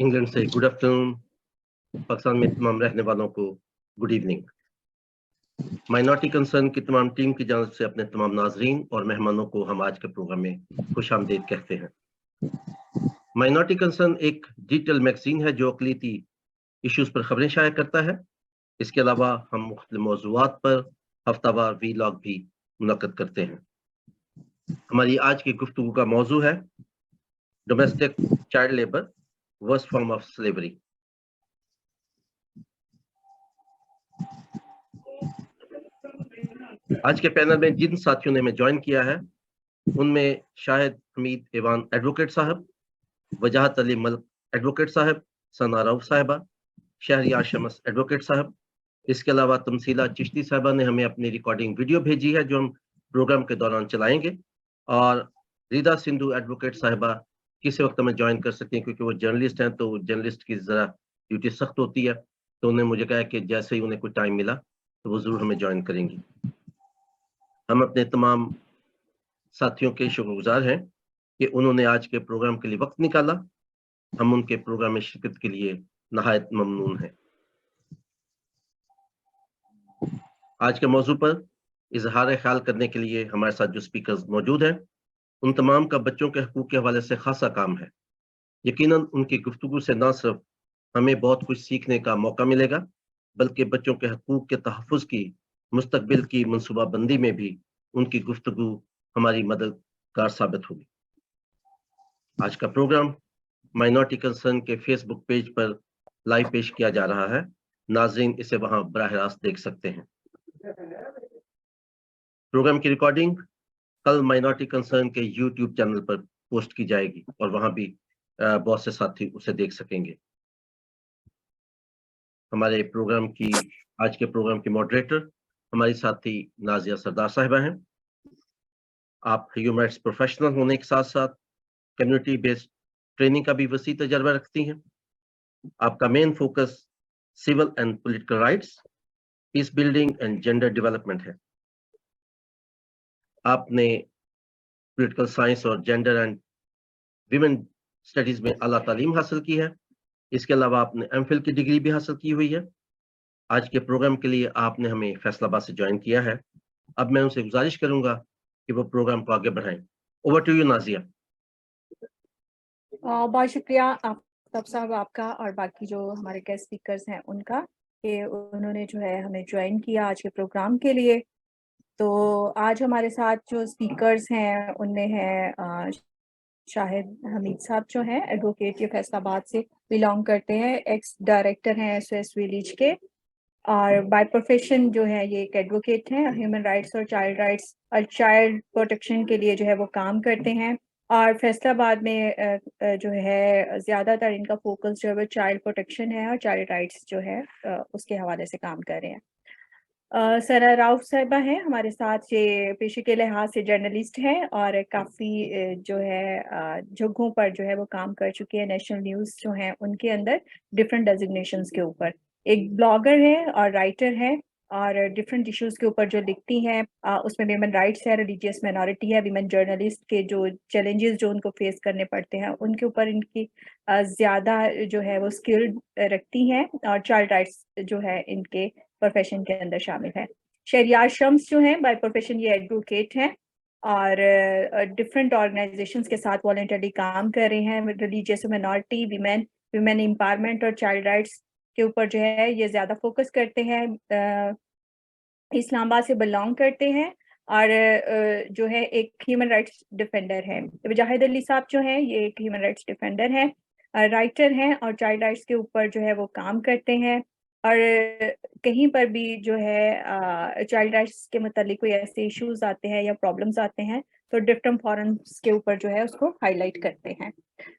England से good afternoon, Pakistan में तमाम रहने वालों को गुड इवनिंग। माइनॉरिटी कंसर्न की तमाम टीम की जानिब से अपने तमाम नाजरीन और मेहमानों को हम आज के प्रोग्राम में खुशामदीद कहते हैं। माइनॉरिटी कंसर्न एक डिजिटल मैगजीन है जो अक़लियती इश्यूज पर खबरें शाया करता है। इसके अलावा हम मुख्तलिफ मौज़ूआत पर हफ्तावार वीलॉग भी मुनक़्क़द करते हैं। हमारी आज की गुफ्तगू का मौजू है domestic child labour, worst form of slavery. आज के पैनल में जिन साथियों ने हमें ज्वाइन किया है उनमें शाहिद हमीद ईवान एडवोकेट साहब, वजाहत अली मलिक एडवोकेट साहब, सना रऊफ साहिबा, शहरियार शमस एडवोकेट साहब। इसके अलावा तमसीला चिश्ती साहिबा ने हमें अपनी रिकॉर्डिंग वीडियो भेजी है जो हम प्रोग्राम के दौरान चलाएंगे। और रिदा सिंधु एडवोकेट साहिबा किसी वक्त हमें ज्वाइन कर सकती हैं क्योंकि वो जर्नलिस्ट हैं, तो जर्नलिस्ट की ज़रा ड्यूटी सख्त होती है, तो उन्होंने मुझे कहा कि जैसे ही उन्हें कोई टाइम मिला तो वो ज़रूर हमें ज्वाइन करेंगी। हम अपने तमाम साथियों के शुक्रगुजार हैं कि उन्होंने आज के प्रोग्राम के लिए वक्त निकाला। हम उनके प्रोग्राम में शिरकत के लिए नहायत ममनून हैं। आज के मौजू पर इजहार ख्याल करने के लिए हमारे साथ जो स्पीकर्स मौजूद हैं उन तमाम का बच्चों के हकूक़ के हवाले से खासा काम है। यकीनन उनकी गुफ्तगू से न सिर्फ हमें बहुत कुछ सीखने का मौका मिलेगा बल्कि बच्चों के हकूक़ के तहफ़्फ़ुज़ की मुस्तक़बिल की मनसूबाबंदी में भी उनकी गुफ्तगू हमारी मददगार साबित होगी। आज का प्रोग्राम माइनॉरिटी कंसर्न के फेसबुक पेज पर लाइव पेश किया जा रहा है। नाज़रीन इसे वहां बराह रास्त देख सकते हैं। प्रोग्राम की रिकॉर्डिंग कल माइनॉरिटी कंसर्न के यूट्यूब चैनल पर पोस्ट की जाएगी और वहां भी बहुत से साथी उसे देख सकेंगे। हमारे प्रोग्राम की आज के प्रोग्राम की मॉडरेटर हमारी साथी नाजिया सरदार साहिबा हैं। आप ह्यूमन राइट्स प्रोफेशनल होने के साथ साथ कम्युनिटी बेस्ड ट्रेनिंग का भी वसी तजर्बा रखती हैं। आपका main focus civil and political rights, peace building and gender development है। आपने पॉलिटिकल साइंस और जेंडर एंड विमेन स्टडीज में आला तालीम हासिल की है। इसके अलावा आपने एमफिल की डिग्री भी हासिल की हुई है। आज के प्रोग्राम के लिए आपने हमें फैसलाबाद से ज्वाइन किया है। अब मैं उनसे गुजारिश करूंगा कि वो प्रोग्राम को आगे बढ़ाएं। Over to you Nazia. बहुत शुक्रिया आफ्ताब साहब आपका और बाकी जो हमारे गेस्ट स्पीकर्स हैं उनका कि उन्होंने जो है हमें ज्वाइन किया आज के प्रोग्राम के लिए। तो आज हमारे साथ जो स्पीकर्स हैं उनमें है शाहिद हमीद साहब जो हैं एडवोकेट, ये फैसलाबाद से बिलोंग करते हैं, एक्स डायरेक्टर हैं एसओएस विलेज के, और बाय प्रोफेशन जो है ये एक एडवोकेट हैं, ह्यूमन राइट्स और चाइल्ड राइट्स और चाइल्ड प्रोटेक्शन के लिए जो है वो काम करते हैं। और फैसलाबाद में जो है ज़्यादातर इनका फोकस जो है वो चाइल्ड प्रोटेक्शन है और चाइल्ड राइट्स जो है उसके हवाले से काम कर रहे हैं। सना रऊफ साहिबा हैं हमारे साथ, ये पेशे के लिहाज से जर्नलिस्ट हैं और काफ़ी जो है जगहों पर जो है वो काम कर चुके हैं, नेशनल न्यूज़ जो हैं उनके अंदर डिफरेंट डेजिग्नेशंस के ऊपर। एक ब्लॉगर है और राइटर है और डिफरेंट इश्यूज के ऊपर जो लिखती हैं, उसमें विमेन राइट्स है, रिलीजियस माइनॉरिटी है, विमेन जर्नलिस्ट के जो चैलेंजेस जो उनको फेस करने पड़ते हैं उनके ऊपर इनकी ज़्यादा जो है वो स्किल रखती हैं, और चाइल्ड राइट्स जो है इनके प्रोफेशन के अंदर शामिल है। शहरियार शम्स जो हैं बाय प्रोफेशन ये एडवोकेट हैं और डिफरेंट ऑर्गेनाइजेशंस के साथ वॉलंटरी काम कर रहे हैं। रिलीजियस माइनॉरिटी, विमेन एम्पावरमेंट और चाइल्ड राइट्स के ऊपर जो है ये ज़्यादा फोकस करते हैं। इस्लामाबाद से बिलोंग करते हैं और जो है एक ह्यूमन राइट्स डिफेंडर है। वजाहिद अली साहब जो हैं ये एक ह्यूमन राइट्स डिफेंडर हैं, राइटर हैं और चाइल्ड राइट्स के ऊपर जो है वो काम करते हैं। और कहीं पर भी जो है चाइल्ड राइट्स के मतलब कोई ऐसे इश्यूज आते हैं या प्रॉब्लम्स आते हैं तो डिफरेंट फोरम्स के ऊपर जो है उसको हाईलाइट करते हैं।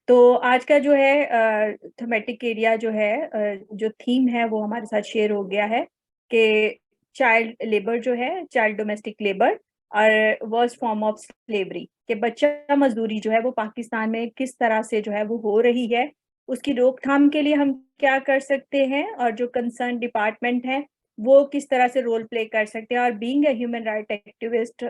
तो आज का जो है थीमेटिक एरिया जो है जो थीम है वो हमारे साथ शेयर हो गया है कि चाइल्ड लेबर जो है, चाइल्ड डोमेस्टिक लेबर और वर्स्ट फॉर्म ऑफ स्लेवरी, कि बच्चा मजदूरी जो है वो पाकिस्तान में किस तरह से जो है वो हो रही है, उसकी रोकथाम के लिए हम क्या कर सकते हैं और जो कंसर्न डिपार्टमेंट है वो किस तरह से रोल प्ले कर सकते हैं, और being a human right activist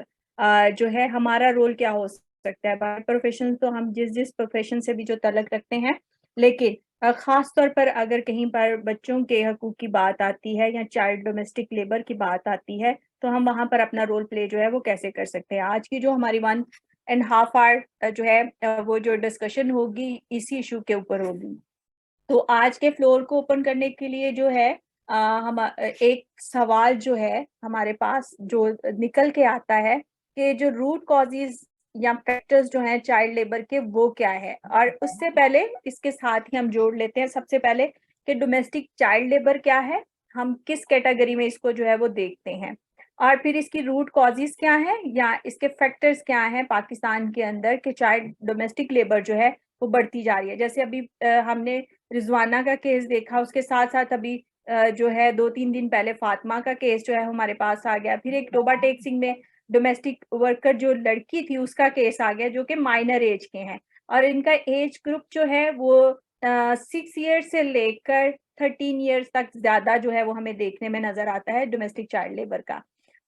जो है हमारा रोल क्या हो सकता है। बाय प्रोफेशन तो हम जिस जिस प्रोफेशन से भी जो तलक रखते हैं, लेकिन ख़ास तौर पर अगर कहीं पर बच्चों के हकूक़ की बात आती है या चाइल्ड डोमेस्टिक लेबर की बात आती है, तो हम वहाँ पर अपना रोल प्ले जो है वो कैसे कर सकते हैं। आज की जो हमारी 1 एंड हाफ आवर जो है वो जो डिस्कशन होगी इसी इश्यू के ऊपर होगी। तो आज के फ्लोर को ओपन करने के लिए जो है एक सवाल जो है हमारे पास जो निकल के आता है कि जो रूट कॉजेज़ या फैक्टर्स जो हैं चाइल्ड लेबर के वो क्या है? और उससे पहले इसके साथ ही हम जोड़ लेते हैं सबसे पहले कि डोमेस्टिक चाइल्ड लेबर क्या है? हम किस कैटेगरी में इसको जो है वो देखते हैं? और फिर इसकी रूट कॉजेज़ क्या हैं या इसके फैक्टर्स क्या हैं पाकिस्तान के अंदर कि चाइल्ड डोमेस्टिक लेबर जो है वो बढ़ती जा रही है। जैसे अभी हमने रिज़वाना का केस देखा, उसके साथ-साथ अभी जो है 2-3 दिन पहले फातिमा का केस जो है हमारे पास आ गया। फिर एक टोबा टेक सिंह में डोमेस्टिक वर्कर जो लड़की थी उसका केस आ गया जो कि माइनर एज के हैं और इनका एज ग्रुप जो है वो 6 ईयर्स से लेकर 13 ईयर्स तक ज़्यादा जो है वो हमें देखने में नज़र आता है डोमेस्टिक चाइल्ड लेबर का।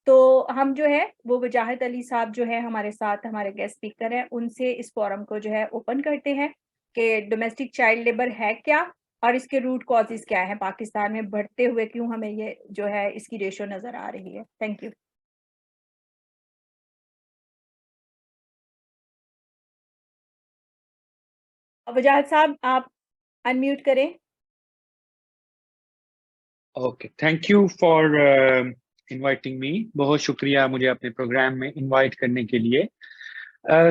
तो हम जो है वो वजाहत अली साहब जो है हमारे साथ हमारे गेस्ट स्पीकर हैं, उनसे इस फोरम को जो है ओपन करते हैं कि डोमेस्टिक चाइल्ड लेबर है क्या और इसके रूट कॉजेज़ क्या हैं? पाकिस्तान में बढ़ते हुए क्यों हमें ये जो है इसकी रेशियो नज़र आ रही है? Thank you. वजाहत साहब आप अनम्यूट करें। Okay, thank you for inviting me. बहुत शुक्रिया मुझे अपने प्रोग्राम में इनवाइट करने के लिए।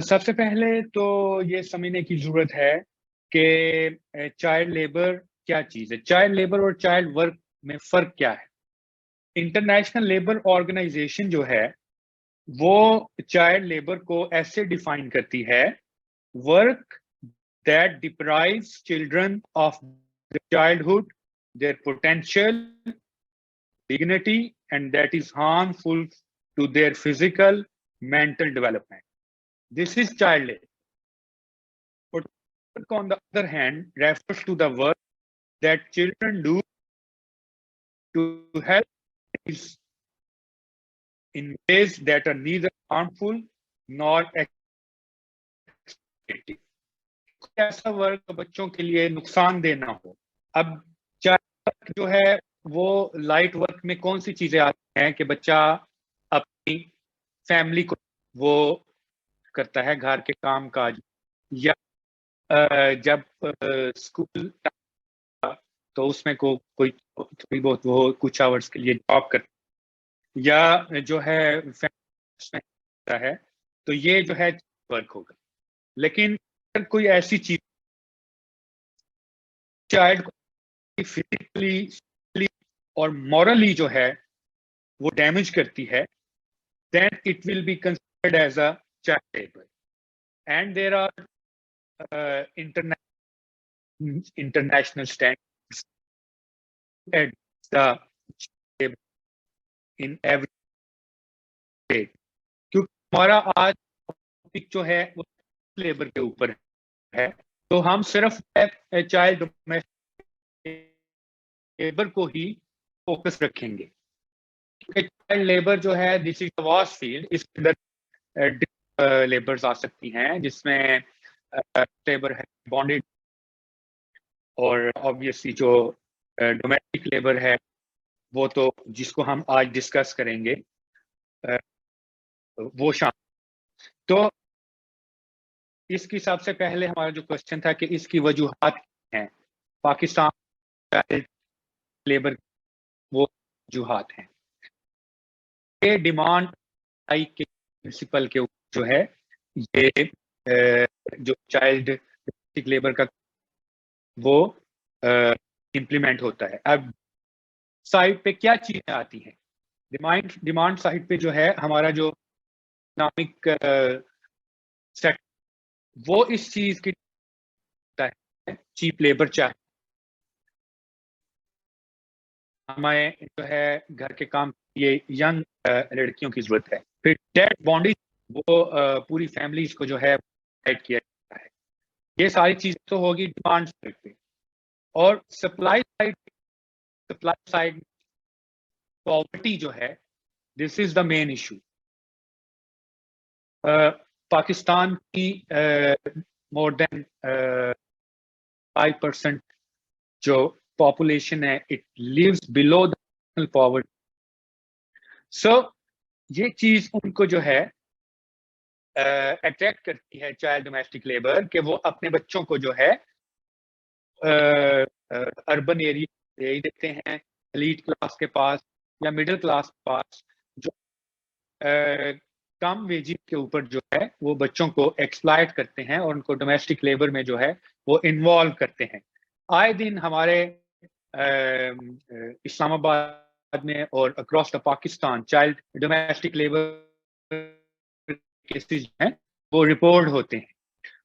सबसे पहले तो ये समझने की ज़रूरत है कि चाइल्ड लेबर क्या चीज़ है, चाइल्ड लेबर और चाइल्ड वर्क में फ़र्क क्या है। इंटरनेशनल लेबर ऑर्गेनाइजेशन जो है वो चाइल्ड लेबर को ऐसे डिफाइन करती है, work that deprives children of their childhood, their potential, dignity, and that is harmful to their physical, mental development. This is child labor. But work, on the other hand, refers to the work that children do to help others in ways that are neither harmful nor exploitative. ऐसा work बच्चों के लिए नुकसान देना हो। अब child work जो है वो लाइट वर्क में कौन सी चीजें आती हैं कि बच्चा अपनी फैमिली को वो करता है, घर के काम काज, या जब स्कूल तो उसमें कोई थोड़ी बहुत वो कुछ आवर्स के लिए जॉब करता या जो है फैमिली है, तो ये जो है वर्क होगा। लेकिन अगर कोई ऐसी चीज चाइल्ड को फिजिकली और मॉरली जो है वो डैमेज करती है, then it will be considered as a child labor. And there are international standards at the labor in every state. क्योंकि हमारा आज टॉपिक जो है वो लेबर के ऊपर है, तो हम सिर्फ चाइल्ड लेबर को ही फोकस रखेंगे। चाइल्ड लेबर जो है this is a vast field, इसके अंदर लेबर्स आ सकती हैं जिसमें लेबर है बॉन्डेड, और ऑब्वियसली जो डोमेस्टिक लेबर है वो तो जिसको हम आज डिस्कस करेंगे वो शामिल। तो इसकी सबसे पहले हमारा जो क्वेश्चन था कि इसकी वजूहात क्या हैं पाकिस्तान चाइल्ड लेबर, वो वजूहात हैं। ये डिमांड आई के प्रिंसिपल के ऊपर जो है ये जो चाइल्ड लेबर का वो इम्प्लीमेंट होता है। अब साइड पे क्या चीजें आती हैं? डिमांड साइड पे जो है हमारा जो इकोनॉमिक सेक्टर वो इस चीज की है, चीप लेबर चाहिए, हमें जो है घर के काम ये यंग लड़कियों की जरूरत है। फिर डेट बॉन्डेज वो पूरी फैमिलीज को जो है ऐड किया जाता है। ये सारी चीजें तो होगी डिमांड साइड पे। और सप्लाई साइड पॉवर्टी जो है this is the main issue. Pakistan की मोर देन 5% जो पॉपुलेशन है it lives below the poverty. So ये चीज उनको जो है अट्रैक्ट करती है चाइल्ड डोमेस्टिक लेबर, कि वो अपने बच्चों को जो है अर्बन एरिया यही देते हैं, एलीट क्लास के पास या मिडिल क्लास के पास, जो कम वेजेस के ऊपर जो है वो बच्चों को एक्सप्लॉइट करते हैं और उनको डोमेस्टिक लेबर में जो है वो इन्वॉल्व करते हैं। आए दिन हमारे इस्लामाबाद में और across the Pakistan child domestic labour cases हैं वो रिपोर्ट होते हैं,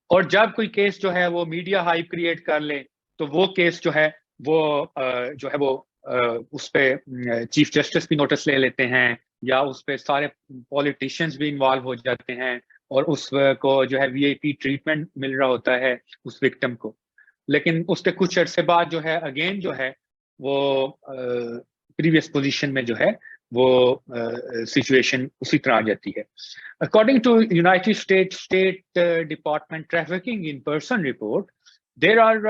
और जब कोई केस जो है वो मीडिया हाइप क्रिएट कर ले तो वो केस जो है वो उस पे चीफ जस्टिस भी नोटिस ले लेते हैं, या उस पे सारे पॉलिटिशियंस भी इन्वॉल्व हो जाते हैं, और उसको जो है वीआईपी ट्रीटमेंट मिल रहा होता है उस विक्टिम को। लेकिन उसके कुछ अर्से बाद जो है अगेन जो है वो प्रीवियस पोजीशन में जो है वो सिचुएशन उसी तरह आ जाती है। According to United State Department trafficking in person report, there are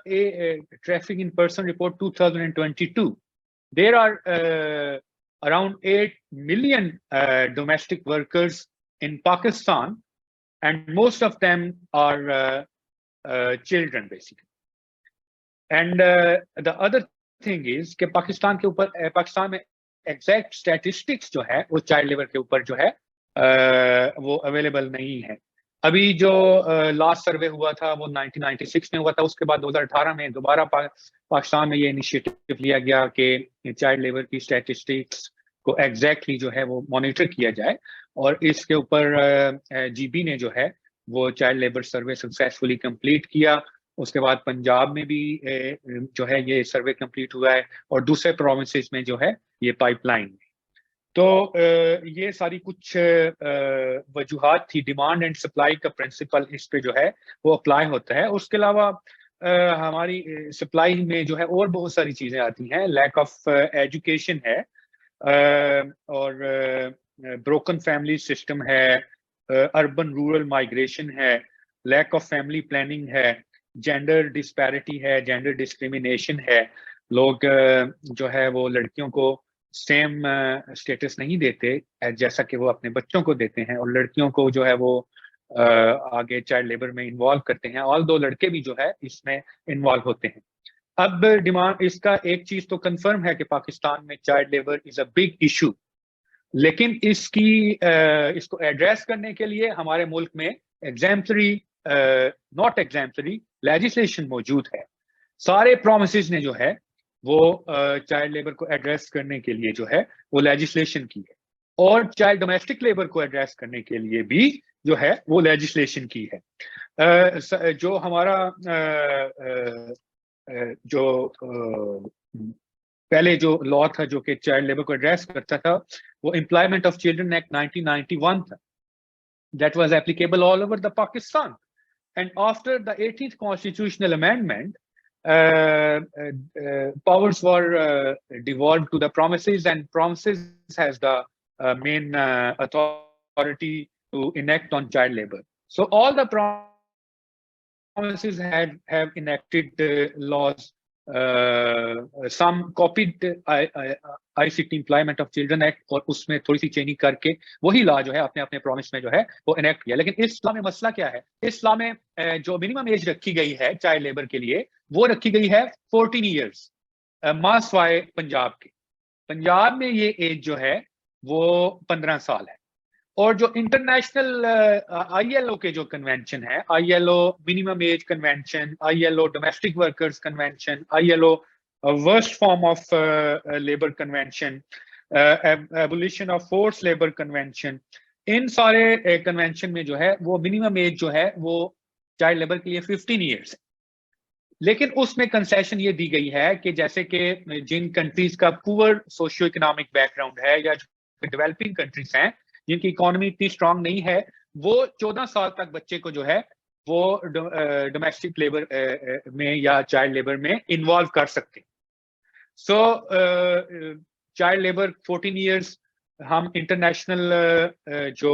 a traffic in person report 2022. There are around 8 million domestic workers in Pakistan, and most of them are children basically. And the other thing is कि पाकिस्तान में exact statistics जो है वो child labor के ऊपर जो है वो available नहीं है। अभी जो लास्ट सर्वे हुआ था वो 1996 में हुआ था, उसके बाद 2018 में दोबारा पाकिस्तान में ये इनिशिएटिव लिया गया कि चाइल्ड लेबर की स्टैटिस्टिक्स को एग्जैक्टली जो है वो मॉनिटर किया जाए, और इसके ऊपर जीबी ने जो है वो चाइल्ड लेबर सर्वे सक्सेसफुली कंप्लीट किया। उसके बाद पंजाब में भी जो है ये सर्वे कंप्लीट हुआ है, और दूसरे प्रोविंसेस में जो है ये पाइपलाइन। तो ये सारी कुछ वजूहात थी, डिमांड एंड सप्लाई का प्रिंसिपल इस पे जो है वो अप्लाई होता है। उसके अलावा हमारी सप्लाई में जो है और बहुत सारी चीजें आती हैं, लैक ऑफ एजुकेशन है, और ब्रोकन फैमिली सिस्टम है, अर्बन रूरल माइग्रेशन है, लैक ऑफ फैमिली प्लानिंग है, जेंडर डिस्पैरिटी है, जेंडर डिस्क्रिमिनेशन है, लोग जो है वो लड़कियों को सेम स्टेटस नहीं देते जैसा कि वो अपने बच्चों को देते हैं, और लड़कियों को जो है वो आगे चाइल्ड लेबर में इन्वॉल्व करते हैं, ऑल दो लड़के भी जो है इसमें इन्वॉल्व होते हैं। अब डिमांड इसका एक चीज तो कंफर्म है कि पाकिस्तान में child labour is a big issue, लेकिन इसको एड्रेस करने के लिए हमारे मुल्क में एग्जाम्पलरी नॉट एग्जाम्पलरी लेजिस्लेशन मौजूद है। सारे प्रोमिसेस ने जो है वो चाइल्ड लेबर को एड्रेस करने के लिए जो है वो लेजिस्लेशन की है, और चाइल्ड डोमेस्टिक लेबर को एड्रेस करने के लिए भी जो है वो लेजिस्लेशन की है। जो हमारा जो पहले जो लॉ था जो कि चाइल्ड लेबर को एड्रेस करता था वो एम्प्लॉयमेंट ऑफ चिल्ड्रन एक्ट 1991 था, that was applicable all over the Pakistan. And after the 18th constitutional amendment, powers were devolved to the provinces, and provinces has the main authority to enact on child labor. So all the provinces have enacted laws. Some copied ICT Employment of Children Act, और उसमें थोड़ी सी changing करके वही law जो है अपने अपने province में जो है वो इनेक्ट किया। लेकिन इस लॉ में मसला क्या है, इस लॉ में जो मिनिमम एज रखी गई है चाइल्ड लेबर के लिए वो रखी गई है 14 ईयर्स, मासवाए पंजाब के। पंजाब में ये एज जो है वो 15 साल है, और जो इंटरनेशनल ILO के जो कन्वेंशन है, ILO minimum age convention, ILO domestic workers convention, ILO worst form of labour convention, abolition of force labour convention, इन सारे कन्वेंशन में जो है वो मिनिमम एज जो है वो चाइल्ड लेबर के लिए 15 ईयर्स है। लेकिन उसमें कंसेशन ये दी गई है कि जैसे कि जिन कंट्रीज का पुअर सोशियो इकोनॉमिक बैकग्राउंड है या डेवलपिंग कंट्रीज हैं जिनकी इकोनॉमी इतनी स्ट्रांग नहीं है, वो 14 साल तक बच्चे को जो है वो डोमेस्टिक लेबर में या चाइल्ड लेबर में इन्वॉल्व कर सकते हैं। सो चाइल्ड लेबर 14 इयर्स हम इंटरनेशनल जो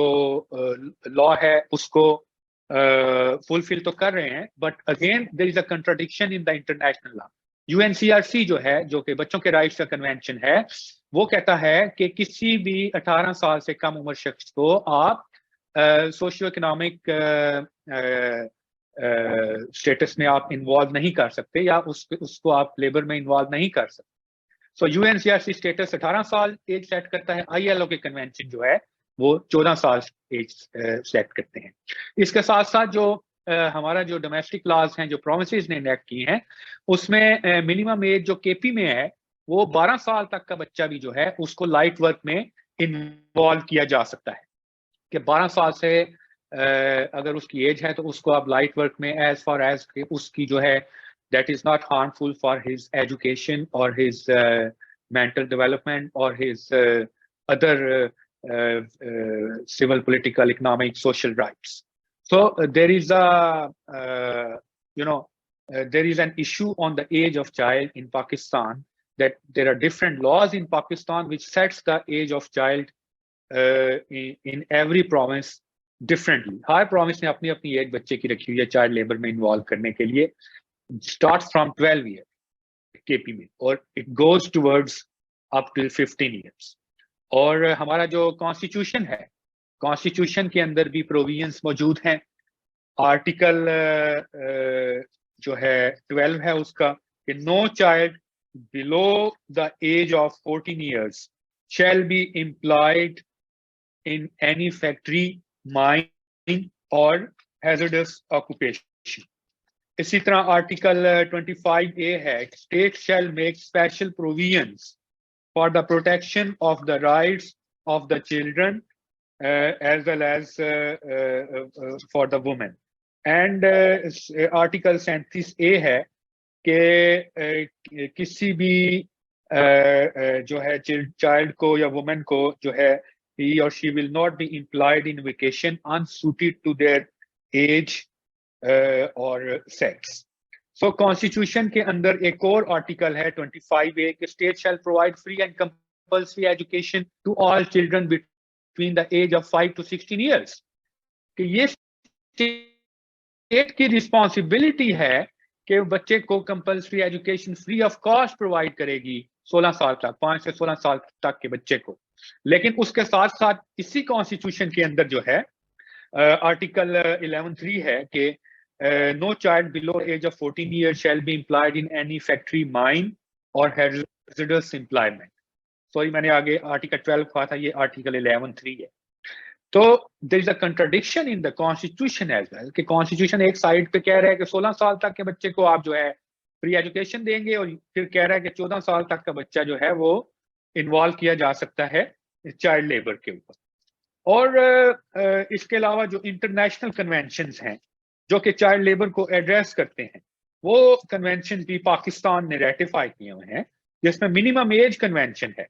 लॉ है उसको फुलफिल तो कर रहे हैं, but again there is a contradiction in the international law. UNCRC जो है, जो कि बच्चों के राइट्स का कन्वेंशन है, वो कहता है कि किसी भी 18 साल से कम उम्र शख्स को आप सोशियो इकोनॉमिक स्टेटस में आप इन्वॉल्व नहीं कर सकते, या उसको आप लेबर में इन्वॉल्व नहीं कर सकते। सो UNCRC स्टेटस 18 साल एज सेट करता है, ILO के कन्वेंशन जो है वो 14 साल एज सेट करते हैं। इसके साथ साथ जो हमारा जो डोमेस्टिक लॉज हैं, जो प्रोविंसेस ने इनेक्ट की हैं, उसमें मिनिमम एज जो KP में है वो 12 साल तक का बच्चा भी जो है उसको लाइट वर्क में इन्वॉल्व किया जा सकता है, कि 12 साल से अगर उसकी एज है तो उसको आप लाइट वर्क में एज फार एज उसकी जो है that is not harmful for his education or his mental development or his other civil, political, economic, social rights. So there is a there is an issue on the age of child in Pakistan, that there are different laws in Pakistan which sets the age of child in every province differently. Her province ने अपनी अपनी as बच्चे की रखी हुई है child labour में involve करने के लिए। Starts from 12 years KP में और it goes towards up to 15 years। और हमारा जो कॉन्स्टिट्यूशन है, कॉन्स्टिट्यूशन के अंदर भी प्रोविजंस मौजूद हैं। आर्टिकल जो है 12 है उसका, कि no child below the age of 14 years shall be employed in any factory, mine or hazardous occupation। इसी तरह आर्टिकल 25A है, state shall make special provisions for the protection of the rights of the children as well as for the women. And article 37A है कि किसी भी जो है child को या वुमेन को जो है he or she will not be employed in vacation unsuited to their age और सेक्स। सो कॉन्स्टिट्यूशन के अंदर एक और आर्टिकल है 25A कि state shall provide free and compulsory education to all children between the age of 5 to 16 years। कि ये state की रिस्पॉन्सिबिलिटी है कि बच्चे को compulsory education free of cost provide करेगी 16 साल तक, 5 से 16 साल तक के बच्चे को। लेकिन उसके साथ साथ इसी कॉन्स्टिट्यूशन के अंदर जो है आर्टिकल 11(3) है कि no child below age of 14 years shall be employed in any factory, mine or hazardous employment। Sorry मैंने आगे आर्टिकल 12 कहा था, ये आर्टिकल 11(3) है। तो there is a contradiction in the constitution as well, कि कॉन्स्टिट्यूशन एक साइड पे कह रहा है कि 16 साल तक के बच्चे को आप जो है फ्री एजुकेशन देंगे, और फिर कह रहा है कि 14 साल तक का बच्चा जो है वो इन्वॉल्व किया जा सकता है चाइल्ड लेबर के ऊपर। और इसके अलावा जो इंटरनेशनल कन्वेंशंस हैं जो कि चाइल्ड लेबर को एड्रेस करते हैं, वो कन्वेंशन भी पाकिस्तान ने रेटिफाई किए हुए हैं, जिसमें मिनिमम एज कन्वेंशन है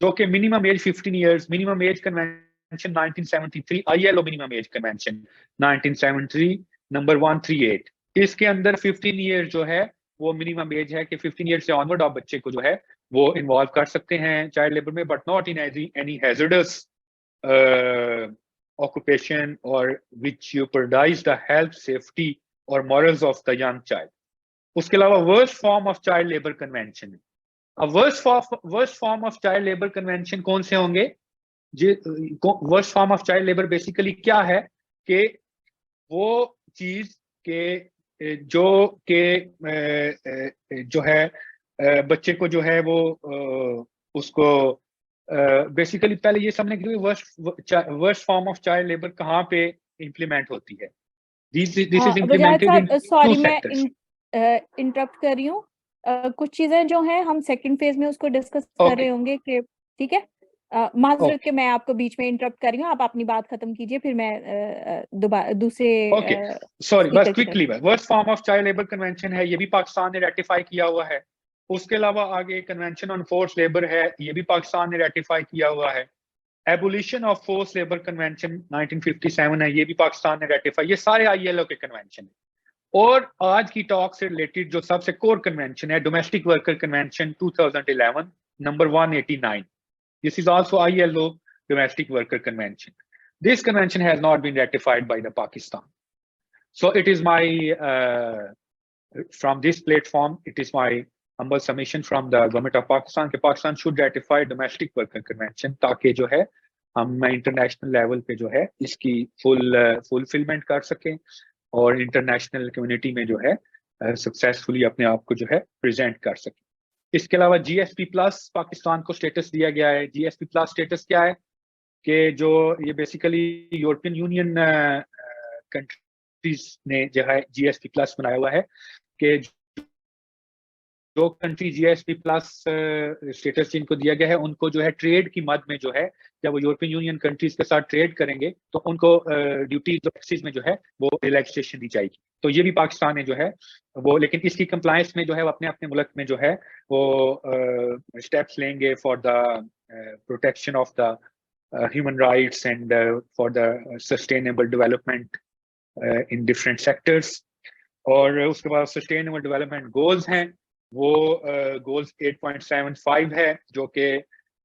जो कि minimum age 15 years, minimum age convention 1973, ILO minimum age convention 1973 number 138। इसके अंदर 15 years जो है वो मिनिमम एज है कि 15 years से ऑनवर्ड आप बच्चे को जो है वो इन्वॉल्व कर सकते हैं चाइल्ड लेबर में, but not in any hazardous occupation or which jeopardize the health, safety or morals of the young child। उसके अलावा worst form of child labor convention है। अब worst form of child labor convention कौन से होंगे? worst form of child labor basically क्या है कि वो चीज के जो है बच्चे को जो है वो उसको बेसिकली पहले ये समझने के लिए worst form of child labour कहाँ पे इंप्लीमेंट होती है। This is implemented in sorry मैं इंटरप्ट कर रही हूँ, कुछ चीजें जो हैं हम सेकंड फेज में उसको डिस्कस कर रहे होंगे कि ठीक है। माजरत के मैं आपको बीच में इंटरप्ट कर रही हूँ, आप अपनी बात खत्म कीजिए, फिर मैं दोबारा दूसरे सॉरी बस quickly worst form of child labour convention है, ये भी पाकिस्तान ने रेटिफाई किया हुआ है। उसके अलावा आगे कन्वेंशन ऑन फोर्स लेबर है, ये भी पाकिस्तान ने रेटिफाई किया हुआ है। Abolition of force labour convention 1957 है, ये भी पाकिस्तान ने रेटिफाई, ये सारे ILO के कन्वेंशन है। और आज की टॉक से रिलेटेड जो सबसे कोर कन्वेंशन है domestic worker convention 2011 number 189, this is also ILO domestic worker convention। this convention has not been ratified by the Pakistan, so it is my from this platform, it is my humble submission from the government of Pakistan कि Pakistan should ratify domestic worker convention ताकि जो है हम international level पे जो है इसकी fulfilment कर सकें और इंटरनेशनल कम्युनिटी में जो है सक्सेसफुली अपने आप को जो है प्रेजेंट कर सकें। इसके अलावा GSP प्लस पाकिस्तान को स्टेटस दिया गया है। GSP प्लस स्टेटस क्या है कि जो ये बेसिकली यूरोपियन यूनियन कंट्रीज ने जो है GSP प्लस बनाया हुआ है कि जो कंट्री GSP प्लस स्टेटस जिनको दिया गया है उनको जो है ट्रेड की मद में जो है जब वो यूरोपियन यूनियन कंट्रीज के साथ ट्रेड करेंगे तो उनको ड्यूटीज और टैक्सेस में जो है वो रिलैक्सेशन दी जाएगी। तो ये भी पाकिस्तान ने जो है वो, लेकिन इसकी कंप्लायंस में जो है वो अपने अपने मुल्क में जो है वो स्टेप्स लेंगे for the protection of the human rights and for the sustainable development in different sectors. और उसके बाद सस्टेनेबल डेवलपमेंट गोल्स हैं, वो गोल्स 8.75 है जो कि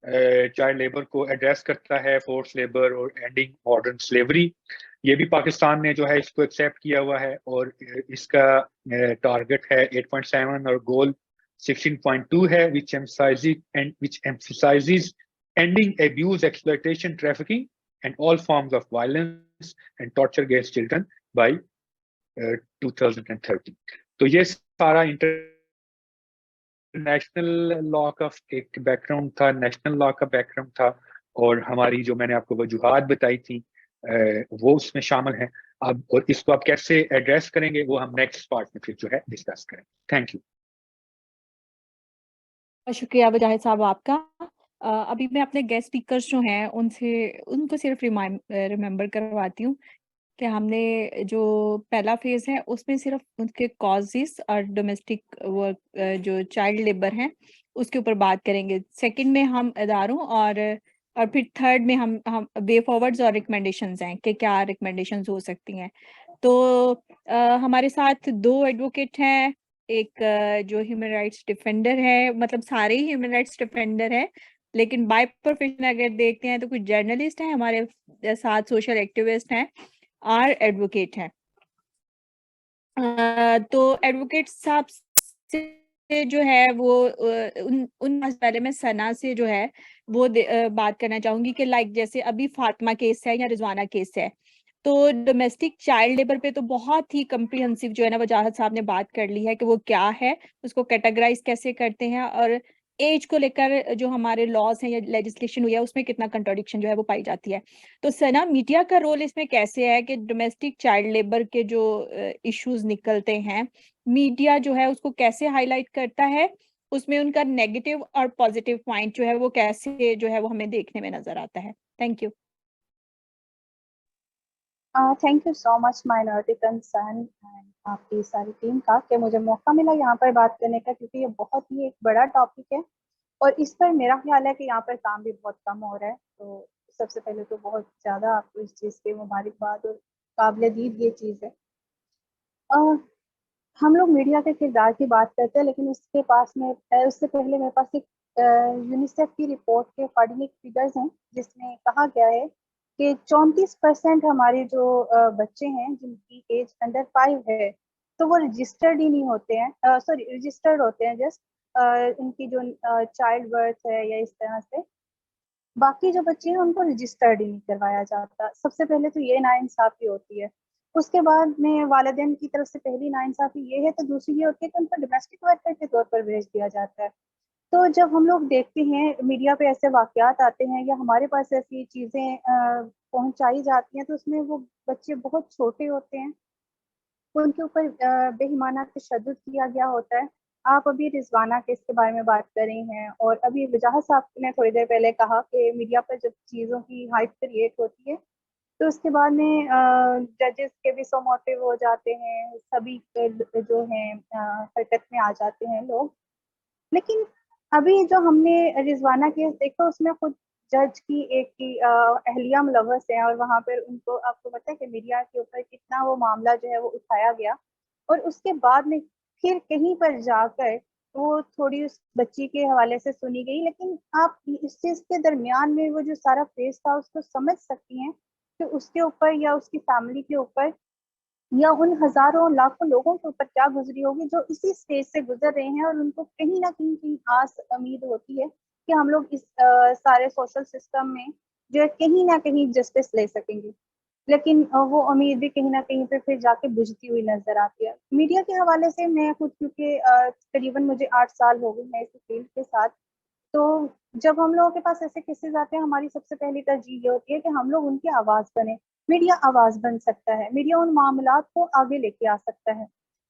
चाइल्ड लेबर को एड्रेस करता है, फोर्स लेबर और एंडिंग मॉडर्न स्लेवरी। ये भी पाकिस्तान ने जो है इसको एक्सेप्ट किया हुआ है और इसका टारगेट है 8.7 और गोल 16.2 है which emphasizes ending abuse, exploitation, trafficking and all forms of violence and torture against children by 2030। तो ये सारा इंटरनेशनल लॉ का एक बैकग्राउंड था, नेशनल लॉ का बैकग्राउंड था और हमारी जो मैंने आपको वजूहात बताई थी वो उसमें शामिल है। अब और इसको आप कैसे एड्रेस करेंगे वो हम नेक्स्ट पार्ट में फिर जो है डिस्कस करेंगे। Thank you. शुक्रिया वजाहिद साहब आपका। अभी मैं अपने गेस्ट स्पीकर्स जो हैं उनको सिर्फ रिमेंबर करवाती हूँ कि हमने जो पहला फेज है उसमें सिर्फ उनके कॉजेस और डोमेस्टिक वर्क जो चाइल्ड लेबर हैं उसके ऊपर बात करेंगे। सेकंड में हम इदारों और फिर थर्ड में हम वे फॉरवर्ड्स और रिकमेंडेशंस हैं कि क्या रिकमेंडेशंस हो सकती हैं। तो हमारे साथ 2 एडवोकेट हैं, एक जो ह्यूमन राइट्स डिफेंडर है, मतलब सारे ही ह्यूमन राइट्स डिफेंडर है, लेकिन बाय प्रोफेशन अगर देखते हैं तो कुछ जर्नलिस्ट हैं हमारे साथ, सोशल एक्टिविस्ट हैं और एडवोकेट हैं। तो एडवोकेट साहब से जो है वो उन पहले मैं सना से जो है वो बात करना चाहूंगी कि लाइक जैसे अभी फातिमा केस है या रिजवाना केस है, तो डोमेस्टिक चाइल्ड लेबर पे तो बहुत ही कम्प्रिहेंसिव जो है ना वजाहत साहब ने बात कर ली है कि वो क्या है, उसको कैटेगराइज कैसे करते हैं और एज को लेकर जो हमारे लॉज हैं या लेजिस्लेशन हुई है उसमें कितना कंट्राडिक्शन जो है वो पाई जाती है। तो सना, मीडिया का रोल इसमें कैसे है कि डोमेस्टिक चाइल्ड लेबर के जो इश्यूज निकलते हैं मीडिया जो है उसको कैसे हाईलाइट करता है, उसमें उनका नेगेटिव और पॉजिटिव पॉइंट जो है वो कैसे जो है वो हमें देखने में नजर आता है। Thank you. Thank you so much minority concern and आपकी सारी टीम का कि मुझे मौका मिला यहाँ पर बात करने का, क्योंकि ये बहुत ही एक बड़ा टॉपिक है और इस पर मेरा ख्याल है कि यहाँ पर काम भी बहुत कम हो रहा है। तो सबसे पहले तो बहुत ज़्यादा आपको इस चीज़ की मुबारकबाद और काबिल-दीद ये चीज़ है। हम लोग मीडिया के किरदार की बात करते हैं, लेकिन उससे पहले मेरे पास एक यूनिसेफ की रिपोर्ट के अकॉर्डिंग एक फिगर्स हैं जिसमें कहा गया है कि 34% हमारे जो बच्चे हैं जिनकी एज अंडर 5 है तो वो रजिस्टर्ड ही नहीं होते हैं, सॉरी रजिस्टर्ड होते हैं जस्ट उनकी जो चाइल्ड बर्थ है या इस तरह से। बाकी जो बच्चे हैं उनको रजिस्टर्ड ही नहीं करवाया जाता। सबसे पहले तो ये नाइंसाफ़ी होती है। उसके बाद में वालिदैन की तरफ से पहली नाइंसाफ़ी ये है, तो दूसरी ये होती है कि उनको डोमेस्टिक वर्कर के तौर पर भेज दिया जाता है। तो जब हम लोग देखते हैं मीडिया पे ऐसे वाक़यात आते हैं या हमारे पास ऐसी चीज़ें पहुँचाई जाती हैं तो उसमें वो बच्चे बहुत छोटे होते हैं, उनके ऊपर बेईमाना तशद्दुद किया गया होता है। आप अभी रिज़वाना केस के बारे में बात कर रही हैं और अभी वजाहत साहब ने थोड़ी देर पहले कहा कि मीडिया पर जब चीज़ों की हाइप क्रिएट होती है तो उसके बाद में जजेस के भी सो मोटिव हो जाते हैं, सभी जो हैं हरकत में आ जाते हैं लोग। लेकिन अभी जो हमने रिज़वाना केस देखा उसमें खुद जज की एक की अहलिया मुलव्वस है और वहाँ पर उनको आपको पता है कि मीडिया के ऊपर कितना वो मामला जो है वो उठाया गया और उसके बाद में फिर कहीं पर जाकर वो थोड़ी उस बच्ची के हवाले से सुनी गई। लेकिन आप इस चीज़ के दरमियान में वो जो सारा फेस था उसको समझ सकती हैं कि उसके ऊपर या उसकी फैमिली के ऊपर या उन हजारों लाखों लोगों के ऊपर क्या गुजरी होगी जो इसी स्टेज से गुजर रहे हैं, और उनको कहीं ना कहीं आस उम्मीद होती है कि हम लोग इस सारे सोशल सिस्टम में जो है कहीं ना कहीं जस्टिस ले सकेंगे। लेकिन वो उम्मीद भी कहीं ना कहीं पे फिर जाके बुझती हुई नजर आती है। मीडिया के हवाले से मैं खुद, क्योंकि करीबन मुझे 8 साल हो गए मैं इस फील्ड के साथ, तो जब हम लोगों के पास ऐसे केसेस आते हैं, हमारी सबसे पहली तरजीह ये होती है कि हम लोग उनकी आवाज बने। मीडिया आवाज बन सकता है, मीडिया उन मामलात को आगे लेके आ सकता है।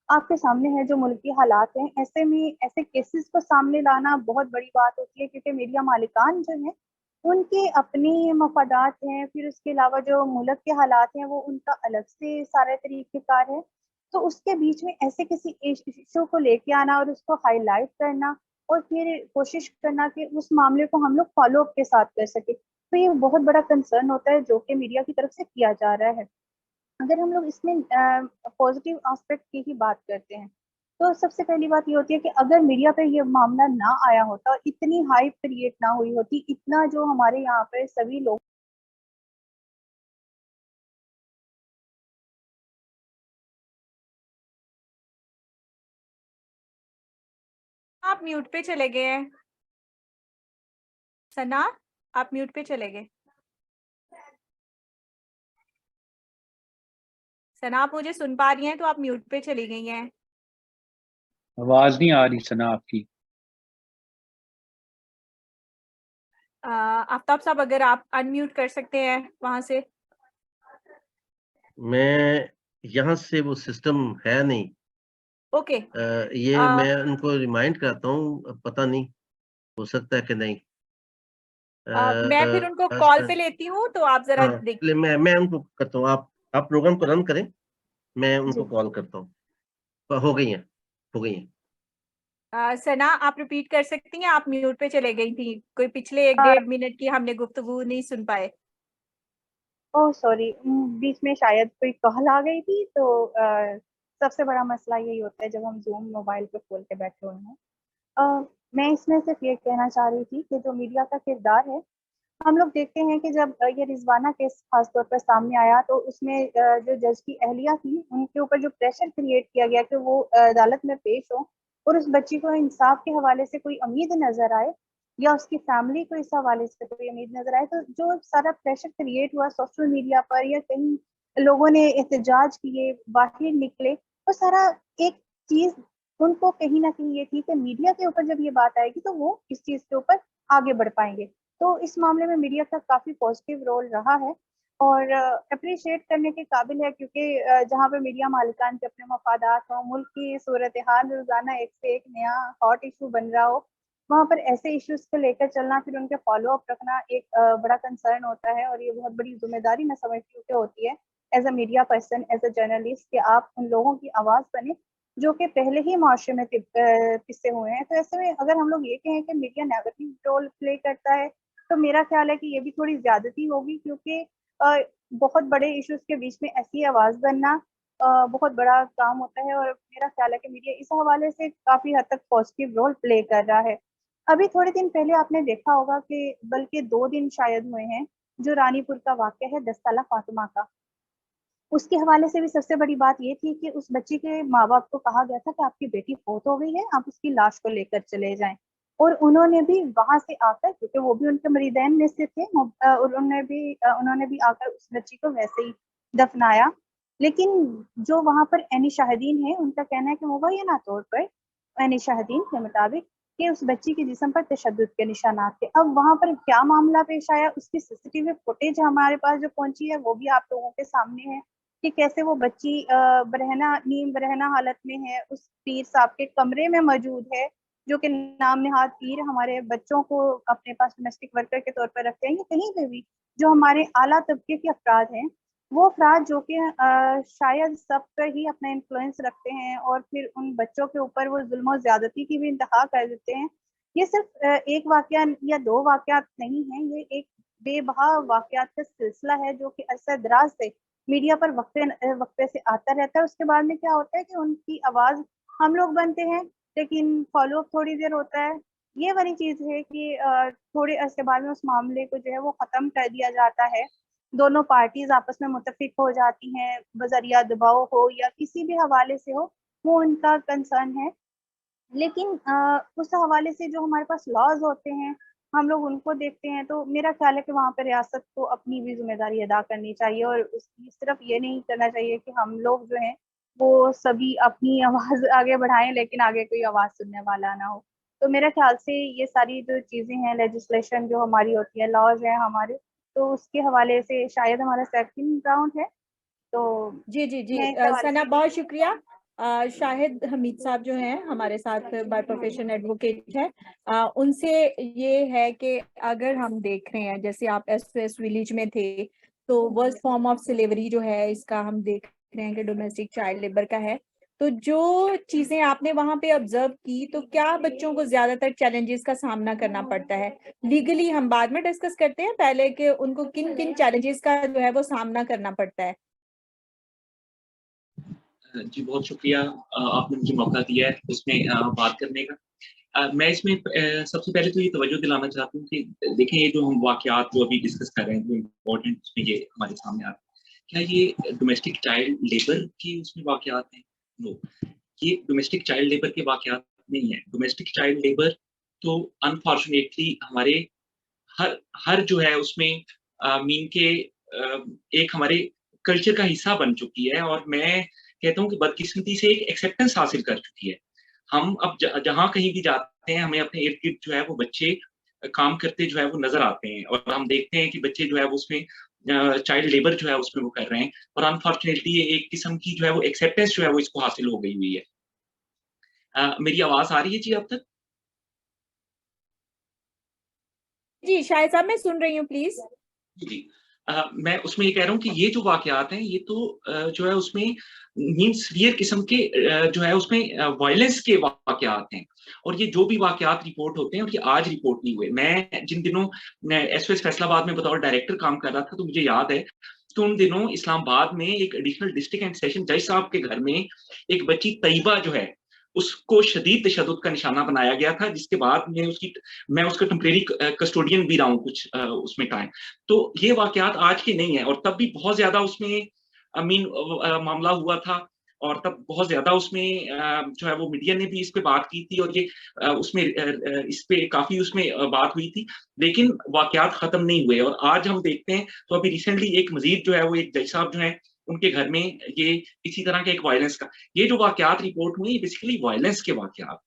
आपके सामने है जो मुल्की हालात हैं, ऐसे में ऐसे केसेस को सामने लाना बहुत बड़ी बात होती है, क्योंकि मीडिया मालिकान जो है उनके अपने मफादात हैं, फिर उसके अलावा जो मुल्क के हालात हैं वो उनका अलग से सारा तरीक़ेकार है। तो उसके बीच में ऐसे किसी इशू को लेके आना और उसको हाईलाइट करना और फिर कोशिश करना कि उस मामले को हम लोग फॉलो अप के साथ कर सके, तो ये बहुत बड़ा कंसर्न होता है जो कि मीडिया की तरफ से किया जा रहा है। अगर हम लोग इसमें पॉजिटिव एस्पेक्ट की ही बात करते हैं, तो सबसे पहली बात ये होती है कि अगर मीडिया पे ये मामला ना आया होता और इतनी हाइप क्रिएट ना हुई होती, इतना जो हमारे यहाँ पे सभी लोग आप म्यूट पे चले गए हैं सना, आप म्यूट पे चले गए। सना, आप मुझे सुन पा रही हैं तो आप म्यूट पे चली गई हैं। आवाज नहीं आ रही सना आपकी। आफ्ताब साहब, अगर आप अनम्यूट कर सकते हैं वहां से। मैं यहाँ से वो सिस्टम है नहीं। ओके। ये मैं उनको रिमाइंड करता हूँ, पता नहीं हो सकता है कि नहीं। मैं फिर उनको अ, कॉल पे लेती हूँ, तो आप जरा हाँ, देख। इसलिए मैं उनको करता हूँ। आप प्रोग्राम को रन करें, मैं उनको जी कॉल करता हूँ। हो गई हैं, हो गई हैं। सना, आप रिपीट कर सकती हैं? आप म्यूट पे चले गई थी, कोई पिछले 1 अ, डेढ़ मिनट की हमने गुफ्तगू नहीं सुन पाए। ओह सॉरी, बीच में शायद कोई कॉल आ गई थी, तो सबसे बड़ा मसला यही होता है जब हम जूम मोबाइल पे खोल के बैठे हुए हैं। मैं इसमें सिर्फ ये कहना चाह रही थी कि जो मीडिया का किरदार है, हम लोग देखते हैं कि जब ये रिजवाना केस खास तौर पर सामने आया, तो उसमें जो जज की अहलिया थी उनके ऊपर जो प्रेशर क्रिएट किया गया कि वो अदालत में पेश हो और उस बच्ची को इंसाफ के हवाले से कोई उम्मीद नजर आए, या उसकी फैमिली को इस हवाले से कोई उम्मीद नजर आए, तो जो सारा प्रेशर क्रिएट हुआ सोशल मीडिया पर या कहीं लोगों ने एहतजाज किए, बाहर निकले, वो सारा एक चीज उनको कहीं ना कहीं ये थी कि मीडिया के ऊपर जब ये बात आएगी तो वो इस चीज के ऊपर आगे बढ़ पाएंगे। तो इस मामले में मीडिया का काफी पॉजिटिव रोल रहा है और अप्रिशिएट करने के काबिल है, क्योंकि जहाँ पे मीडिया मालिकान के अपने मफादात हों, मुल्क की सूरत हाल रोजाना एक से एक नया हॉट इशू बन रहा हो, वहाँ पर ऐसे इश्यूज को लेकर चलना, फिर उनके फॉलो अप रखना एक बड़ा कंसर्न होता है, और ये बहुत बड़ी जिम्मेदारी मैं समझती हूँ कि होती है as a media person, as a journalist, कि आप उन लोगों की आवाज बने जो कि पहले ही माशरे में पिसे हुए हैं। तो ऐसे में अगर हम लोग ये कहें कि मीडिया नेगेटिव रोल प्ले करता है, तो मेरा ख्याल है कि ये भी थोड़ी ज्यादती होगी, क्योंकि बहुत बड़े इश्यूज के बीच में ऐसी आवाज बनना बहुत बड़ा काम होता है, और मेरा ख्याल है कि मीडिया इस हवाले से काफी हद तक पॉजिटिव रोल प्ले कर रहा है। अभी थोड़े दिन पहले आपने देखा होगा कि बल्कि 2 दिन शायद हुए हैं, जो रानीपुर का वाक़या है 10 साला फातिमा का, उसके हवाले से भी सबसे बड़ी बात ये थी कि उस बच्ची के माँ-बाप को कहा गया था कि आपकी बेटी फौत हो गई है, आप उसकी लाश को लेकर चले जाएँ। और उन्होंने भी वहाँ से आकर, क्योंकि वो भी उनके मरीदैन में से थे, और उन्होंने भी आकर उस बच्ची को वैसे ही दफनाया। लेकिन जो वहाँ पर ऐनी शाहिदीन हैं, उनका कहना है कि मुबैना तौर पर ऐनी शाहिदीन के मुताबिक कि उस बच्ची के जिस्म पर तशद्दुद के निशानात थे। अब वहाँ पर क्या मामला पेश आया, उसकी सीसीटीवी फुटेज हमारे पास जो पहुँची है, वो भी आप लोगों के सामने है कि कैसे वो बच्ची नीम बरहना हालत में है, उस पीर साहब के कमरे में मौजूद है, जो कि नाम नेहाद पीर हमारे बच्चों को अपने पास डोमेस्टिक वर्कर के तौर पर रखते हैं, या कहीं पे भी जो हमारे आला तबके के अफराद हैं, वो अफराद जो कि शायद सब पर ही अपना इन्फ्लुएंस रखते हैं और फिर उन बच्चों के ऊपर वो जुल्म और ज्यादती की भी इंतहा कर देते हैं। ये सिर्फ एक वाकया या 2 वाकयात नहीं है, ये एक बेबहा वाकयात का सिलसिला है जो कि अरसा दराज से मीडिया पर वक्फे से आता रहता है। उसके बाद में क्या होता है कि उनकी आवाज़ हम लोग बनते हैं, लेकिन फ़ॉलो अप थोड़ी देर होता है। ये वाली चीज़ है कि थोड़े अरसे बाद में उस मामले को जो है वो ख़त्म कर दिया जाता है। दोनों पार्टीज आपस में मुत्तफिक हो जाती हैं, बजरिया दबाव हो या किसी भी हवाले से हो, वो उनका कंसर्न है। लेकिन उस हवाले से जो हमारे पास लॉज होते हैं, हम लोग उनको देखते हैं, तो मेरा ख्याल है कि वहाँ पे रियासत को अपनी भी जिम्मेदारी अदा करनी चाहिए और सिर्फ ये नहीं करना चाहिए कि हम लोग जो हैं वो सभी अपनी आवाज़ आगे बढ़ाएं लेकिन आगे कोई आवाज़ सुनने वाला ना हो। तो मेरे ख्याल से ये सारी जो चीज़ें हैं, लेजिस्लेशन जो हमारी होती है, लॉज हैं हमारे, तो उसके हवाले से शायद हमारा सेकंड राउंड है। तो जी जी जी मैं इस हवाले सना, से बहुत शुक्रिया। शाहिद हमीद साहब जो हैं हमारे साथ बाय प्रोफेशन एडवोकेट हैं, उनसे ये है कि अगर हम देख रहे हैं, जैसे आप एसओएस विलेज में थे, तो वर्स्ट फॉर्म ऑफ स्लेवरी जो है इसका हम देख रहे हैं कि डोमेस्टिक चाइल्ड लेबर का है। तो जो चीजें आपने वहां पे ऑब्जर्व की, तो क्या बच्चों को ज्यादातर चैलेंजेस का सामना करना पड़ता है? लीगली हम बाद में डिस्कस करते हैं, पहले कि उनको किन किन चैलेंजेस का जो है वो सामना करना पड़ता है। जी, बहुत शुक्रिया आपने मुझे मौका दिया है इसमें बात करने का। मैं इसमें सबसे पहले तो ये तवज्जो दिलाना चाहता हूँ कि देखें, ये जो हम वाक़यात जो अभी डिस्कस कर रहे हैं, जो इम्पोर्टेंट उसमें ये हमारे सामने आ रहा है, क्या ये डोमेस्टिक चाइल्ड लेबर के उसमें वाक़यात हैं? नो, ये डोमेस्टिक चाइल्ड लेबर के वाक़यात नहीं है। डोमेस्टिक चाइल्ड लेबर तो अनफॉर्चुनेटली हमारे हर हर जो है उसमें मीन के एक हमारे कल्चर का हिस्सा बन चुकी है और मैं कहता हूँ कि बदकिस्मती से एक एक्सेप्टेंस हासिल कर चुकी है। हम अब जहाँ कहीं भी जाते हैं, हमें अपने इर्द-गिर्द जो है वो बच्चे काम करते जो है वो नज़र आते हैं और हम देखते हैं कि बच्चे जो है वो उसमें चाइल्ड लेबर जो है उसमें वो कर रहे हैं और अनफॉर्चुनेटली ये एक किस्म की जो है वो एक्सेप्टेंस जो है वो इसको हासिल हो गई हुई है। मेरी आवाज़ आ रही है जी अब तक? जी शाहिद साहब, मैं सुन रही हूँ, प्लीज। जी। मैं उसमें ये कह रहा हूँ कि ये जो वाक़यात हैं, ये तो जो है उसमें सीवियर किस्म के जो है उसमें वायलेंस के वाक़यात हैं और ये जो भी वाक़यात रिपोर्ट होते हैं और ये आज रिपोर्ट नहीं हुए। मैं जिन दिनों एसओएस फैसलाबाद में बतौर डायरेक्टर काम कर रहा था, तो मुझे याद है कि उन दिनों इस्लामाबाद में एक एडिशनल डिस्ट्रिक्ट एंड सेशन जज साहब के घर में एक बच्ची तैयबा जो है, उसको शदीद तशद्दुद का निशाना बनाया गया था, जिसके बाद मैं उसका टेम्परेरी कस्टोडियन भी रहा हूँ कुछ उसमें टाइम। तो ये वाक़यात आज के नहीं है और तब भी बहुत ज़्यादा उसमें मामला हुआ था और तब बहुत ज़्यादा उसमें जो है वो मीडिया ने भी इस पे बात की थी और ये उसमें इस पे काफ़ी उसमें बात हुई थी, लेकिन वाक़यात ख़त्म नहीं हुए और आज हम देखते हैं, तो अभी रिसेंटली एक मज़ीद जो है वो एक जज साहब जो हैं, उनके घर में ये इसी तरह के एक वायलेंस का ये जो वाक़यात रिपोर्ट हुए, ये बेसिकली वायलेंस के वाक़यात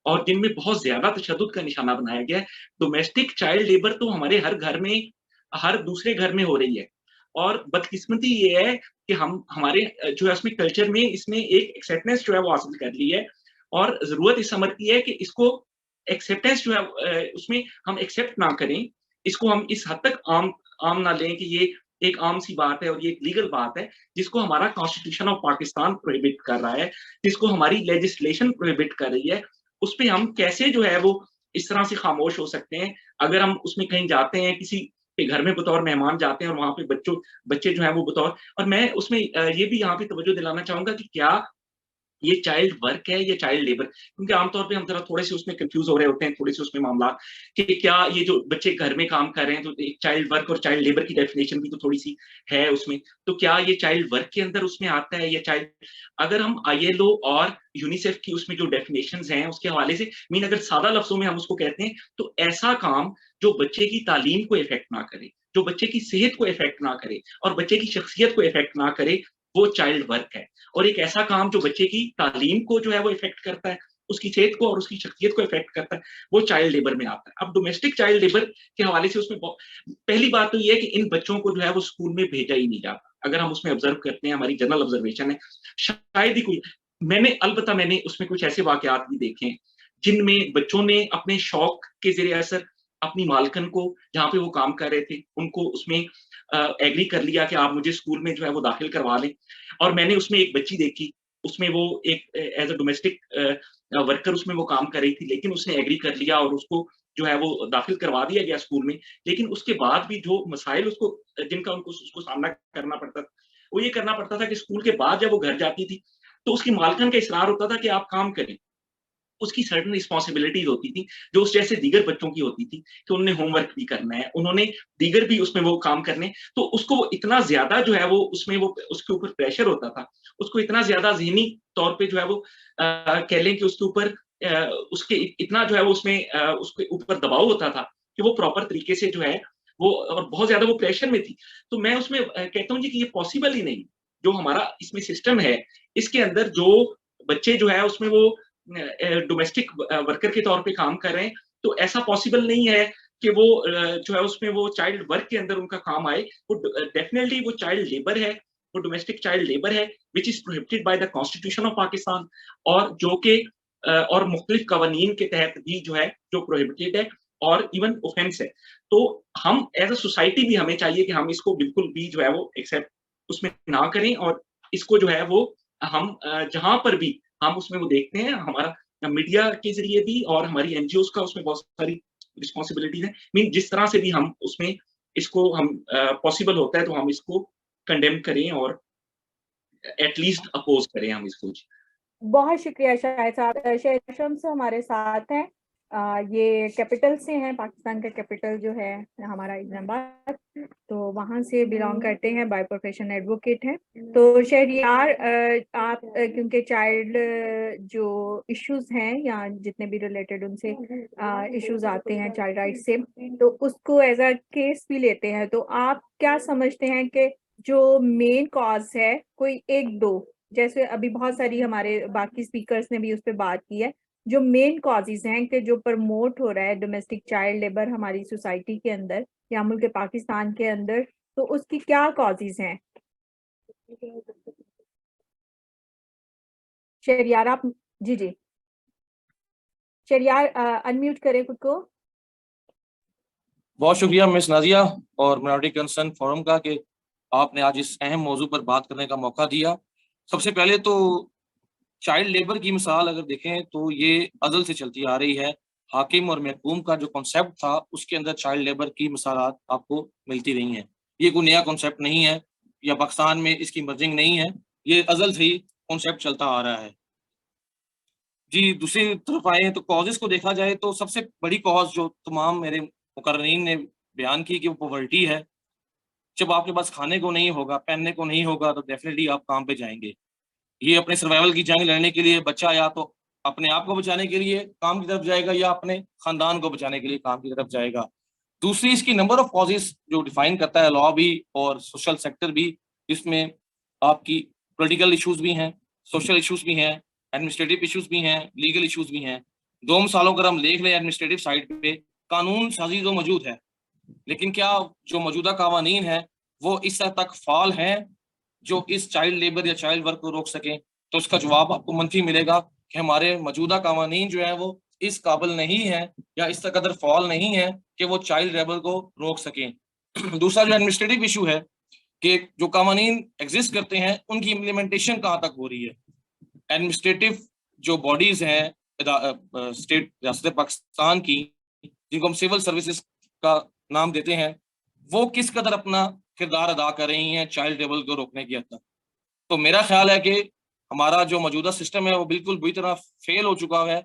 और जिनमें बहुत ज़्यादा तशद्दुद का निशाना बनाया गया है। डोमेस्टिक चाइल्ड लेबर तो हमारे हर घर में, हर दूसरे घर में हो रही है और बदकिस्मती ये है कि हम हमारे जो है उसमें कल्चर में इसने एक एक्सेप्टेंस जो है वो हासिल कर ली है और ज़रूरत इस समझ की है कि इसको एक्सेप्टेंस जो है उसमें हम एक्सेप्ट ना करें, इसको हम इस हद तक आम ना लें कि ये एक आम-सी बात है और ये एक लीगल बात है, जिसको हमारा कॉन्स्टिट्यूशन ऑफ पाकिस्तान प्रोहिबिट कर रहा है, जिसको हमारी लेजिस्लेशन प्रोहिबिट कर रही है, उसपे हम कैसे जो है वो इस तरह से खामोश हो सकते हैं। अगर हम उसमें कहीं जाते हैं, किसी के घर में बतौर मेहमान जाते हैं और वहाँ पे बच्चे जो हैं वो बतौर और मैं उसमें ये भी यहाँ पे तवज्जो दिलाना चाहूँगा कि क्या ये चाइल्ड वर्क है या चाइल्ड लेबर? क्योंकि आमतौर पे हम ज़रा थोड़े-से उसमें कन्फ्यूज़ हो रहे होते हैं, थोड़े-से उसमें मामला कि क्या ये जो बच्चे घर में काम कर रहे हैं, तो एक चाइल्ड वर्क और चाइल्ड लेबर की डेफिनिशन भी तो थोड़ी-सी है उसमें। तो क्या ये चाइल्ड वर्क के अंदर उसमें आता है या चाइल्ड अगर हम आईएलओ और यूनिसेफ की उसमें जो डेफिनिशंस हैं, उसके हवाले से अगर सादा लफ्ज़ों में हम उसको कहते हैं, तो ऐसा काम जो बच्चे की तालीम को इफ़ेक्ट ना करे, जो बच्चे की सेहत को इफ़ेक्ट ना करे और बच्चे की शख्सियत को इफ़ेक्ट ना करे, वो चाइल्ड वर्क है। और एक ऐसा काम जो बच्चे की तालीम को जो है वो इफ़ेक्ट करता है, उसकी सेहत को और उसकी शख्सियत को इफ़ेक्ट करता है, वो चाइल्ड लेबर में आता है। अब डोमेस्टिक चाइल्ड लेबर के हवाले से उसमें पहली बात तो ये है कि इन बच्चों को जो है वो स्कूल में भेजा ही नहीं जाता। अगर हम उसमें ऑब्ज़र्व करते हैं, हमारी जनरल ऑब्ज़र्वेशन है, शायद ही कोई अलबत्ता मैंने उसमें कुछ ऐसे वाक़यात भी देखे हैं, जिनमें बच्चों ने अपने शौक के ज़रिए असर अपनी मालकिन को जहाँ पे वो काम कर रहे थे, उनको उसमें एग्री कर लिया कि आप मुझे स्कूल में जो है वो दाखिल करवा लें। और मैंने उसमें एक बच्ची देखी, उसमें वो एक एज़ अ डोमेस्टिक वर्कर उसमें वो काम कर रही थी, लेकिन उसने एग्री कर लिया और उसको जो है वो दाखिल करवा दिया गया स्कूल में। लेकिन उसके बाद भी जो मसाइल जिनका उसको सामना करना पड़ता था, वो ये करना पड़ता था कि स्कूल के बाद जब वो घर जाती थी, तो उसकी मालकिन का इसरार होता था कि आप काम करें। उसकी सर्टेन रिस्पॉन्सिबिलिटीज होती थी जो उस जैसे दीगर बच्चों की होती थी कि उन्होंने होमवर्क भी करना है, उन्होंने दीगर भी उसमें वो काम करने, तो उसको वो इतना ज्यादा जो है वो उसमें वो उसके ऊपर प्रेशर होता था, उसको इतना ज्यादा ज़हनी तौर पे जो है वो कह लें कि उसके ऊपर उसके इतना जो है वो उसमें उसके ऊपर दबाव होता था कि वो प्रॉपर तरीके से जो है वो और बहुत ज्यादा वो प्रेशर में थी। तो मैं उसमें कहता हूँ जी कि ये पॉसिबल ही नहीं। जो हमारा इसमें सिस्टम है, इसके अंदर जो बच्चे जो है उसमें वो डोमेस्टिक वर्कर के तौर पे काम कर रहे हैं, तो ऐसा पॉसिबल नहीं है कि वो जो है उसमें वो चाइल्ड वर्क के अंदर उनका काम आए। वो डेफिनिटली वो चाइल्ड लेबर है, वो डोमेस्टिक चाइल्ड लेबर है, which is prohibited by the constitution of Pakistan और जो कि और मुख्तलिफ कवानीन के तहत भी जो है, जो प्रोहिबिटेड है और इवन ऑफेंस है। तो हम एज़ अ सोसाइटी भी हमें चाहिए कि हम इसको बिल्कुल भी जो है वो एक्सेप्ट उसमें ना करें और इसको जो है वो हम जहाँ पर भी हम उसमें वो देखते हैं, हमारा मीडिया के ज़रिए भी और हमारी एनजीओज़ का उसमें बहुत सारी रिस्पॉन्सिबिलिटीज़ हैं। मीन जिस तरह से भी हम उसमें इसको हम पॉसिबल होता है तो हम इसको कंडेम करें और एट लीस्ट अपोज़ करें हम इसको। बहुत शुक्रिया शाहिद साहब। शाहिद शम्स हमारे साथ हैं। ये कैपिटल से हैं, पाकिस्तान का कैपिटल जो है हमारा इस्लामाबाद, तो वहाँ से बिलोंग करते हैं, बाय प्रोफेशन एडवोकेट हैं। तो शहरियार, आप क्योंकि चाइल्ड जो इश्यूज हैं या जितने भी रिलेटेड उनसे इश्यूज आते हैं चाइल्ड राइट से, तो उसको एज अ केस भी लेते हैं, तो आप क्या समझते हैं कि जो मेन कॉज है, कोई एक दो, जैसे अभी बहुत सारी हमारे बाकी स्पीकर्स ने भी उस पर बात की है, जो मेन कॉजेज हैं कि जो प्रमोट हो रहा है डोमेस्टिक चाइल्ड लेबर हमारी सोसाइटी के अंदर या मुल्क पाकिस्तान के अंदर, तो उसकी क्या कॉजेज हैं? शहरियार आप, जी जी शहरियार अनम्यूट करें खुद को। बहुत शुक्रिया मिस नाजिया और माइनॉरिटी कंसर्न फोरम का कि आपने आज इस अहम मौजू पर बात करने का मौका दिया। सबसे पहले तो चाइल्ड लेबर की मिसाल अगर देखें तो ये अज़ल से चलती आ रही है। हाकिम और महकूम का जो कॉन्सेप्ट था उसके अंदर चाइल्ड लेबर की मिसालात आपको मिलती रही हैं। ये कोई नया कॉन्सेप्ट नहीं है या पाकिस्तान में इसकी मर्जिंग नहीं है, ये अज़ल से ही कॉन्सेप्ट चलता आ रहा है। जी, दूसरी तरफ आए तो कॉजेज़ को देखा जाए तो सबसे बड़ी कॉज जो तमाम मेरे मुकर्रीन ने बयान की कि वो पॉवर्टी है। जब आपके पास खाने को नहीं होगा, पहनने को नहीं होगा तो डेफिनेटली आप काम पे जाएँगे। ये अपने सर्वाइवल की जंग लड़ने के लिए बच्चा या तो अपने आप को बचाने के लिए काम की तरफ जाएगा या अपने खानदान को बचाने के लिए काम की तरफ जाएगा। दूसरी इसकी नंबर ऑफ कॉजेज़ जो डिफाइन करता है लॉ भी और सोशल सेक्टर भी, इसमें आपकी पॉलिटिकल इश्यूज़ भी हैं, सोशल इश्यूज़ भी हैं, एडमिनिस्ट्रेटिव इश्यूज़ भी हैं, लीगल इश्यूज़ भी हैं। 2 मिसालों अगर हम देख लें एडमिनिस्ट्रेटिव साइड पे, कानून साज़ी तो मौजूद है, लेकिन क्या जो मौजूदा कवानीन है वो इस हद तक फ़ाल हैं जो इस चाइल्ड लेबर या चाइल्ड वर्क को रोक सकें? तो उसका जवाब आपको मनफी मिलेगा कि हमारे मौजूदा कवानीन जो है वो इस काबिल नहीं है या इस कदर फ़ाल नहीं है कि वो चाइल्ड लेबर को रोक सकें। दूसरा जो एडमिनिस्ट्रेटिव इशू है कि जो कवानीन एग्जिस्ट करते हैं उनकी इम्प्लीमेंटेशन कहाँ तक हो रही है। एडमिनिस्ट्रेटिव जो बॉडीज हैं स्टेट रियासत पाकिस्तान की, जिनको हम सिविल सर्विसेज का नाम देते हैं, वो किस कदर अपना किरदार अदा कर रही हैं चाइल्ड लेबर को रोकने की हद तक। तो मेरा ख्याल है कि हमारा जो मौजूदा सिस्टम है वो बिल्कुल बुरी तरह फेल हो चुका है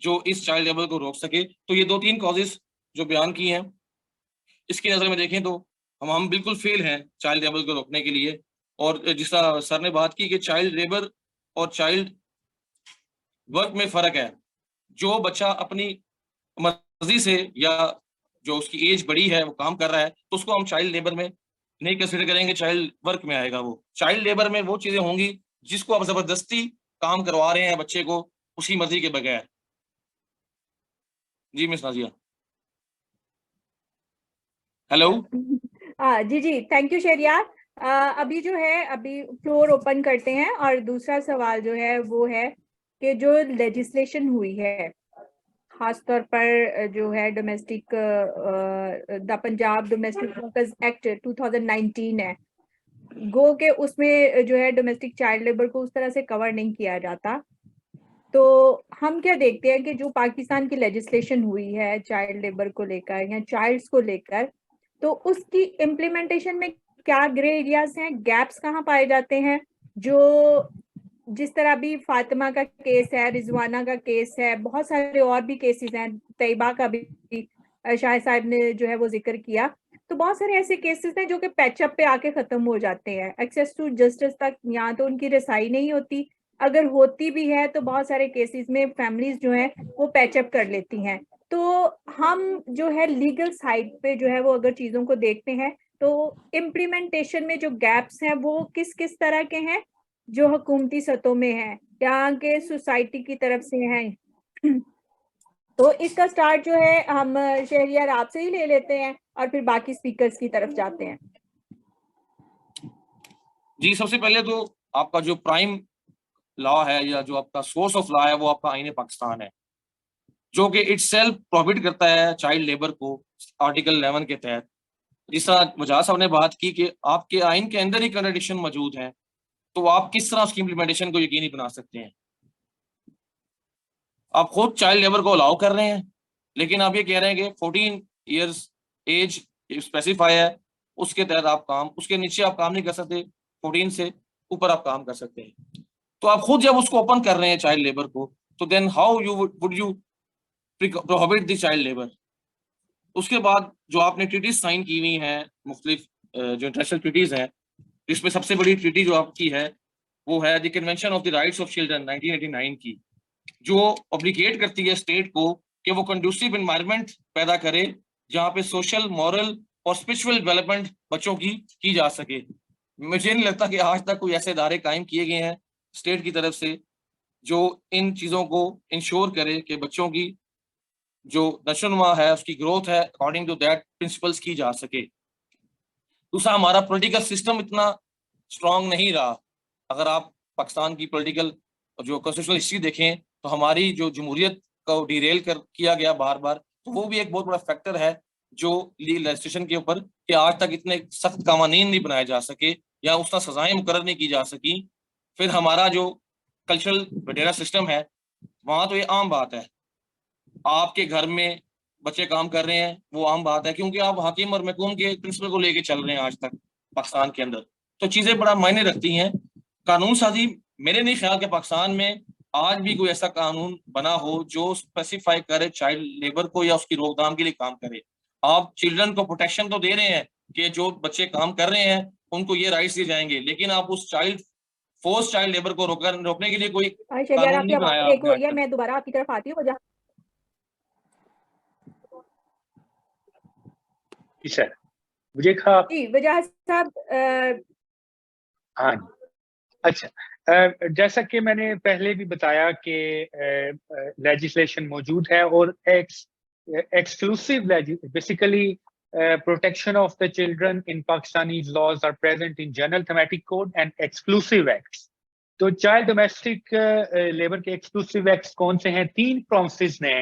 जो इस चाइल्ड लेबर को रोक सके। तो ये 2-3 कॉजेज जो बयान की हैं, इसकी नज़र में देखें तो हम बिल्कुल फेल हैं चाइल्ड लेबर को रोकने के लिए। और जिस तरह सर ने बात की कि चाइल्ड लेबर और चाइल्ड वर्क में फ़र्क है। जो बच्चा अपनी मर्ज़ी से या जो उसकी एज बड़ी है वो काम कर रहा है तो उसको हम चाइल्ड लेबर में नहीं कंसीडर करेंगे, चाइल्ड वर्क में आएगा वो। चाइल्ड लेबर में वो चीज़ें होंगी जिसको आप ज़बरदस्ती काम करवा रहे हैं बच्चे को उसकी मर्ज़ी के बगैर। जी मिस नाज़िया। हेलो। जी जी, थैंक यू शहरियार। अभी जो है अभी फ्लोर ओपन करते हैं और दूसरा सवाल जो है वो है कि जो लेजिस्लेशन हुई है खास तौर पर जो है domestic the Punjab domestic workers act 2019 है, गो के उसमें जो है डोमेस्टिक चाइल्ड लेबर को उस तरह से कवर नहीं किया जाता। तो हम क्या देखते हैं कि जो पाकिस्तान की लेजिस्लेशन हुई है चाइल्ड लेबर को लेकर या चाइल्ड्स को लेकर, तो उसकी इम्प्लीमेंटेशन में क्या ग्रे एरियाज हैं, गैप्स कहाँ पाए जाते हैं, जो जिस तरह अभी फातिमा का केस है, रिजवाना का केस है, बहुत सारे और भी केसेस हैं, तैयबा का भी शाह साहब ने जो है वो जिक्र किया। तो बहुत सारे ऐसे केसेस हैं जो कि पैचअप पे आके खत्म हो जाते हैं। एक्सेस टू जस्टिस तक यहाँ तो उनकी रसाई नहीं होती, अगर होती भी है तो बहुत सारे केसेस में फैमिलीज जो है वो पैचअप कर लेती हैं। तो हम जो है लीगल साइड पे जो है वो अगर चीजों को देखते हैं तो इम्प्लीमेंटेशन में जो गैप्स हैं वो किस किस तरह के हैं, जो हुकूमती सतहों में है, यहाँ के सोसाइटी की तरफ से हैं। तो इसका स्टार्ट जो है हम शहरियार आपसे ही ले लेते हैं और फिर बाकी स्पीकर्स की तरफ जाते हैं। जी, सबसे पहले तो आपका जो प्राइम लॉ है या जो आपका सोर्स ऑफ लॉ है वो आपका आईन पाकिस्तान है, जो कि इटसेल्फ प्रोहिबिट करता है चाइल्ड लेबर को आर्टिकल 11 के तहत। जिस तरह वजाहत साहब ने बात की कि आपके आइन के अंदर ही कंट्राडिक्शन मौजूद है, तो आप किस तरह उसकी इम्प्लीमेंटेशन को यकीनी बना सकते हैं। आप खुद चाइल्ड लेबर को अलाउ कर रहे हैं, लेकिन आप ये कह रहे हैं कि 14 ईयर्स एज स्पेसिफाई है, उसके तहत आप काम, उसके नीचे आप काम नहीं कर सकते, 14 से ऊपर आप काम कर सकते हैं। तो आप खुद जब उसको ओपन कर रहे हैं चाइल्ड लेबर को, तो then how you would you prohibit the child labour. उसके बाद जो आपने ट्रीटीज साइन की हुई हैं, मुख्तलिफ जो इंटरनेशनल ट्रीटीज हैं, जिसमें सबसे बड़ी ट्रीटी जो आपकी है वो है the convention of the rights of children 1989 की, जो ऑब्लिगेट करती है स्टेट को कि वो कंडूसिव एनवायरनमेंट पैदा करे जहाँ पे सोशल, मॉरल और स्पिरिचुअल डेवलपमेंट बच्चों की जा सके। मुझे नहीं लगता कि आज तक कोई ऐसे इदारे कायम किए गए हैं स्टेट की तरफ से जो इन चीज़ों को इंश्योर करे कि बच्चों की जो नशोनुमा है, उसकी ग्रोथ है, अकॉर्डिंग टू दैट प्रिंसिपल्स की जा सके। दूसरा, हमारा पॉलिटिकल सिस्टम इतना स्ट्रांग नहीं रहा। अगर आप पाकिस्तान की पॉलिटिकल जो कॉन्स्टिट्यूशनल हिस्ट्री देखें तो हमारी जो जमहूरियत को डिरेल किया गया बार बार, तो वो भी एक बहुत बड़ा फैक्टर है जो लीगल लेजिस्लेशन के ऊपर कि आज तक इतने सख्त कानून नहीं बनाए जा सके या उस तरह सजाएं मुकर्रर नहीं की जा सकी। फिर हमारा जो कल्चरल वडेरा सिस्टम है, वहाँ तो ये आम बात है, आपके घर में बच्चे काम कर रहे हैं, वो आम बात है, क्योंकि आप हकीम और महकूम के प्रिंसिपल को लेके चल रहे हैं आज तक पाकिस्तान के अंदर। तो चीजें बड़ा मायने रखती हैं। कानून साजी, मेरे नहीं ख्याल के पाकिस्तान में आज भी कोई ऐसा कानून बना हो जो स्पेसिफाई करे चाइल्ड लेबर को या उसकी रोकथाम के लिए काम करे। आप चिल्ड्रन को प्रोटेक्शन तो दे रहे हैं कि जो बच्चे काम कर रहे हैं उनको ये राइट्स दिए जाएंगे, लेकिन आप उस फोर्स चाइल्ड लेबर को रोकने के लिए कोई कानून नहीं बनाया आपने। मैं दोबारा आपकी तरफ आती हूँ। जी सर, मुझे कहा जी वजाहत साहब। हाँ, अच्छा, जैसा कि मैंने पहले भी बताया कि लेजिस्लेशन मौजूद है और exclusive basically protection of the children in Pakistani laws are present in General Thematic Code and exclusive acts. तो चाइल्ड डोमेस्टिक लेबर के एक्सक्लूसिव एक्ट्स कौन से हैं? 3 प्रोविंसेस ने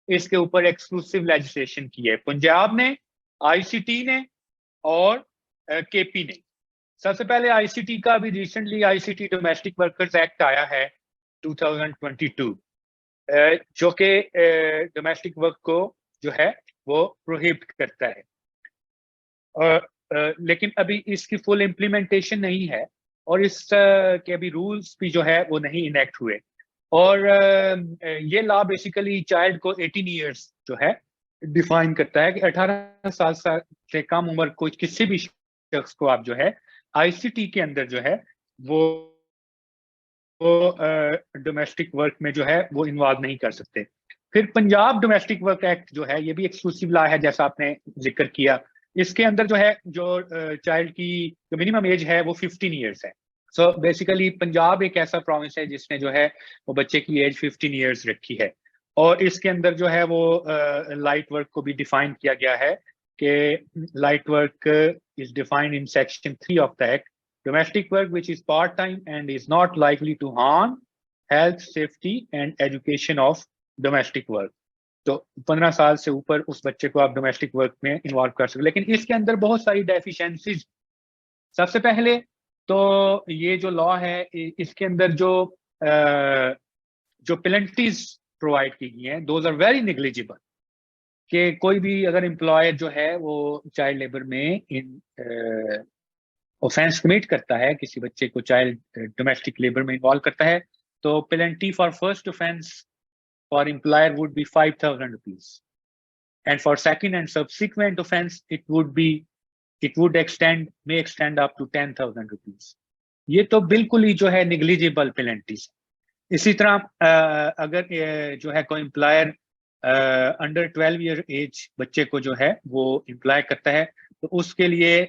इसके ऊपर एक्सक्लूसिव लेजिस्लेशन की है, पंजाब ने, आईसीटी ने और केपी ने। सबसे पहले आईसीटी का अभी recently ICT domestic workers act आया है 2022, जो कि डोमेस्टिक वर्क को जो है वो प्रोहिबिट करता है। लेकिन अभी इसकी फुल इम्प्लीमेंटेशन नहीं है और इस के अभी रूल्स भी जो है वो नहीं इनेक्ट हुए। और ये लॉ बेसिकली चाइल्ड को 18 इयर्स जो है डिफाइन करता है कि 18 साल से कम उम्र को किसी भी शख्स को आप जो है आईसीटी के अंदर जो है वो डोमेस्टिक वर्क में जो है वो इन्वॉल्व नहीं कर सकते। फिर पंजाब डोमेस्टिक वर्क एक्ट जो है ये भी एक्सक्लूसिव लॉ है, जैसा आपने जिक्र किया। इसके अंदर जो है जो चाइल्ड की जो मिनिमम एज है वो 15 इयर्स है। सो बेसिकली पंजाब एक ऐसा प्रोविंस है जिसने जो है वो बच्चे की एज 15 इयर्स रखी है। और इसके अंदर जो है वो लाइट वर्क को भी डिफाइन किया गया है कि light work is defined in section 3 of the act, domestic work which is part time and is not likely to harm health, safety and education of domestic work। तो 15 साल से ऊपर उस बच्चे को आप डोमेस्टिक वर्क में इन्वॉल्व कर सकते, लेकिन इसके अंदर बहुत सारी डेफिशिएंसीज। सबसे पहले तो ये जो लॉ है इसके अंदर जो पेनल्टीज प्रोवाइड की गई हैं दोज आर वेरी नेग्लिजिबल, कि कोई भी अगर एम्प्लॉयर जो है वो चाइल्ड लेबर में ऑफेंस कमिट करता है, किसी बच्चे को चाइल्ड डोमेस्टिक लेबर में इन्वॉल्व करता है, तो penalty for first offence for employer would be 5,000 rupees, and for second and subsequent offense it would may extend up to 10,000 rupees. ये तो बिल्कुल ही जो है निग्लिजिबल पेनल्टीज। इसी तरह अगर जो है कोई एम्प्लॉयर अंडर 12 ईयर एज बच्चे को जो है वो एम्प्लॉय करता है, तो उसके लिए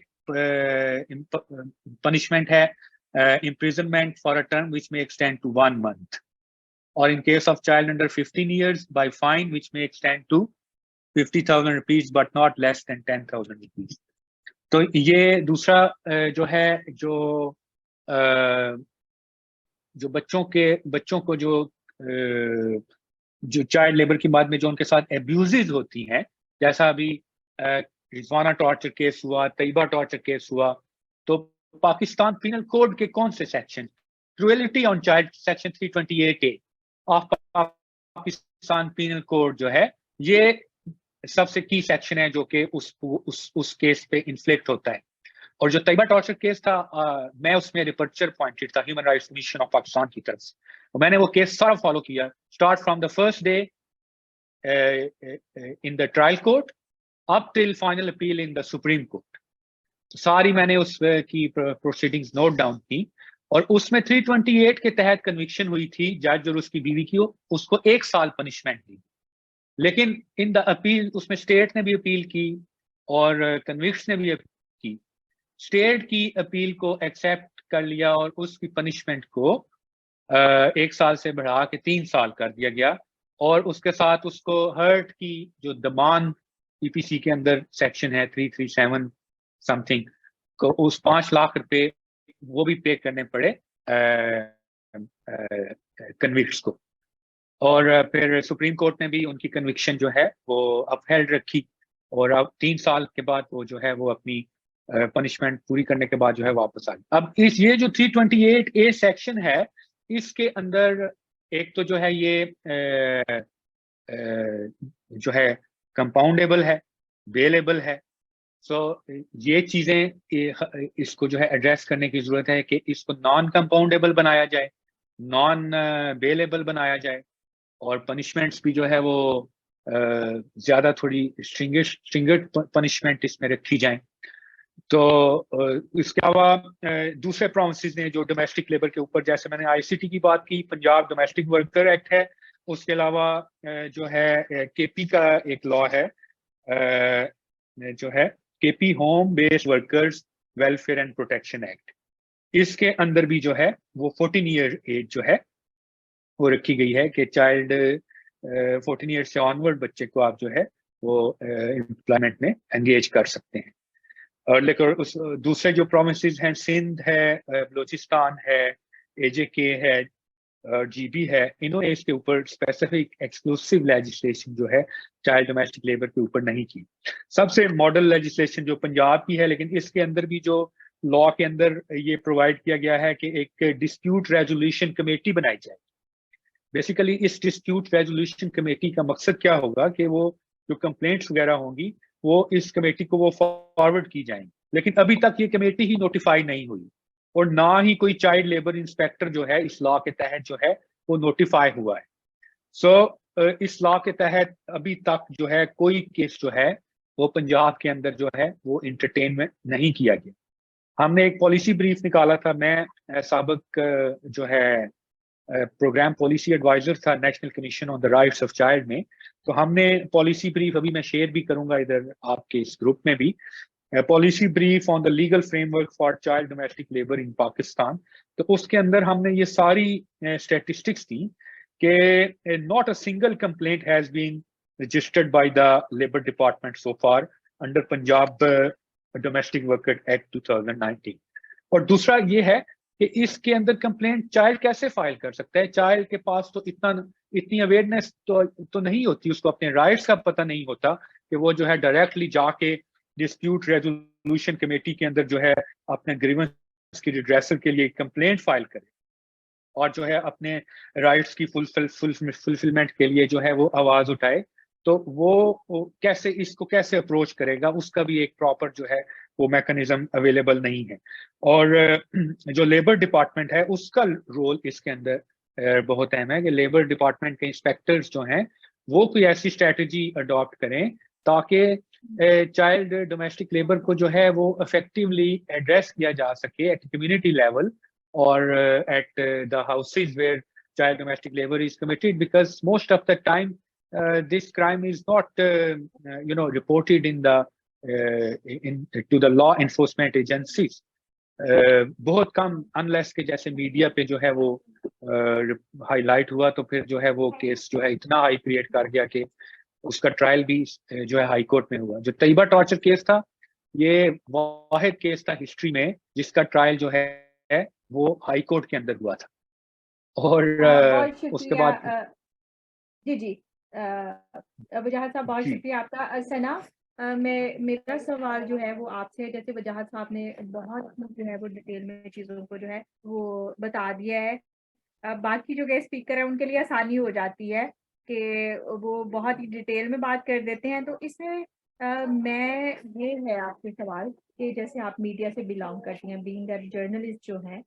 पनिशमेंट है imprisonment for a term which may extend to 1 month, or in case of child under 15 years by fine which may extend to 50,000 rupees but not less than 10,000 rupees. तो ये दूसरा जो है जो बच्चों को जो चाइल्ड लेबर की बाद में जो उनके साथ एब्यूजेस होती हैं, जैसा अभी रिजवाना टॉर्चर केस हुआ, तैयबा टॉर्चर केस हुआ, तो पाकिस्तान पिनल कोड के कौन से section, cruelty on child section 328A of Pakistan penal code जो है, ये सबसे की सेक्शन है जो कि उस केस पे इन्फ्लिक्ट होता है। और जो तैयबा टॉर्चर केस था, मैं उसमें रिपर्चर पॉइंटेड था human rights commission of Pakistan की तरफ से, और मैंने वो केस सारा फॉलो किया, start from the first day in the trial court up till final appeal in the supreme court. सारी मैंने उस की प्रोसीडिंग्स नोट डाउन की, और उसमें 328 के तहत कन्विक्शन हुई थी जज और उसकी बीवी की, उसको 1 साल पनिशमेंट दी। लेकिन इन द अपील उसमें स्टेट ने भी अपील की और कन्विक्स ने भी की। स्टेट की अपील को एक्सेप्ट कर लिया और उसकी पनिशमेंट को 1 साल से बढ़ा के 3 साल कर दिया गया, और उसके साथ उसको हर्ट की जो दमान पीपीसी के अंदर सेक्शन है 337 समथिंग को, उस 5 लाख रुपए वो भी पे करने पड़े कन्विक्ट्स को। और फिर सुप्रीम कोर्ट ने भी उनकी कन्विक्शन जो है वो अपहेल्ड रखी, और अब 3 साल के बाद वो जो है वो अपनी पनिशमेंट पूरी करने के बाद जो है वापस आ गई। अब ये जो 328A सेक्शन है, इसके अंदर एक तो जो है ये जो है कंपाउंडेबल है, बेलेबल है। सो ये चीजें इसको जो है एड्रेस करने की जरूरत है कि इसको नॉन कंपाउंडेबल बनाया जाए, नॉन बेलेबल बनाया जाए, और पनिशमेंट्स भी जो है वो ज्यादा थोड़ी स्ट्रिंगर्ड पनिशमेंट इसमें रखी जाए। तो इसके अलावा दूसरे प्रोविंसेस ने जो डोमेस्टिक लेबर के ऊपर, जैसे मैंने आईसीटी की बात की, पंजाब डोमेस्टिक वर्कर एक्ट है, उसके अलावा जो है केपी का एक लॉ है जो है KP home based workers welfare and protection act, इसके अंदर भी जो है वो 14 ईयर एज जो है वो रखी गई है कि चाइल्ड 14 ईयर से ऑनवर्ड बच्चे को आप जो है वो एम्प्लॉयमेंट में एंगेज कर सकते हैं। और लेकिन उस दूसरे जो प्रोविंसेस हैं, सिंध है, बलूचिस्तान है, एजेके है, जीबी है, इन्होंने इसके ऊपर स्पेसिफिक एक्सक्लूसिव लेजिस्लेशन जो है चाइल्ड डोमेस्टिक लेबर के ऊपर नहीं की। सबसे मॉडल लेजिस्लेशन जो पंजाब की है, लेकिन इसके अंदर भी जो लॉ के अंदर ये प्रोवाइड किया गया है कि एक डिस्प्यूट रेजोल्यूशन कमेटी बनाई जाए। बेसिकली इस डिस्प्यूट रेजोल्यूशन कमेटी का मकसद क्या होगा कि वो जो कंप्लेंट्स वगैरह होंगी वो इस कमेटी को वो फॉरवर्ड की जाएंगी, लेकिन अभी तक ये कमेटी ही नोटिफाई नहीं हुई, और ना ही कोई चाइल्ड लेबर इंस्पेक्टर जो है इस लॉ के तहत जो है वो नोटिफाई हुआ है। सो इस लॉ के तहत अभी तक जो है कोई केस जो है वो पंजाब के अंदर जो है वो इंटरटेनमेंट नहीं किया गया। हमने एक पॉलिसी ब्रीफ निकाला था, मैं साबिक जो है प्रोग्राम पॉलिसी एडवाइजर था national commission on the rights of child में, तो हमने पॉलिसी ब्रीफ, अभी मैं शेयर भी करूंगा इधर आपके इस ग्रुप में भी, policy brief on the legal framework for child domestic labour in Pakistan, तो उसके अंदर हमने ये सारी स्टैटिस्टिक्स दी कि not a single complaint has been registered by the labour department so far under Punjab domestic worker act 2019। और दूसरा ये है कि इसके अंदर कंप्लेंट चाइल्ड कैसे फाइल कर सकता है। चाइल्ड के पास तो इतनी अवेयरनेस तो नहीं होती, उसको अपने राइट्स का पता नहीं होता कि वो जो है डायरेक्टली जाके डिस्प्यूट रेजोल्यूशन कमेटी के अंदर जो है अपने ग्रीवेंस की रिड्रेसल के लिए कंप्लेंट फाइल करे और जो है अपने राइट्स की फुलफिलमेंट के लिए जो है वो आवाज उठाए। तो वो कैसे इसको कैसे अप्रोच करेगा, उसका भी एक प्रॉपर जो है वो मैकेनिज्म अवेलेबल नहीं है। और जो लेबर डिपार्टमेंट है उसका रोल इसके अंदर बहुत अहम है कि लेबर डिपार्टमेंट के इंस्पेक्टर्स जो हैं वो कोई ऐसी स्ट्रेटजी अडॉप्ट करें ताकि चाइल्ड डोमेस्टिक लेबर को जो है वो इफेक्टिवली एड्रेस किया जा सके एट कम्युनिटी लेवल और at the houses where child domestic labor is committed, because most of the time this crime is not reported in the to the law enforcement agencies. बहुत कम, unless के जैसे media पे जो है वो highlight हुआ तो फिर जो है वो केस जो है इतना हाई क्रिएट कर गया कि उसका ट्रायल भी जो है हाई कोर्ट में हुआ। जो तैयबा टॉर्चर केस था ये वाहिद केस था हिस्ट्री में जिसका ट्रायल जो है वो हाई कोर्ट के अंदर हुआ था। और उसके बाद जी वजाहत साहब बहुत शुक्रिया आपका। सना मेरा सवाल जो है वो आपसे है, जैसे वजाहत साहब ने बहुत जो है वो डिटेल में चीज़ों को जो है वो बता दिया है, बाकी जो गेस्ट स्पीकर है उनके लिए आसानी हो जाती है कि वो बहुत ही डिटेल में बात कर देते हैं। तो इसमें मैं ये है आपसे सवाल कि जैसे आप मीडिया से बिलोंग करती हैं, बीइंग अ जर्नलिस्ट जो है,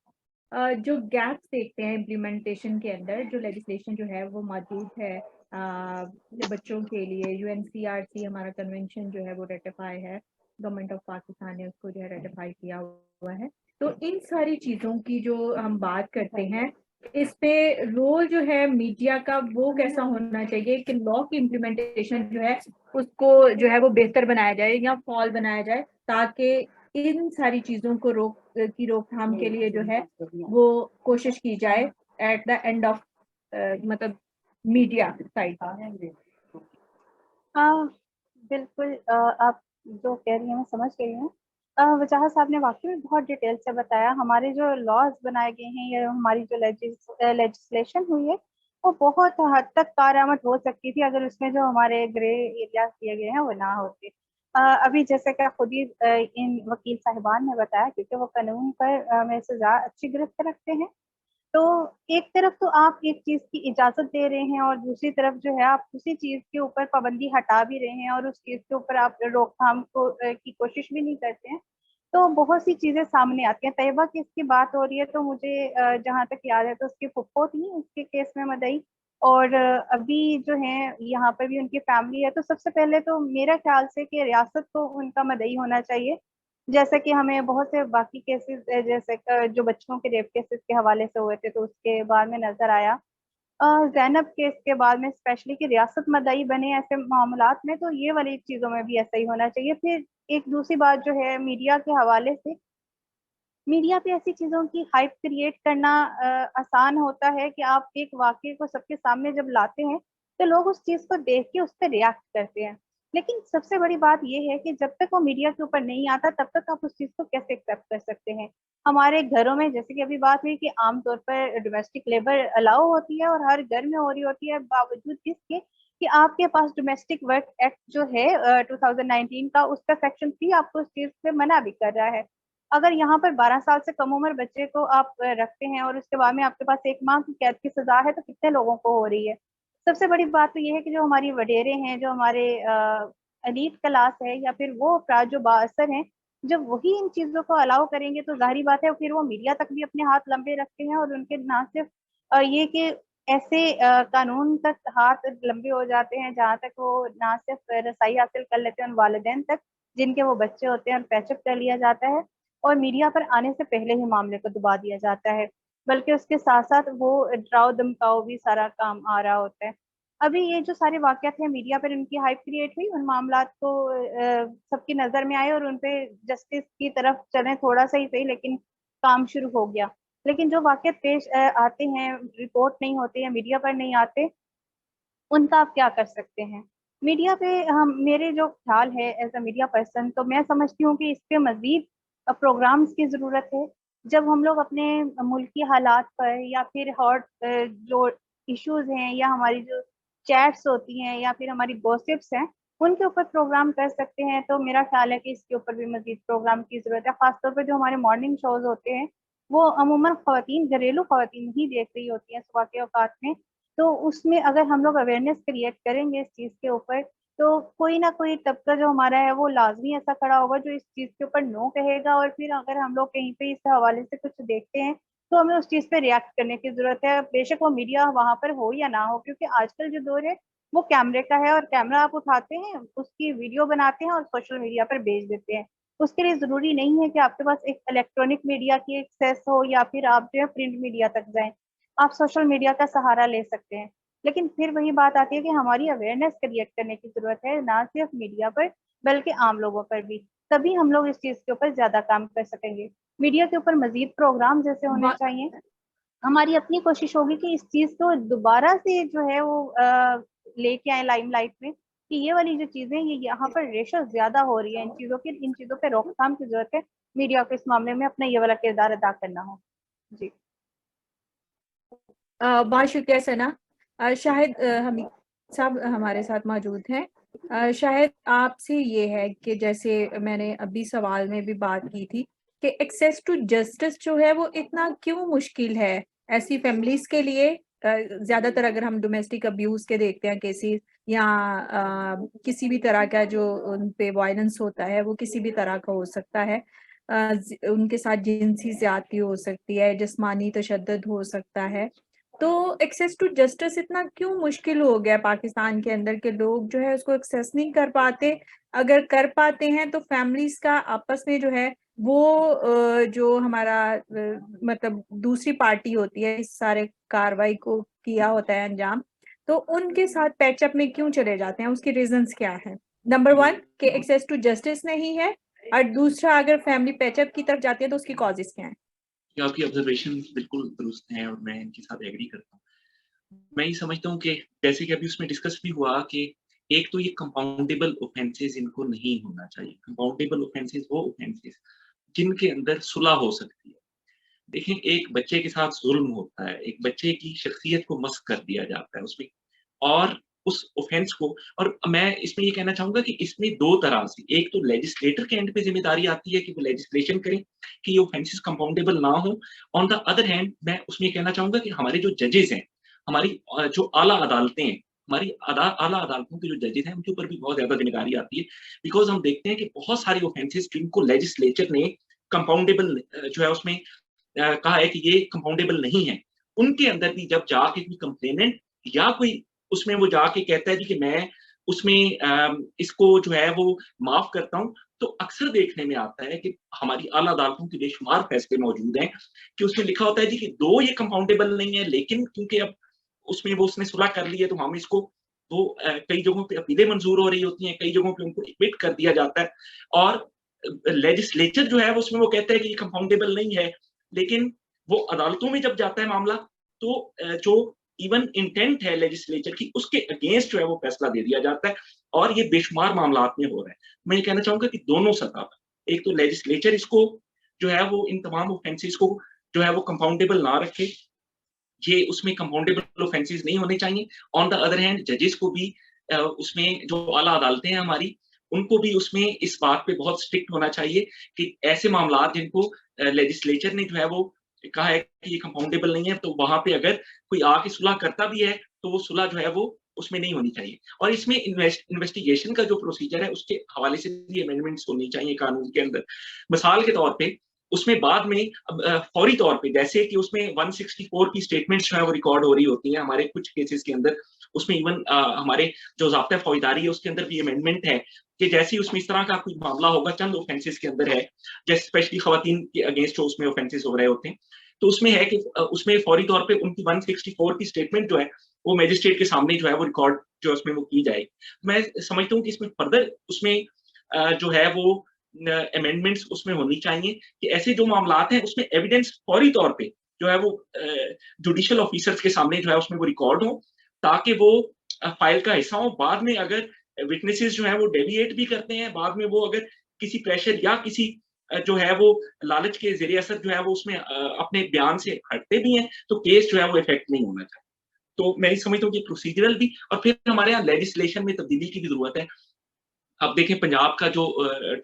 जो गैप्स देखते हैं इम्प्लीमेंटेशन के अंदर, जो लेजिस्लेशन जो है वो मौजूद है बच्चों के लिए, UNCRC हमारा कन्वेंशन जो है वो रेटिफाई है, गवर्नमेंट ऑफ पाकिस्तान ने उसको जो है रेटिफाई किया हुआ है। तो इन सारी चीज़ों की जो हम बात करते हैं, इस पे रोल जो है मीडिया का वो कैसा होना चाहिए कि लॉ की इम्प्लीमेंटेशन जो है उसको जो है वो बेहतर बनाया जाए या फॉल बनाया जाए, ताकि इन सारी चीज़ों को रोकथाम के लिए जो है वो कोशिश की जाए एट द एंड ऑफ मतलब मीडिया साइड। हाँ बिल्कुल, आप जो कह रही हैं मैं समझ गई हूँ। वजाहत साहब ने वाकई में बहुत डिटेल से बताया। हमारे जो लॉज बनाए गए हैं या हमारी जो लेजिस्लेशन हुई है वो बहुत हद तक कारआमद हो सकती थी अगर उसमें जो हमारे ग्रे एरियाज दिए गए हैं वो ना होते। अभी जैसे कि खुद ही इन वकील साहिबान ने बताया, क्योंकि वो कानून पर मेरे से ज़्यादा अच्छी गिरफ्त रखते हैं, तो एक तरफ तो आप एक चीज की इजाजत दे रहे हैं और दूसरी तरफ जो है आप उसी चीज के ऊपर पाबंदी हटा भी रहे हैं और उस चीज के ऊपर आप रोकथाम को की कोशिश भी नहीं करते हैं। तो बहुत सी चीजें सामने आती हैं। तैयबा केस की बात हो रही है तो मुझे जहाँ तक याद है तो उसकी फुप्पो थी उसके केस में मदई, और अभी जो है यहाँ पर भी उनकी फैमिली है। तो सबसे पहले तो मेरा ख्याल से कि रियासत को उनका मदई होना चाहिए, जैसे कि हमें बहुत से बाकी केसेस जैसे जो बच्चों के रेप केसेस के हवाले से हुए थे तो उसके बाद में नजर आया जैनब केस के बाद में स्पेशली कि रियासत मदई बने ऐसे मामलात में, तो ये वाली चीज़ों में भी ऐसा ही होना चाहिए। फिर एक दूसरी बात जो है मीडिया के हवाले से, मीडिया पे ऐसी चीज़ों की हाइप क्रिएट करना आसान होता है कि आप एक वाक़ये को सबके सामने जब लाते हैं तो लोग उस चीज़ को देख के उस पर रिएक्ट करते हैं। लेकिन सबसे बड़ी बात ये है कि जब तक वो मीडिया के ऊपर नहीं आता तब तक आप उस चीज़ को कैसे एक्सेप्ट कर सकते हैं। हमारे घरों में जैसे कि अभी बात हुई कि आमतौर पर डोमेस्टिक लेबर अलाउ होती है और हर घर में हो रही होती है, बावजूद इसके कि आपके पास डोमेस्टिक वर्क एक्ट जो है 2019 का, उसका सेक्शन 3 आपको उस चीज़ पे मना भी कर रहा है। अगर यहाँ पर 12 साल से कम उम्र बच्चे को आप रखते हैं और उसके बाद में आपके पास 1 माह की कैद की सजा है, तो कितने लोगों को हो रही है। सबसे बड़ी बात तो ये है कि जो हमारी वडेरे हैं, जो हमारे एलीट क्लास है या फिर वो अफराद जो बाअसर हैं, जब वही इन चीज़ों को अलाउ करेंगे तो ज़ाहिर बात है फिर वो मीडिया तक भी अपने हाथ लंबे रखते हैं और उनके ना सिर्फ ये कि ऐसे कानून तक हाथ लंबे हो जाते हैं जहाँ तक वो ना सिर्फ रसाई हासिल कर लेते हैं उन वालिदैन तक जिनके वो बच्चे होते हैं और पैचअप कर लिया जाता है और मीडिया पर आने से पहले ही मामले को दबा दिया जाता है, बल्कि उसके साथ साथ वो डराओ धमकाओ भी सारा काम आ रहा होता है। अभी ये जो सारे वाक़यात हैं मीडिया पर उनकी हाइप क्रिएट हुई, उन मामलात को सबकी नज़र में आए और उन पे जस्टिस की तरफ चलें, थोड़ा सा ही सही लेकिन काम शुरू हो गया। लेकिन जो वाक़यात पेश आते हैं, रिपोर्ट नहीं होते हैं, मीडिया पर नहीं आते, उनका आप क्या कर सकते हैं? मीडिया पे हम मेरे जो ख्याल है एज़ अ मीडिया पर्सन, तो मैं समझती हूँ कि इस पे मज़ीद प्रोग्राम्स की ज़रूरत है। जब हम लोग अपने मुल्की हालात पर या फिर हॉट जो इश्यूज़ हैं या हमारी जो चैट्स होती हैं या फिर हमारी गॉसिप्स हैं, उनके ऊपर प्रोग्राम कर सकते हैं, तो मेरा ख्याल है कि इसके ऊपर भी मज़ीद प्रोग्राम की ज़रूरत है। ख़ास तौर पे जो हमारे मॉर्निंग शोज़ होते हैं, वो अमूमन ख़वातीन, घरेलू ख़वातीन ही देख रही होती हैं सुबह के औकात में। तो उसमें अगर हम लोग अवेयरनेस क्रिएट करेंगे इस चीज़ के ऊपर तो कोई ना कोई तबका जो हमारा है वो लाजमी ऐसा खड़ा होगा जो इस चीज के ऊपर नो कहेगा, और फिर अगर हम लोग कहीं पे इस हवाले से कुछ देखते हैं तो हमें उस चीज पे रिएक्ट करने की जरूरत है, बेशक वो मीडिया वहां पर हो या ना हो, क्योंकि आजकल जो दौर है वो कैमरे का है, और कैमरा आप उठाते हैं, उसकी वीडियो बनाते हैं और सोशल मीडिया पर भेज देते हैं। उसके लिए जरूरी नहीं है कि आपके पास एक इलेक्ट्रॉनिक मीडिया की एक्सेस हो या फिर आप जो है प्रिंट मीडिया तक जाएं। आप सोशल मीडिया का सहारा ले सकते हैं, लेकिन फिर वही बात आती है कि हमारी अवेयरनेस क्रिएट करने की जरूरत है, ना सिर्फ मीडिया पर बल्कि आम लोगों पर भी। तभी हम लोग इस चीज के ऊपर ज्यादा काम कर सकेंगे। मीडिया के ऊपर मजीद प्रोग्राम जैसे होने चाहिए। हमारी अपनी कोशिश होगी कि इस चीज को दोबारा से जो है वो लेके आए लाइमलाइट में, कि ये वाली जो चीजें ये यहाँ पर रेशो ज्यादा हो रही है, इन चीजों पे रोकथाम की जरूरत है। मीडिया को इस मामले में अपना ये वाला किरदार अदा करना हो। जी बहुत शुक्रिया सना। शाहिद हमीद साहब हमारे साथ मौजूद हैं। शायद आपसे ये है कि जैसे मैंने अभी सवाल में भी बात की थी कि एक्सेस टू जस्टिस जो है वो इतना क्यों मुश्किल है ऐसी फैमिलीज के लिए। ज्यादातर अगर हम डोमेस्टिक अब्यूज के देखते हैं केसेस या किसी भी तरह का जो उन पे वायलेंस होता है वो किसी भी तरह का हो सकता है। उनके साथ जिनसी ज्यादती हो सकती है, जिस्मानी तशद्दुद हो सकता है। तो एक्सेस टू जस्टिस इतना क्यों मुश्किल हो गया पाकिस्तान के अंदर के लोग जो है उसको एक्सेस नहीं कर पाते। अगर कर पाते हैं तो फैमिलीज का आपस में जो है वो जो हमारा मतलब दूसरी पार्टी होती है इस सारे कार्रवाई को किया होता है अंजाम, तो उनके साथ पैचअप में क्यों चले जाते हैं, उसके रीजंस क्या है? नंबर 1 कि एक्सेस टू जस्टिस नहीं है, और दूसरा अगर फैमिली पैचअप की तरफ जाती है तो उसकी कॉजेस क्या है? आपकी ऑब्जर्वेशन बिल्कुल दुरुस्त है और मैं इनके साथ एग्री करता हूँ। मैं ये समझता हूँ कि जैसे कि अभी उसमें डिस्कस भी हुआ कि एक तो ये कंपाउंडेबल ऑफेंसेस इनको नहीं होना चाहिए। कंपाउंडेबल ऑफेंसेस वो ऑफेंसेस जिनके अंदर सुलह हो सकती है। देखें, एक बच्चे के साथ ज़ुल्म होता है, एक बच्चे की शख्सियत को मस्ख़ कर दिया जाता है उसमें, और उस ऑफेंस को, और मैं इसमें ये कहना चाहूँगा कि इसमें 2 तरह से, एक तो लेजिस्लेटर के एंड पे ज़िम्मेदारी आती है कि वो लेजिस्लेशन करें कि ये ऑफेंसेस कंपाउंडेबल ना हो। ऑन द अदर हैंड मैं उसमें ये कहना चाहूँगा कि हमारे जो जजेस हैं, हमारी जो आला अदालतें हैं, हमारी आला अदालतों के जो जजेस हैं, उनके ऊपर भी बहुत ज़्यादा ज़िम्मेदारी आती है। बिकॉज़ हम देखते हैं कि बहुत सारी ऑफेंसेस जिनको लेजिस्लेचर ने कंपाउंडेबल जो है उसमें कहा है कि ये कंपाउंडेबल नहीं है। उनके अंदर भी जब जाके कोई कंप्लेनेंट या कोई उसमें वो जाके कहता है जी कि मैं उसमें इसको जो है वो माफ़ करता हूँ, तो अक्सर देखने में आता है कि हमारी आला अदालतों के बेशुमार फैसले मौजूद हैं कि उसमें लिखा होता है जी कि 2 ये कंपाउंडेबल नहीं है, लेकिन क्योंकि अब उसमें वो उसने सुलह कर ली है तो हम इसको वो कई जगहों पे अपीलें मंज़ूर हो रही होती हैं, कई जगहों पे उनको एक्विट कर दिया जाता है, और लेजिस्लेचर जो है उसमें वो कहता है कि ये कंपाउंडेबल नहीं है। लेकिन वो अदालतों में जब जाता है मामला, तो जो इवन इंटेंट है लेजिस्लेचर की, उसके अगेंस्ट जो है वो फैसला दे दिया जाता है, और ये बेशुमार मामलात में हो रहा है। मैं ये कहना चाहूँगा कि दोनों सतह पर, एक तो लेजिस्लेचर इसको जो है वो इन तमाम ऑफेंसेस को जो है वो कंपाउंडेबल ना रखे, ये उसमें कंपाउंडेबल ऑफेंसेस नहीं होने चाहिए। ऑन द अदर हैंड जजेस को भी उसमें जो आला अदालतें हैं हमारी, उनको भी उसमें इस बात पे बहुत स्ट्रिक्ट होना चाहिए कि ऐसे मामलात जिनको लेजिस्लेचर ने जो है वो कहा है कि ये कंपाउंडेबल नहीं है, तो वहाँ पे अगर कोई आके सुलह करता भी है, तो वो सुलह जो है वो उसमें नहीं होनी चाहिए। और इसमें इन्वेस्टिगेशन का जो प्रोसीजर है, उसके हवाले से भी अमेंडमेंट्स होनी चाहिए कानून के अंदर। मिसाल के तौर पे उसमें बाद में फौरी तौर पे, जैसे कि उसमें 164 की स्टेटमेंट्स जो है वो रिकॉर्ड हो रही होती हैं हमारे कुछ केसेस के अंदर, उसमें इवन हमारे जो ज़ाब्ता फौजदारी है उसके अंदर भी अमेंडमेंट है कि जैसे ही उसमें इस तरह का कोई मामला होगा, चंद ऑफेंसेस के अंदर है, जैसे स्पेशली खवातीन के अगेंस्ट जो उसमें ऑफेंसेस हो रहे होते हैं, तो उसमें है कि उसमें फौरी तौर पे उनकी 164 की स्टेटमेंट जो है वो मजिस्ट्रेट के सामने जो है वो रिकॉर्ड जो है उसमें वो की जाएगी। मैं समझता हूँ कि इसमें फर्दर उसमें जो है वो अमेंडमेंट्स उसमें होनी चाहिए कि ऐसे जो मामलात हैं उसमें एविडेंस फौरी तौर पे जो है वो जुडिशियल ऑफिसर्स के सामने जो है उसमें वो रिकॉर्ड हो, ताकि वो फाइल का हिस्सा हो। बाद में अगर विटनेसेस जो है वो डेविएट भी करते हैं, बाद में वो अगर किसी प्रेशर या किसी जो है वो लालच के ज़रिए असर जो है वो उसमें अपने बयान से हटते भी हैं, तो केस जो है वो इफेक्ट नहीं होना चाहिए। तो मैं ये समझता हूँ कि प्रोसीजरल भी, और फिर हमारे यहाँ लेजिस्लेशन में तब्दीली की भी ज़रूरत है। अब देखें, पंजाब का जो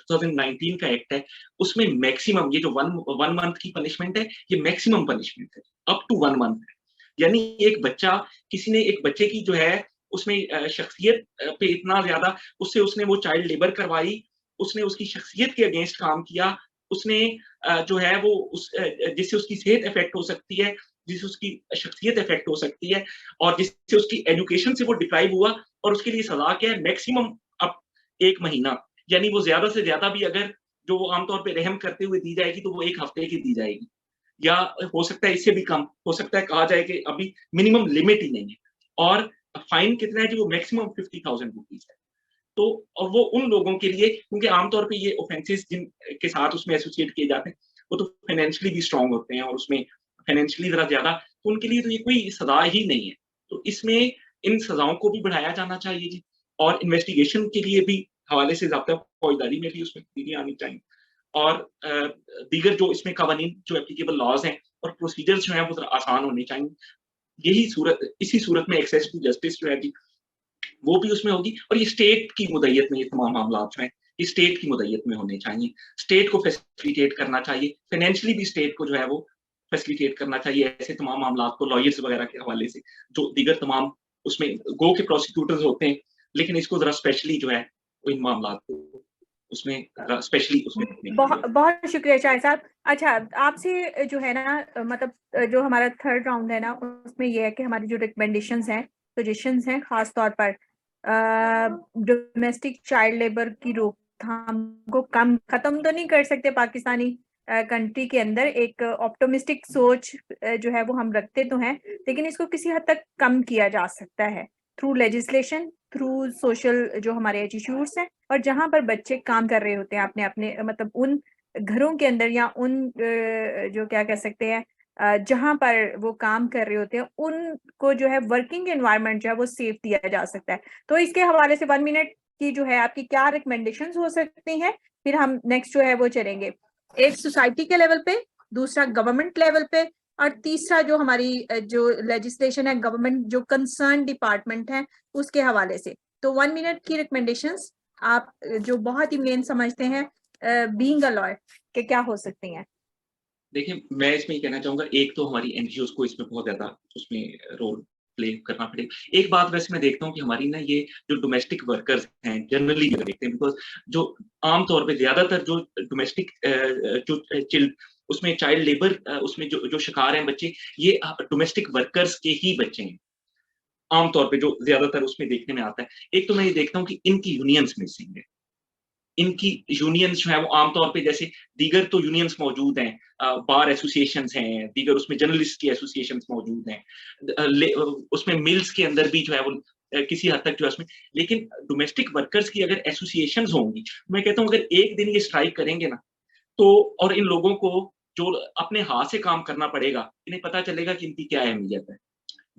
2019 का एक्ट है, उसमें मैक्सिमम ये जो 1 मंथ की पनिशमेंट है, ये मैक्सिमम पनिशमेंट है, अप टू 1 मंथ है। यानी एक बच्चा, किसी ने एक बच्चे की जो है उसमें शख्सियत पे इतना ज्यादा उसने वो चाइल्ड लेबर करवाई, उसने उसकी शख्सियत के अगेंस्ट काम किया, उसने जो है वो जिससे उसकी सेहत इफेक्ट हो सकती है, जिससे उसकी शख्सियत इफेक्ट हो सकती है, और जिससे उसकी एजुकेशन से वो डिप्राइव हुआ, और उसके लिए सजा क्या है, मैक्सिमम अब 1 महीना, यानी वो ज्यादा से ज्यादा भी अगर जो वो आमतौर पे रहम करते हुए दी जाएगी तो वो 1 हफ्ते की दी जाएगी, या हो सकता है इससे भी कम, हो सकता है कहा जाए कि अभी मिनिमम लिमिट ही नहीं है, और फाइन कितना है जी, वो मैक्सिमम 50,000 रुपीज है। तो और वो उन लोगों के लिए, क्योंकि आमतौर पे ये ऑफेंसेस जिन के साथ उसमें एसोसिएट किए जाते हैं, वो तो फाइनेंशियली भी स्ट्रांग होते हैं और उसमें फाइनेंशियली जरा ज्यादा, तो उनके लिए तो ये कोई सजा ही नहीं है। तो इसमें इन सजाओं को भी बढ़ाया जाना चाहिए जी, और इन्वेस्टिगेशन के लिए भी हवाले से ज़ाब्ता फौजदारी में भी उसमें तब्दीलियाँ आनी चाहिए, और दीगर जो इसमें कवानीन जो एप्लीकेबल लॉज हैं और प्रोसीजर्स जो हैं वो ज़रा आसान होने चाहिए। इसी सूरत में एक्सेस टू जस्टिस जो है जी, वो भी उसमें होगी, और ये स्टेट की मुद्दत में ये तमाम मामला जो हैं, ये स्टेट की मुद्दत में होने चाहिए। स्टेट को फैसिलिटेट करना चाहिए, फाइनेंशियली भी स्टेट को जो है वो फैसिलिटेट करना चाहिए ऐसे तमाम मामलात को, लॉयर्स वगैरह के हवाले से, जो दीगर तमाम उसमें गो के प्रोसिक्यूटर्स होते हैं, लेकिन इसको ज़रा स्पेशली जो है वो इन मामलात को उसमें स्पेशली उसमें बहुत शुक्रिया शाहिद साहब। अच्छा, आपसे जो है ना, मतलब जो हमारा थर्ड राउंड है ना, उसमें ये है कि हमारी जो रिकमेंडेशंस हैं, सजेशंस हैं, खास तौर पर डोमेस्टिक चाइल्ड लेबर की रोकथाम को खत्म तो नहीं कर सकते पाकिस्तानी कंट्री के अंदर, एक ऑप्टिमिस्टिक सोच जो है वो हम रखते तो हैं, लेकिन इसको किसी हद तक कम किया जा सकता है थ्रू लेजिस्लेशन, थ्रू सोशल जो हमारे एटीट्यूड्स हैं, और जहां पर बच्चे काम कर रहे होते हैं अपने अपने मतलब उन घरों के अंदर, या उन जो क्या कह सकते हैं जहां पर वो काम कर रहे होते हैं, उनको जो है वर्किंग एनवायरनमेंट जो है वो सेफ दिया जा सकता है। तो इसके हवाले से 1 मिनट की जो है आपकी क्या रिकमेंडेशंस हो सकती हैं, फिर हम नेक्स्ट जो है वो चलेंगे, एक सोसाइटी के लेवल पे, दूसरा गवर्नमेंट लेवल पे, और तीसरा जो हमारी जो लेजिस्लेशन है, गवर्नमेंट जो कंसर्न डिपार्टमेंट है उसके हवाले से। तो 1 मिनट की रिकमेंडेशंस आप जो बहुत ही मेन समझते हैं बीइंग अ लॉयर के क्या हो सकती हैं? देखिए, मैं इसमें ये कहना चाहूँगा, एक तो हमारी एनजीओज़ को इसमें बहुत ज़्यादा उसमें रोल प्ले करना पड़ेगा। एक बात वैसे मैं देखता हूँ कि हमारी ना ये जो डोमेस्टिक वर्कर्स हैं, जनरली जो देखते हैं, बिकॉज़ जो आम तौर पे ज़्यादातर जो डोमेस्टिक जो उसमें चाइल्ड लेबर उसमें जो शिकार हैं बच्चे, ये डोमेस्टिक वर्कर्स के ही बच्चे हैं। आम तौर पे जो ज़्यादातर उसमें देखने में आता है। एक तो मैं ये देखता हूँ कि इनकी यूनियंस मिसिंग है। इनकी यूनियंस जो है वो आमतौर पे, जैसे दीगर तो यूनियंस मौजूद हैं, बार एसोसिएशंस हैं, दीगर उसमें जर्नलिस्ट की एसोसिएशंस मौजूद हैं, उसमें मिल्स के अंदर भी जो है वो किसी हद तक जो है उसमें, लेकिन डोमेस्टिक वर्कर्स की अगर एसोसिएशंस होंगी, मैं कहता हूँ अगर एक दिन ये स्ट्राइक करेंगे ना, तो और इन लोगों को जो अपने हाथ से काम करना पड़ेगा, इन्हें पता चलेगा कि इनकी क्या अहमियत है।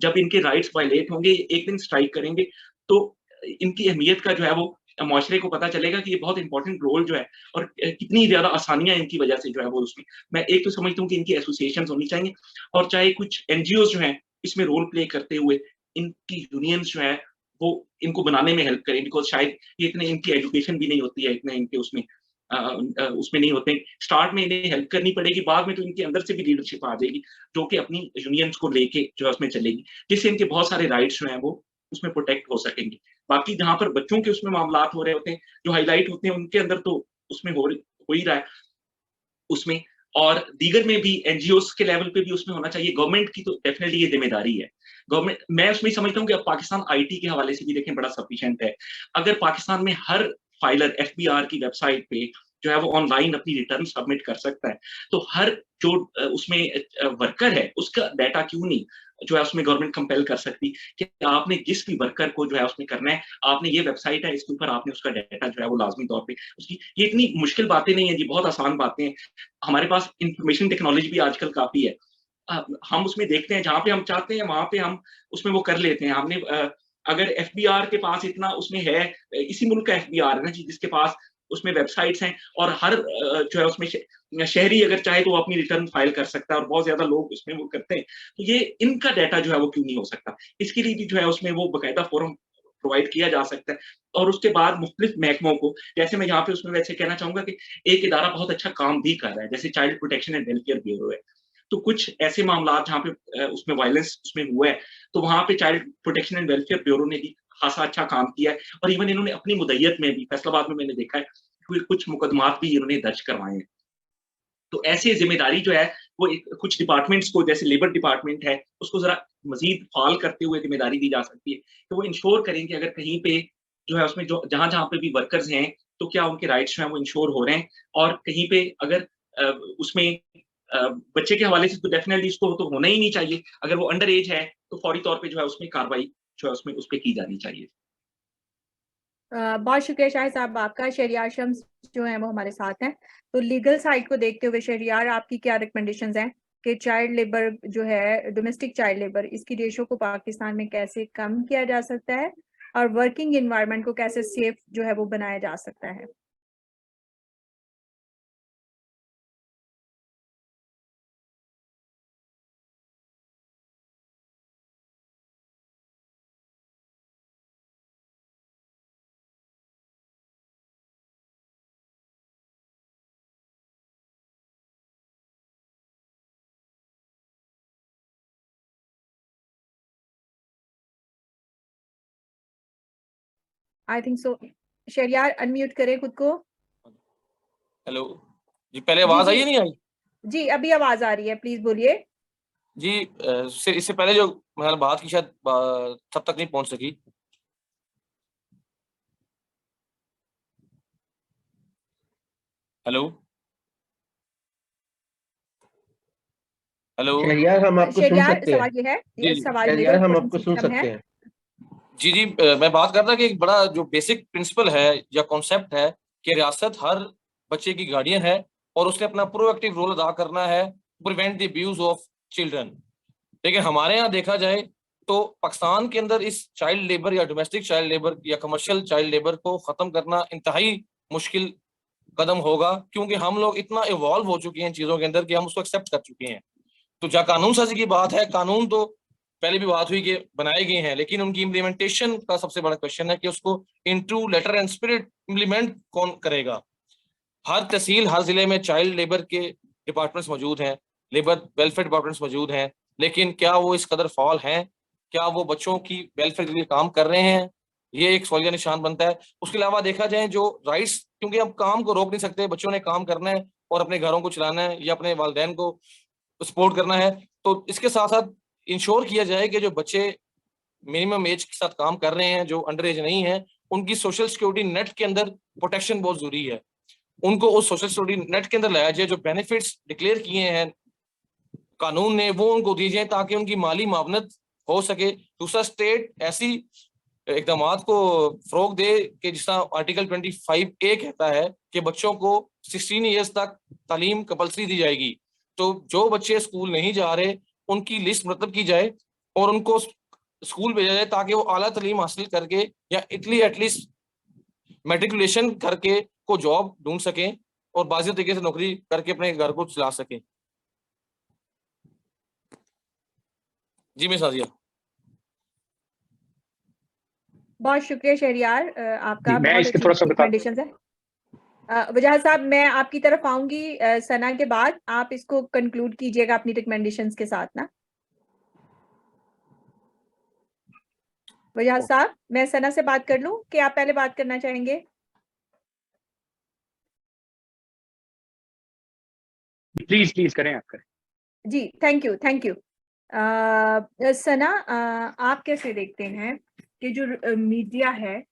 जब इनके राइट्स वायलेट होंगे, एक दिन स्ट्राइक करेंगे, तो इनकी अहमियत का जो है वो मुआशरे को पता चलेगा कि ये बहुत इंपॉर्टेंट रोल जो है, और कितनी ज़्यादा आसानियाँ इनकी वजह से जो है वो उसमें, मैं एक तो समझता हूँ कि इनकी एसोसिएशंस होनी चाहिए, और चाहे कुछ एनजीओज़ जो हैं इसमें रोल प्ले करते हुए इनकी यूनियंस जो है वो इनको बनाने में हेल्प करें, बिकॉज़ शायद ये इतने इनकी एजुकेशन भी नहीं होती है, इतने इनके उसमें उसमें नहीं होते। स्टार्ट में इन्हें हेल्प करनी पड़ेगी, बाद में तो इनके अंदर से भी लीडरशिप आ जाएगी, जो कि अपनी यूनियंस को लेके जो है उसमें चलेगी, जिससे इनके बहुत सारे राइट्स जो हैं वो उसमें प्रोटेक्ट हो सकेंगे। बाकी जहाँ पर बच्चों के उसमें मामलात हो रहे होते हैं, जो हाइलाइट होते हैं, उनके अंदर तो उसमें हो ही रहा है उसमें, और दीगर में भी एनजीओज़ के लेवल पे भी उसमें होना चाहिए। गवर्नमेंट की तो डेफिनिटली ये ज़िम्मेदारी है। गवर्नमेंट, मैं उसमें समझता हूँ कि अब पाकिस्तान आईटी के हवाले से भी देखें बड़ा सफिशिएंट है। अगर पाकिस्तान में हर फाइलर एफबीआर की वेबसाइट पे जो है वो ऑनलाइन अपनी रिटर्न सबमिट कर सकता है, तो हर जो उसमें वर्कर है उसका डाटा क्यों नहीं जो है उसमें गवर्नमेंट कंपेल कर सकती कि आपने जिस भी वर्कर को जो है उसमें करना है, आपने ये वेबसाइट है, इसके ऊपर आपने उसका डाटा जो है वो लाजमी तौर पे उसकी, ये इतनी मुश्किल बातें नहीं है जी, बहुत आसान बातें हैं। हमारे पास इंफॉर्मेशन टेक्नोलॉजी भी आजकल काफ़ी है। हम उसमें देखते हैं, जहाँ पे हम चाहते हैं वहाँ पे हम उसमें वो कर लेते हैं। हमने अगर एफबीआर के पास इतना उसमें है, इसी मुल्क का एफबीआर है ना जी, जिसके पास उसमें वेबसाइट्स हैं, और हर जो है उसमें शहरी अगर चाहे तो वो अपनी रिटर्न फाइल कर सकता है, और बहुत ज़्यादा लोग उसमें वो करते हैं। तो ये इनका डाटा जो है वो क्यों नहीं हो सकता? इसके लिए भी जो है उसमें वो बाकायदा फोरम प्रोवाइड किया जा सकता है, और उसके बाद मुख्तलिफ महकमों को, जैसे मैं यहाँ पे उसमें वैसे कहना चाहूँगा कि एक इदारा बहुत अच्छा काम भी कर रहा है, जैसे child protection and welfare bureau है। तो कुछ ऐसे मामलात जहाँ पे उसमें वायलेंस उसमें हुआ है, तो वहाँ पे child protection and welfare bureau ने भी खासा अच्छा काम किया है। और इवन इन्होंने अपनी मुद्दत में भी फैसलाबाद में मैंने देखा है कुछ मुकदमात भी इन्होंने दर्ज करवाए हैं। तो ऐसे जिम्मेदारी जो है वो कुछ डिपार्टमेंट्स को, जैसे लेबर डिपार्टमेंट है, उसको जरा मजीद फाल करते हुए जिम्मेदारी दी जा सकती है कि वो इंश्योर करें कि अगर कहीं पे जो है उसमें जो जहां पे भी वर्कर्स हैं तो क्या उनके राइट्स जो है वो इंश्योर हो रहे हैं, और कहीं पे अगर उसमें बच्चे के हवाले से तो डेफिनेटली इसको तो होना ही नहीं चाहिए। अगर वो अंडर एज है तो फौरी तौर पे जो है उसमें कार्रवाई जो है उसमें उस पर की जानी चाहिए। बहुत शुक्रिया शाहिद साहब आपका। शहरियार शम्स जो है वो हमारे साथ हैं, तो लीगल साइड को देखते हुए शहरियार आपकी क्या रिकमेंडेशंस हैं कि चाइल्ड लेबर जो है, डोमेस्टिक चाइल्ड लेबर, इसकी रेशो को पाकिस्तान में कैसे कम किया जा सकता है और वर्किंग एनवायरनमेंट को कैसे सेफ जो है वो बनाया जा सकता है? I think so. Shehryar unmute करें खुद को। हेलो जी, पहले आवाज आई या नहीं आई? जी अभी आवाज आ रही है, प्लीज बोलिए। जी इससे पहले जो मैंने बात की शायद तब तक नहीं पहुंच सकी। हेलो हेलो शहरियार हम आपको सुन सकते हैं। सवाल ये है, जी, सवाल ये शहरियार हम क्वेश्चन आपको सुन सिस्टम है। सकते हैं। जी जी मैं बात कर रहा कि एक बड़ा जो बेसिक प्रिंसिपल है या कॉन्सेप्ट है कि रियासत हर बच्चे की गार्डियन है और उसने अपना प्रोएक्टिव रोल अदा करना है, prevent the abuse of children. लेकिन हमारे यहाँ देखा जाए तो पाकिस्तान के अंदर इस चाइल्ड लेबर या डोमेस्टिक चाइल्ड लेबर या कमर्शियल चाइल्ड लेबर को खत्म करना इंतहाई मुश्किल कदम होगा, क्योंकि हम लोग इतना इवॉल्व हो चुके हैं चीजों के अंदर कि हम उसको एक्सेप्ट कर चुके हैं। तो जहाँ कानून साजी की बात है, कानून तो पहले भी बात हुई कि बनाए गए हैं, लेकिन उनकी इम्प्लीमेंटेशन का सबसे बड़ा क्वेश्चन है कि उसको in true letter and spirit implement कौन करेगा। हर तहसील, हर जिले में चाइल्ड लेबर के डिपार्टमेंट्स मौजूद हैं, लेबर वेलफेयर डिपार्टमेंट्स मौजूद हैं, लेकिन क्या वो इस कदर फॉल हैं? क्या वो बच्चों की वेलफेयर के लिए काम कर रहे हैं? ये एक सवालिया निशान बनता है। उसके अलावा देखा जाए जो राइट्स, क्योंकि हम काम को रोक नहीं सकते, बच्चों ने काम करना है और अपने घरों को चलाना है या अपने वालिदैन को सपोर्ट करना है, तो इसके साथ साथ इंश्योर किया जाए कि जो बच्चे मिनिमम एज के साथ काम कर रहे हैं, जो अंडर एज नहीं है, उनकी सोशल सिक्योरिटी नेट के अंदर प्रोटेक्शन बहुत जरूरी है। उनको उस सोशल सिक्योरिटी नेट के अंदर लाया जाए, जो बेनिफिट्स डिक्लेयर किए हैं कानून ने वो उनको दी जाए ताकि उनकी माली मावनत हो सके। दूसरा, स्टेट ऐसी इकदाम को फरोग दे कि जिस आर्टिकल 25A कहता है कि बच्चों को 16 ईयर्स तक तालीम कंपल्सरी दी जाएगी। तो जो बच्चे स्कूल नहीं जा रहे उनकी लिस्ट मुरतब की जाए और उनको स्कूल भेजा जाए ताकि वो आला तालीम हासिल करके या एटलीस्ट मेट्रिकुलेशन करके को जॉब ढूंढ सकें और बाज़ी तरीके से नौकरी करके अपने घर को चला सकें। जी मैं साजिया। बहुत शुक्रिया शहरियार आपका। मैं बहुत इसके अच्छी थोड़ा सा बता रिकमेंडेशंस है। वजाहत साहब मैं आपकी तरफ आऊंगी सना के बाद, आप इसको कंक्लूड कीजिएगा अपनी रिकमेंडेशंस के साथ ना। वजाहत साहब मैं सना से बात कर लूं कि आप पहले बात करना चाहेंगे? प्लीज करें, आप करें। जी थैंक यू। सना आप कैसे देखते हैं कि जो मीडिया है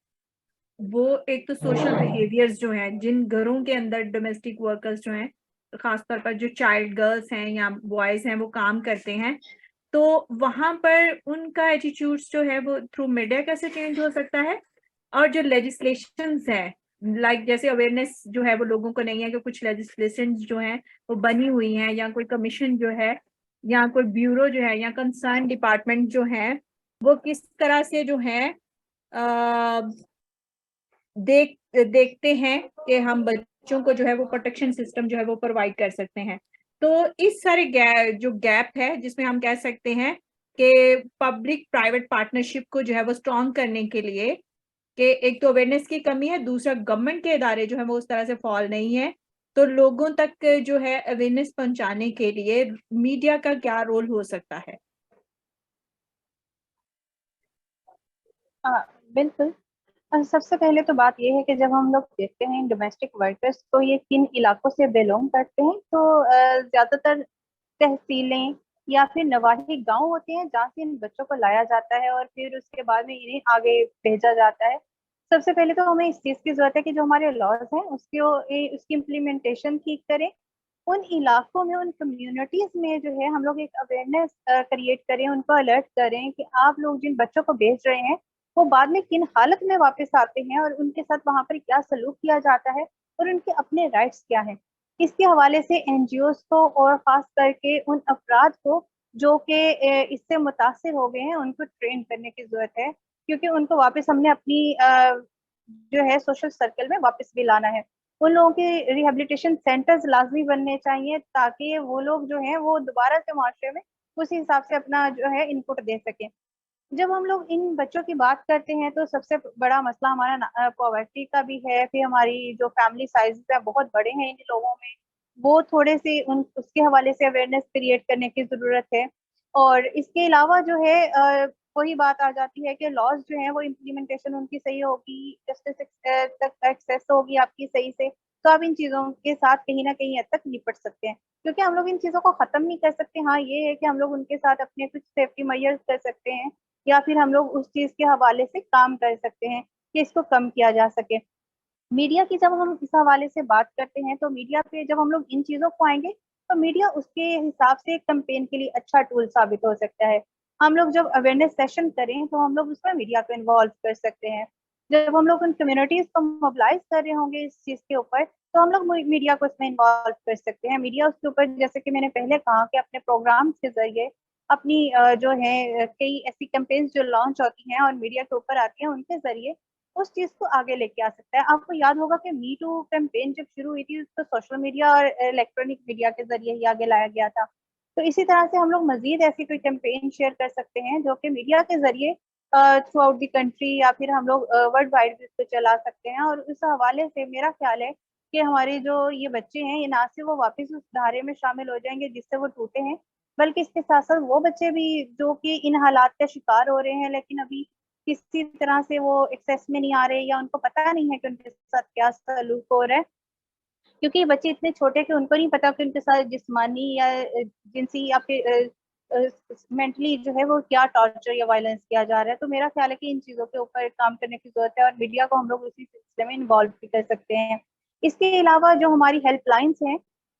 वो एक तो सोशल बिहेवियर्स जो हैं, जिन घरों के अंदर डोमेस्टिक वर्कर्स जो हैं, खासतौर पर जो चाइल्ड गर्ल्स हैं या बॉयज हैं वो काम करते हैं, तो वहां पर उनका एटीट्यूड्स जो है वो थ्रू मीडिया कैसे चेंज हो सकता है? और जो लेजिस्लेशंस है, लाइक जैसे अवेयरनेस जो है वो लोगों को नहीं है कि कुछ लेजिस्लेशन जो है वो बनी हुई हैं, या कोई कमीशन जो है या कोई ब्यूरो जो है या कंसर्न डिपार्टमेंट जो है वो किस तरह से जो है देखते हैं कि हम बच्चों को जो है वो प्रोटेक्शन सिस्टम जो है वो प्रोवाइड कर सकते हैं। तो इस सारे जो गैप है जिसमें हम कह सकते हैं कि पब्लिक प्राइवेट पार्टनरशिप को जो है वो स्ट्रॉन्ग करने के लिए कि एक तो अवेयरनेस की कमी है, दूसरा गवर्नमेंट के इदारे जो है वो उस तरह से फॉल नहीं है, तो लोगों तक जो है अवेयरनेस पहुंचाने के लिए मीडिया का क्या रोल हो सकता है? बिल्कुल। सबसे पहले तो बात ये है कि जब हम लोग देखते हैं डोमेस्टिक वर्कर्स तो ये किन इलाकों से बिलोंग करते हैं, तो ज़्यादातर तहसीलें या फिर नवाही गांव होते हैं जहाँ से इन बच्चों को लाया जाता है और फिर उसके बाद में इन्हें आगे भेजा जाता है। सबसे पहले तो हमें इस चीज़ की ज़रूरत है कि जो हमारे लॉज हैं उसकी इम्प्लीमेंटेशन ठीक करें। उन इलाकों में, उन कम्युनिटीज में जो है हम लोग एक अवेयरनेस क्रिएट करें, उनको अलर्ट करें कि आप लोग जिन बच्चों को भेज रहे हैं वो बाद में किन हालत में वापस आते हैं और उनके साथ वहाँ पर क्या सलूक किया जाता है और उनके अपने राइट्स क्या हैं। इसके हवाले से एनजीओज को और खास करके उन अफराद को जो कि इससे मुतासिर हो गए हैं उनको ट्रेन करने की जरूरत है, क्योंकि उनको वापस हमने अपनी जो है सोशल सर्कल में वापस भी लाना है। उन लोगों के रिहेबिलिटेशन सेंटर्स लाजमी बनने चाहिए ताकि वो लोग जो हैं वो दोबारा से माशरे में उसी हिसाब से अपना जो है इनपुट दे सकें। जब हम लोग इन बच्चों की बात करते हैं तो सबसे बड़ा मसला हमारा पॉवर्टी का भी है, फिर हमारी जो फैमिली साइज है बहुत बड़े हैं इन लोगों में, वो थोड़े से उन उसके हवाले से अवेयरनेस क्रिएट करने की ज़रूरत है। और इसके अलावा जो है वही बात आ जाती है कि लॉज जो है वो इम्प्लीमेंटेशन उनकी सही होगी, जस्टिस तक एक्सेस होगी आपकी सही से, तो आप इन चीज़ों के साथ कहीं ना कहीं हद तक निपट सकते हैं। क्योंकि हम लोग इन चीज़ों को ख़त्म नहीं कर सकते। हाँ, ये है कि हम लोग उनके साथ अपने कुछ सेफ्टी मेजर्स कर सकते हैं या फिर हम लोग उस चीज़ के हवाले से काम कर सकते हैं कि इसको कम किया जा सके। मीडिया की जब हम इस हवाले से बात करते हैं तो मीडिया पे जब हम लोग इन चीज़ों को आएंगे तो मीडिया उसके हिसाब से एक कैंपेन के लिए अच्छा टूल साबित हो सकता है। हम लोग जब अवेयरनेस सेशन करें तो हम लोग उसमें मीडिया को इन्वॉल्व कर सकते हैं। जब हम लोग उन कम्युनिटीज को मोबिलाइज कर रहे होंगे इस चीज़ के ऊपर तो हम लोग मीडिया को इसमें इन्वॉल्व कर सकते हैं। मीडिया उसके ऊपर, जैसे कि मैंने पहले कहा, कि अपने प्रोग्राम्स के जरिए अपनी जो है कई ऐसी कैंपेन्स जो लॉन्च होती हैं और मीडिया के ऊपर आती हैं उनके जरिए उस चीज़ को आगे लेके आ सकता है। आपको याद होगा कि मी टू कैंपेन जब शुरू हुई थी तो सोशल मीडिया और इलेक्ट्रॉनिक मीडिया के ज़रिए ही आगे लाया गया था। तो इसी तरह से हम लोग मज़ीद ऐसी कोई कैंपेन शेयर कर सकते हैं जो कि मीडिया के ज़रिए थ्रू आउट द कंट्री या फिर हम लोग वर्ल्ड वाइड भी इसको चला सकते हैं। और उस हवाले से मेरा ख़्याल है कि हमारे जो ये बच्चे हैं, ये ना सिर्फ़ वो वापस उस धारे में शामिल हो जाएँगे जिससे वो टूटे हैं, बल्कि इसके साथ-साथ वो बच्चे भी जो कि इन हालात का शिकार हो रहे हैं लेकिन अभी किसी तरह से वो एक्सेस में नहीं आ रहे या उनको पता नहीं है कि उनके साथ क्या सलूक हो रहा है, क्योंकि बच्चे इतने छोटे कि उनको नहीं पता कि उनके साथ जिस्मानी या जिनसी या फिर मेंटली जो है वो क्या टॉर्चर या वायलेंस किया जा रहा है। तो मेरा ख्याल है कि इन चीज़ों के ऊपर काम करने की ज़रूरत है और मीडिया को हम लोग उसी सिलसिले में इन्वॉल्व भी कर सकते हैं। इसके अलावा जो हमारी हेल्पलाइंस हैं,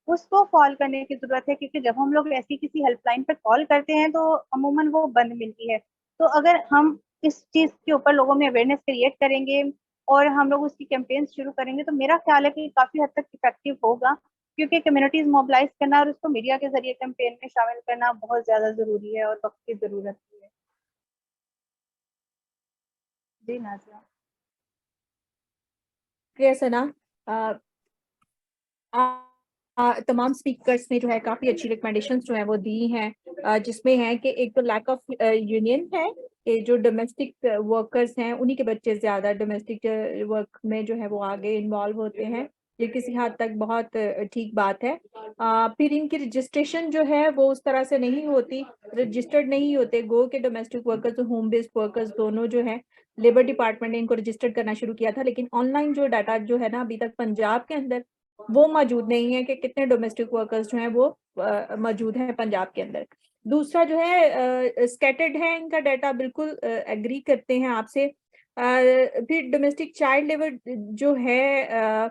उसको कॉल करने की ज़रूरत है, क्योंकि जब हम लोग ऐसी किसी हेल्पलाइन पे कॉल करते हैं तो अमूमन वो बंद मिलती है। तो अगर हम इस चीज़ के ऊपर लोगों में अवेयरनेस क्रिएट करेंगे और हम लोग उसकी कैंपेन्स शुरू करेंगे तो मेरा ख्याल है कि काफ़ी हद तक इफ़ेक्टिव होगा, क्योंकि कम्युनिटीज़ मोबिलाइज़ करना और उसको मीडिया के ज़रिए कैंपेन में शामिल करना बहुत ज़्यादा ज़रूरी है और वक़्त की ज़रूरत भी है। जी नाज़िया। शुक्रिया सना। तमाम स्पीकर्स ने जो है काफ़ी अच्छी रिकमेंडेशंस जो है वो दी हैं, जिसमें है कि एक तो लैक ऑफ यूनियन है कि जो डोमेस्टिक वर्कर्स हैं उन्हीं के बच्चे ज़्यादा डोमेस्टिक वर्क में जो है वो आगे इन्वॉल्व होते हैं। ये किसी हद तक बहुत ठीक बात है। फिर इनकी रजिस्ट्रेशन जो है वो उस तरह से नहीं होती, रजिस्टर्ड नहीं होते। गो के डोमेस्टिक वर्कर्स और होम बेस्ड वर्कर्स दोनों जो है, लेबर डिपार्टमेंट ने इनको रजिस्टर्ड करना शुरू किया था, लेकिन ऑनलाइन जो डाटा जो है ना अभी तक पंजाब के अंदर वो मौजूद नहीं है कि कितने डोमेस्टिक वर्कर्स जो हैं वो मौजूद हैं पंजाब के अंदर। दूसरा जो है स्कैटर्ड है इनका डाटा, बिल्कुल एग्री करते हैं आपसे। फिर डोमेस्टिक चाइल्ड लेबर जो है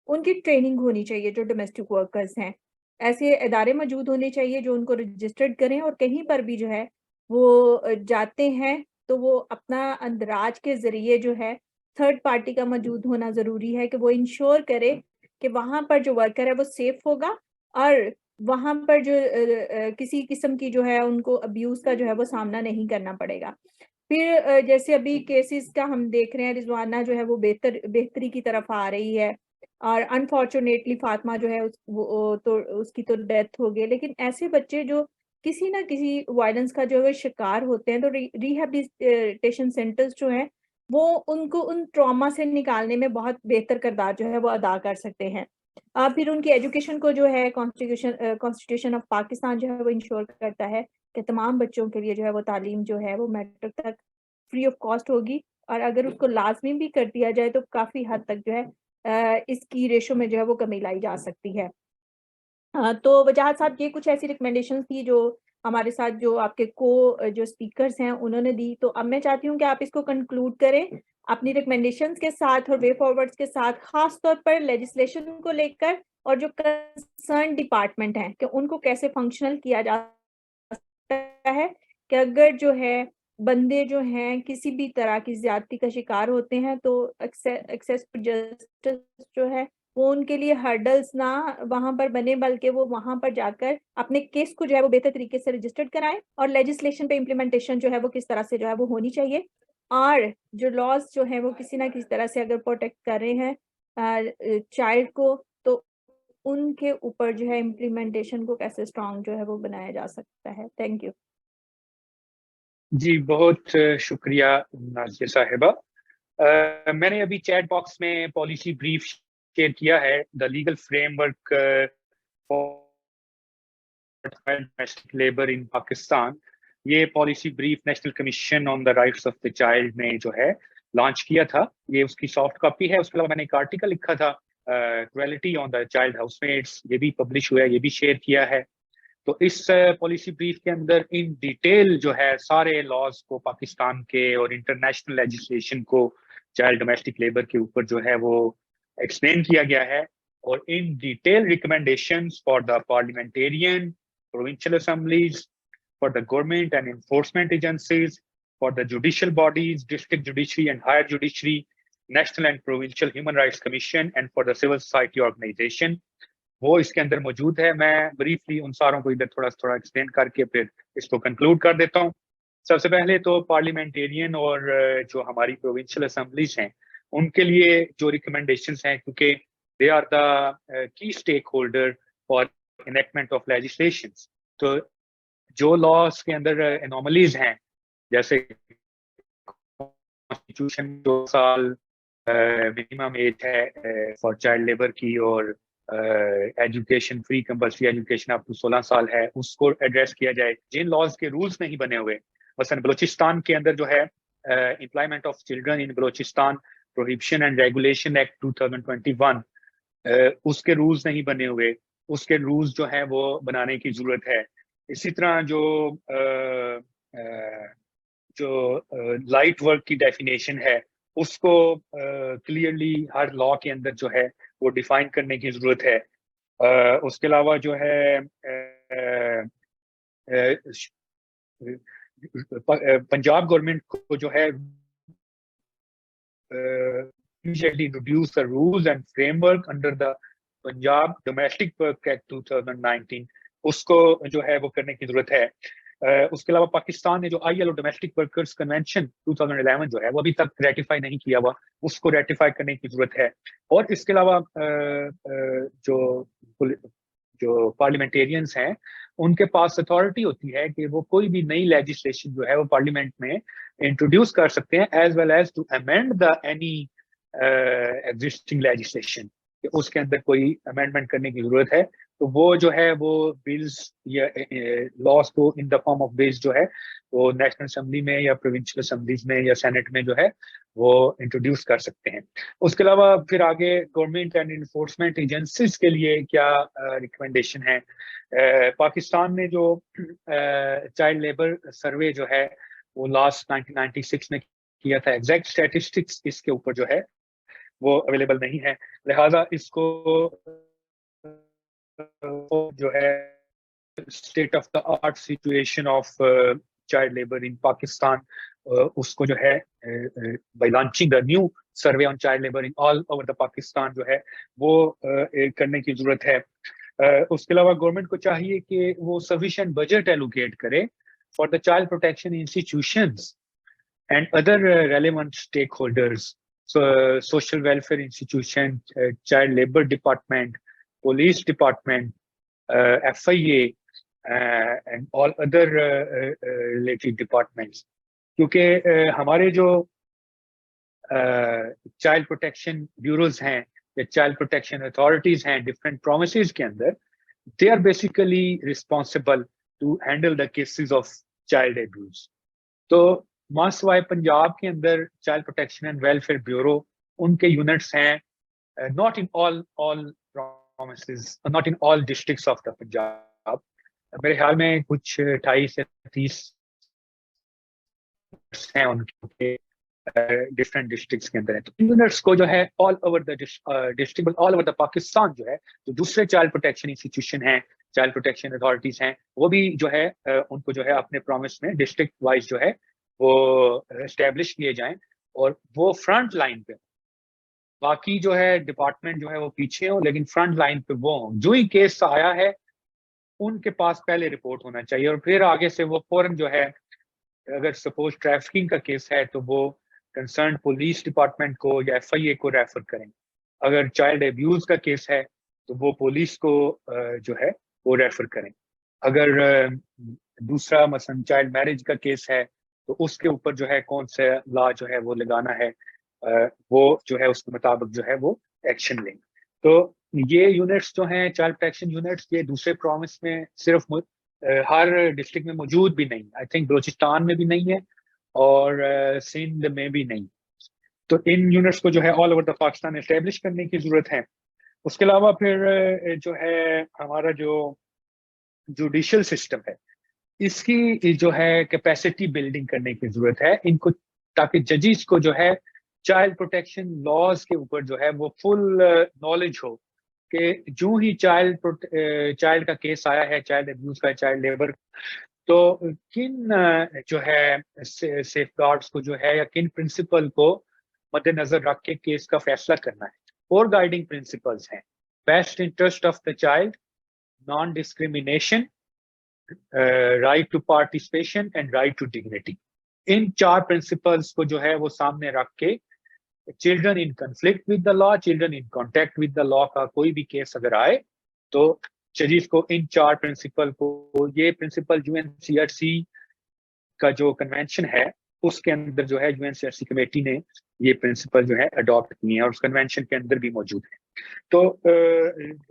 उनकी ट्रेनिंग होनी चाहिए। जो डोमेस्टिक वर्कर्स हैं, ऐसे इदारे मौजूद होने चाहिए जो उनको रजिस्टर्ड करें और कहीं पर भी जो है वो जाते हैं तो वो अपना अंदराज के जरिए जो है थर्ड पार्टी का मौजूद होना ज़रूरी है कि वो इंश्योर करे कि वहाँ पर जो वर्कर है वो सेफ होगा और वहाँ पर जो किसी किस्म की जो है उनको अब्यूज़ का जो है वो सामना नहीं करना पड़ेगा। फिर जैसे अभी केसेस का हम देख रहे हैं, रिजवाना जो है वो बेहतरी की तरफ आ रही है और अनफॉर्चुनेटली फातिमा जो है तो उसकी तो डेथ हो गई। लेकिन ऐसे बच्चे जो किसी ना किसी वायलेंस का जो है शिकार होते हैं तो रिहैबिलिटेशन सेंटर्स जो हैं वो उनको उन ट्रॉमा से निकालने में बहुत बेहतर किरदार जो है वो अदा कर सकते हैं। फिर उनकी एजुकेशन को जो है कॉन्स्टिट्यूशन ऑफ पाकिस्तान जो है वो इंश्योर करता है कि तमाम बच्चों के लिए जो है वो तालीम जो है वो मैट्रिक तक फ्री ऑफ कॉस्ट होगी और अगर उसको लाजमी भी कर दिया जाए तो काफ़ी हद तक जो है इसकी रेशो में जो है वो कमी लाई जा सकती है। तो वजाहत साहब ये कुछ ऐसी रिकमेंडेशंस थी जो हमारे साथ जो आपके जो स्पीकर्स हैं उन्होंने दी, तो अब मैं चाहती हूँ कि आप इसको कंक्लूड करें अपनी रिकमेंडेशंस के साथ और वे फॉरवर्ड्स के साथ, खास तौर पर लेजिस्लेशन को लेकर और जो कंसर्न डिपार्टमेंट हैं कि उनको कैसे फंक्शनल किया जा सकता है कि अगर जो है बंदे जो हैं किसी भी तरह की ज्यादती का शिकार होते हैं तो एक्सेस टू जस्टिस जो है वो उनके लिए हर्डल्स ना वहां पर बने, बल्कि वो वहां पर जाकर अपने केस को जो है वो बेहतर तरीके से रजिस्टर्ड कराएं, और लेजिस्लेशन पे इम्प्लीमेंटेशन जो है वो किस तरह से जो है वो होनी चाहिए, और जो लॉज जो है वो किसी ना किसी तरह से अगर प्रोटेक्ट कर रहे हैं चाइल्ड को, तो उनके ऊपर जो है इम्प्लीमेंटेशन को कैसे स्ट्रॉन्ग जो है वो बनाया जा सकता है। थैंक यू जी, बहुत शुक्रिया नाज़िया साहिबा। मैंने अभी चैट बॉक्स में पॉलिसी ब्रीफ शेयर किया है, the legal framework for domestic labour in Pakistan. ये policy brief national commission on the rights of the child ने जो है लॉन्च किया था, ये उसकी सॉफ्ट कॉपी है। उसके अलावा मैंने एक आर्टिकल लिखा था quality on the child housemates, ये भी पब्लिश हुआ है, ये भी शेयर किया है। तो इस पॉलिसी ब्रीफ के अंदर इन डिटेल जो है सारे लॉज को, पाकिस्तान के और इंटरनेशनल लेजिस्लेशन को चाइल्ड डोमेस्टिक लेबर के ऊपर जो है वो एक्सप्लेन किया गया है, और in detail recommendations for the parliamentarian, provincial assemblies, for the government and enforcement agencies, for the judicial bodies, district judiciary and higher judiciary, national and provincial human rights commission and for the civil society organisation, वो इसके अंदर मौजूद है। मैं briefly उन सारों को इधर थोड़ा थोड़ा एक्सप्लेन करके फिर इसको कंक्लूड कर देता हूँ। सबसे पहले तो पार्लियामेंटेरियन और जो हमारी प्रोविंशियल असेंबलीज हैं उनके लिए जो रिकमेंडेशंस हैं, क्योंकि they are the key stake holder for enactment of legislations, तो जो लॉज के अंदर एनोमलीज हैं, जैसे कॉन्स्टिट्यूशन 2 साल मिनिमम एज है फॉर चाइल्ड लेबर की, और education free compulsory education up to 16 साल है, उसको एड्रेस किया जाए। जिन लॉज के रूल्स नहीं बने हुए, मसलन बलोचिस्तान के अंदर जो है employment of children in Balochistan prohibition and regulation act 2021, उसके रूल्स नहीं बने हुए, उसके रूल्स जो है वो बनाने की जरूरत है। इसी तरह जो लाइट वर्क की डेफिनेशन है उसको क्लियरली हर लॉ के अंदर जो है वो डिफाइन करने की जरूरत है। उसके अलावा जो है पंजाब गवर्नमेंट को जो है immediately introduce the rules and framework under the Punjab domestic work act 2019, उसको जो है वो करने की जरूरत है। उसके अलावा पाकिस्तान ने जो ILO डोमेस्टिक वर्कर्स कन्वेंशन 2011 जो है वो अभी तक रेटिफाई नहीं किया हुआ, उसको रेटिफाई करने की जरूरत है। और इसके अलावा जो पार्लियामेंटेरियंस हैं उनके पास अथॉरिटी होती है कि वो कोई भी नई लेजिस्लेशन जो है वो पार्लियामेंट में इंट्रोड्यूस कर सकते हैं, as well as to amend the any existing legislation, उसके अंदर कोई अमेंडमेंट करने की जरूरत है। तो वो जो है वो बिल्स या लॉज को in the form of bills जो है वो नेशनल असेंबली में या प्रोविंशियल असेंबलीज में या सेनेट में जो है वो इंट्रोड्यूस कर सकते हैं। उसके अलावा फिर आगे गवर्नमेंट एंड इन्फोर्समेंट एजेंसीज के लिए क्या रिकमेंडेशन है। पाकिस्तान ने जो चाइल्ड लेबर सर्वे जो है वो लास्ट 1996 में किया था, एग्जैक्ट स्टैटिस्टिक्स इसके ऊपर जो है वो अवेलेबल नहीं है, लिहाजा इसको जो है state of the art situation of child labour in Pakistan, उसको जो है bye launching the new survey on child labour in all over the Pakistan जो है वो करने की जरूरत है। उसके अलावा गवर्नमेंट को चाहिए कि वो सफिशिएंट बजट एलोकेट करे for the child protection institutions and other relevant stakeholders, so social welfare institution, child labor department, police department, FIA, and all other related departments, क्योंकि हमारे जो चाइल्ड प्रोटेक्शन ब्यूरोज हैं या चाइल्ड प्रोटेक्शन अथॉरिटीज हैं different provinces के अंदर, they are basically responsible to handle the cases of child abuse. तो मासवाई पंजाब के अंदर child protection and welfare bureau, उनके यूनिट्स हैं, not in all provinces, not in all districts of the Punjab. मेरे ख्याल में कुछ 28 से 30 हैं उनके डिफरेंट डिस्ट्रिक्ट्स के अंदर है। तो यूनिट्स को जो है all over the district, all over the Pakistan जो है, जो दूसरे चाइल्ड प्रोटेक्शन इंस्टीट्यूशन हैं, चाइल्ड प्रोटेक्शन अथॉरिटीज हैं, वो भी जो है उनको जो है अपने प्रॉमिस में डिस्ट्रिक्ट वाइज जो है वो एस्टेब्लिश किए जाएं और वो फ्रंट लाइन पे, बाकी जो है डिपार्टमेंट जो है वो पीछे हो, लेकिन फ्रंट लाइन पे वो हों। जो ही केस आया है उनके पास पहले रिपोर्ट होना चाहिए और फिर आगे से वो फौरन जो है, अगर सपोज ट्रैफिकिंग का केस है तो वो कंसर्न पुलिस डिपार्टमेंट को या FIA को रेफर करें। अगर चाइल्ड अब्यूज का केस है तो वो पुलिस को जो है वो रेफर करें। अगर दूसरा मसलन चाइल्ड मैरिज का केस है तो उसके ऊपर जो है कौन सा लॉ जो है वो लगाना है, वो जो है उसके मुताबिक जो है वो एक्शन लें। तो ये यूनिट्स जो हैं चाइल्ड प्रोटेक्शन यूनिट्स, ये दूसरे प्रोविंस में सिर्फ हर डिस्ट्रिक्ट में मौजूद भी नहीं, आई थिंक बलोचिस्तान में भी नहीं है और सिंध में भी नहीं। तो इन यूनिट्स को जो है all over the Pakistan establish करने की जरूरत है। उसके अलावा फिर जो है हमारा जो जुडिशल सिस्टम है, इसकी जो है कैपेसिटी बिल्डिंग करने की जरूरत है इनको, ताकि जजेस को जो है चाइल्ड प्रोटेक्शन लॉज के ऊपर जो है वो फुल नॉलेज हो कि जो ही चाइल्ड का केस आया है, चाइल्ड अब्यूज का, चाइल्ड लेबर, तो किन जो है सेफगार्ड्स को जो है या किन प्रिंसिपल को मद्देनजर रख के केस का फैसला करना है। 4 गाइडिंग प्रिंसिपल्स हैं: best interest of the child, non discrimination, right to participation and right to dignity. इन 4 प्रिंसिपल्स को जो है वो सामने रख के children in conflict with the law, children in contact with the law का कोई भी केस अगर आए तो जजेस को इन 4 प्रिंसिपल को, ये प्रिंसिपल UNCRC का जो कन्वेंशन है उसके अंदर जो है UNCRC कमेटी ने ये प्रिंसिपल जो है अडॉप्ट किए हैं और उस कन्वेंशन के अंदर भी मौजूद है। तो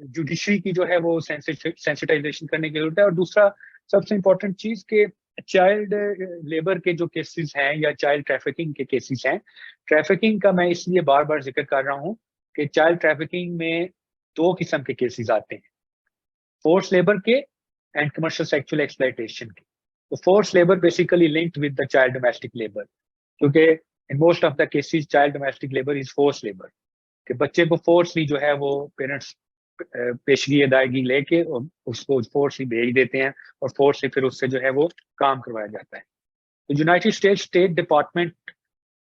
जुडिशरी की जो है वो सेंसिटाइजेशन करने की जरूरत है। और दूसरा सबसे इम्पोर्टेंट चीज के चाइल्ड लेबर के जो केसेस हैं या चाइल्ड ट्रैफिकिंग के केसेस हैं, ट्रैफिकिंग का मैं इसलिए बार बार जिक्र कर रहा हूँ कि चाइल्ड ट्रैफिकिंग में 2 किस्म के केसेस आते हैं, फोर्स लेबर के एंड कमर्शियल सेक्सुअल एक्सप्लॉयटेशन के। तो force labour basically linked with the child domestic labour, क्योंकि in most of the cases child domestic labour is force labour, कि बच्चे को फोर्सली जो है वो पेरेंट्स पेशगी अदायगी लेके उसको फोर्सली भेज देते हैं और फोर्सली फिर उससे जो है वो काम करवाया जाता है। तो यूनाइटेड स्टेट डिपार्टमेंट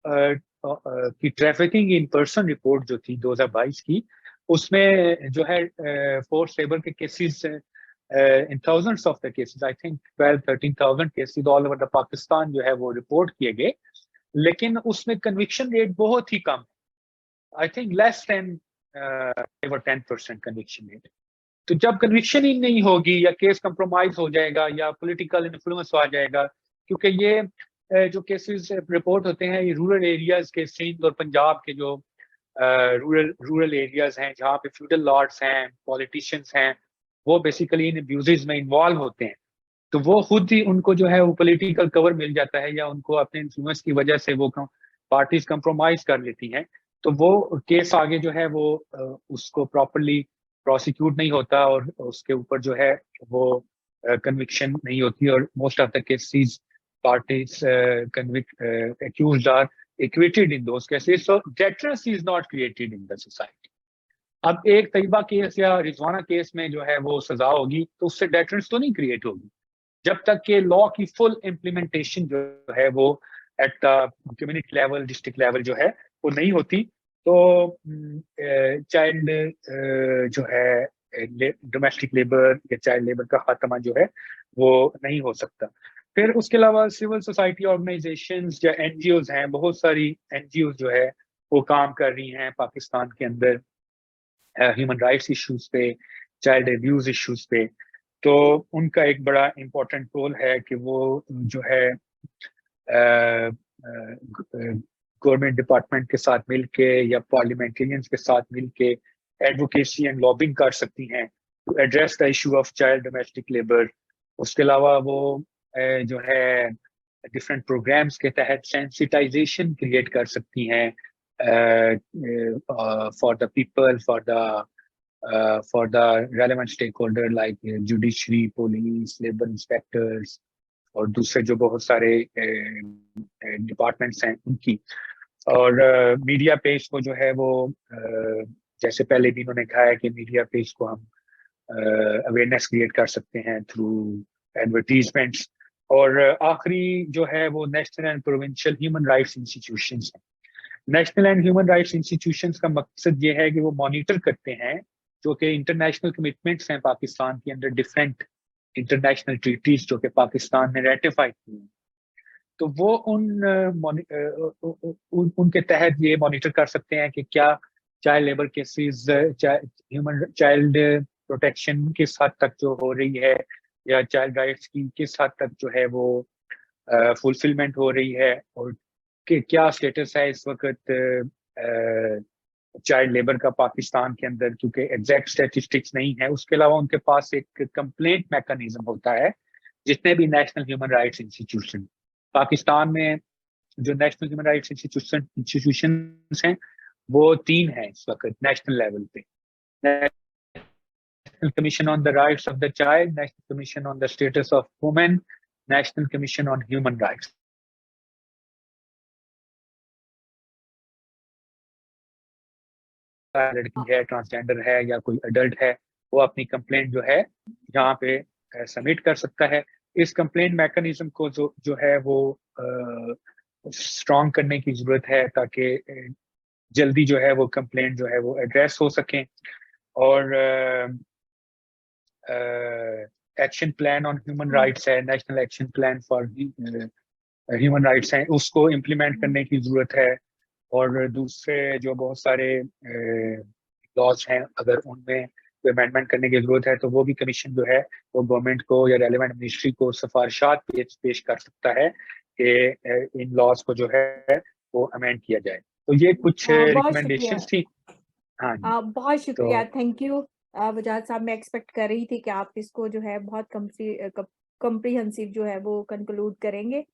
की ट्रैफिकिंग इन पर्सन रिपोर्ट जो थी 2022 की, उसमें जो है फोर्स लेबर के cases in thousands of the cases, I think 12-13,000 cases all over the Pakistan जो है वो रिपोर्ट किए गए, लेकिन उसमें कन्विक्शन रेट बहुत ही कम, I think less than 5 or 10% conviction rate. तो जब कन्विक्शन ही नहीं होगी या केस कंप्रोमाइज हो जाएगा या पॉलिटिकल इन्फ्लुएंस आ जाएगा, क्योंकि ये जो केसेस रिपोर्ट होते हैं ये रूरल एरियाज के, सिंध और पंजाब के जो रूरल एरियाज हैं जहाँ पे फ्यूडल लॉर्ड्स हैं, पॉलिटिशियंस हैं, वो बेसिकली इन अब्यूजेस में इन्वॉल्व होते हैं। तो वो खुद ही उनको जो है वो पॉलिटिकल कवर मिल जाता है या उनको अपने इन्फ्लुएंस की वजह से वो पार्टीज कंप्रोमाइज कर लेती हैं, तो वो केस आगे जो है वो उसको प्रॉपरली प्रोसिक्यूट नहीं होता और उसके ऊपर जो है वो कन्विक्शन नहीं होती और most of the cases parties accused are acquitted in those cases, so deterrence is not created in the society। अब एक तैयबा केस या रिजवाना केस में जो है वो सजा होगी तो उससे डेटरेंस तो नहीं क्रिएट होगी जब तक कि लॉ की फुल इम्प्लीमेंटेशन जो है वो at the community level, district level जो है वो नहीं होती। तो चाइल्ड जो है डोमेस्टिक लेबर या चाइल्ड लेबर का खात्मा जो है वो नहीं हो सकता। फिर उसके अलावा सिविल सोसाइटी ऑर्गेनाइजेशंस या NGOs हैं, बहुत सारी NGOs जो है वो काम कर रही हैं पाकिस्तान के अंदर ह्यूमन राइट्स इश्यूज पे, चाइल्ड अब्यूज इश्यूज पे। तो उनका एक बड़ा इम्पोर्टेंट रोल है कि वो जो है गवर्नमेंट डिपार्टमेंट के साथ मिलके या पार्लियामेंटेरियंस के साथ मिलके एडवोकेसी एंड लॉबिंग कर सकती हैं to address the issue of child domestic labour. उसके अलावा वो जो है डिफरेंट प्रोग्राम्स के तहत सेंसिटाइजेशन क्रिएट कर सकती हैं for the people, for the relevant stake holder like judiciary, police, labour inspectors और दूसरे जो बहुत सारे डिपार्टमेंट्स हैं उनकी। और मीडिया पेज को जो है वो जैसे पहले भी इन्होंने कहा है कि मीडिया पेज को हम अवेयरनेस क्रिएट कर सकते हैं थ्रू एडवर्टीजमेंट्स। और आखिरी जो है वो national and provincial human rights institutions हैं। National and human rights institutions का मकसद ये है कि वो मॉनिटर करते हैं जो कि इंटरनेशनल कमिटमेंट्स हैं पाकिस्तान के अंदर, डिफरेंट इंटरनेशनल ट्रीटीज जो कि पाकिस्तान ने रेटिफाई की हैं, तो वो उनके तहत ये मॉनिटर कर सकते हैं कि क्या child labour cases, human child protection किस हद तक जो हो रही है या चाइल्ड राइट्स की किस हद तक जो है वो फुलफिलमेंट हो रही है, और कि क्या स्टेटस है इस वक्त चाइल्ड लेबर का पाकिस्तान के अंदर, क्योंकि एग्जैक्ट स्टैटिस्टिक्स नहीं है। उसके अलावा उनके पास एक कंप्लेंट मैकेनिज्म होता है। जितने भी national human rights institution Pakistan में, जो नेशनल ह्यूमन राइट्स इंस्टीट्यूशंस हैं वो 3 हैं इस वक्त नेशनल लेवल पे। National commission on the rights of the child, national commission on the status of women, national commission on human rights. लड़की है, ट्रांसजेंडर है या कोई अडल्ट है, वो अपनी कंप्लेंट जो है यहाँ पे सबमिट कर सकता है। इस कंप्लेंट मैकेनिज्म को जो है वो स्ट्रॉन्ग करने की जरूरत है ताकि जल्दी जो है वो कंप्लेंट जो है वो एड्रेस हो सकें। और action plan on human rights है, national action plan for human rights है, उसको इम्प्लीमेंट करने की जरूरत है। और दूसरे जो बहुत सारे लॉज हैं, अगर उनमें कोई अमेंडमेंट करने की जरूरत है तो वो भी कमीशन जो है वो गवर्नमेंट को या रेलेवेंट मिनिस्ट्री को सिफारिशात पेश कर सकता है कि इन लॉज को जो है वो अमेंड किया जाए। तो ये कुछ रिकमेंडेशंस थी। हाँ जी, बहुत शुक्रिया, थैंक यू वजाहत साहब। मैं एक्सपेक्ट कर रही थी कि आप इसको जो है बहुत कम्प्रीहेंसिव जो है वो कंक्लूड करेंगे।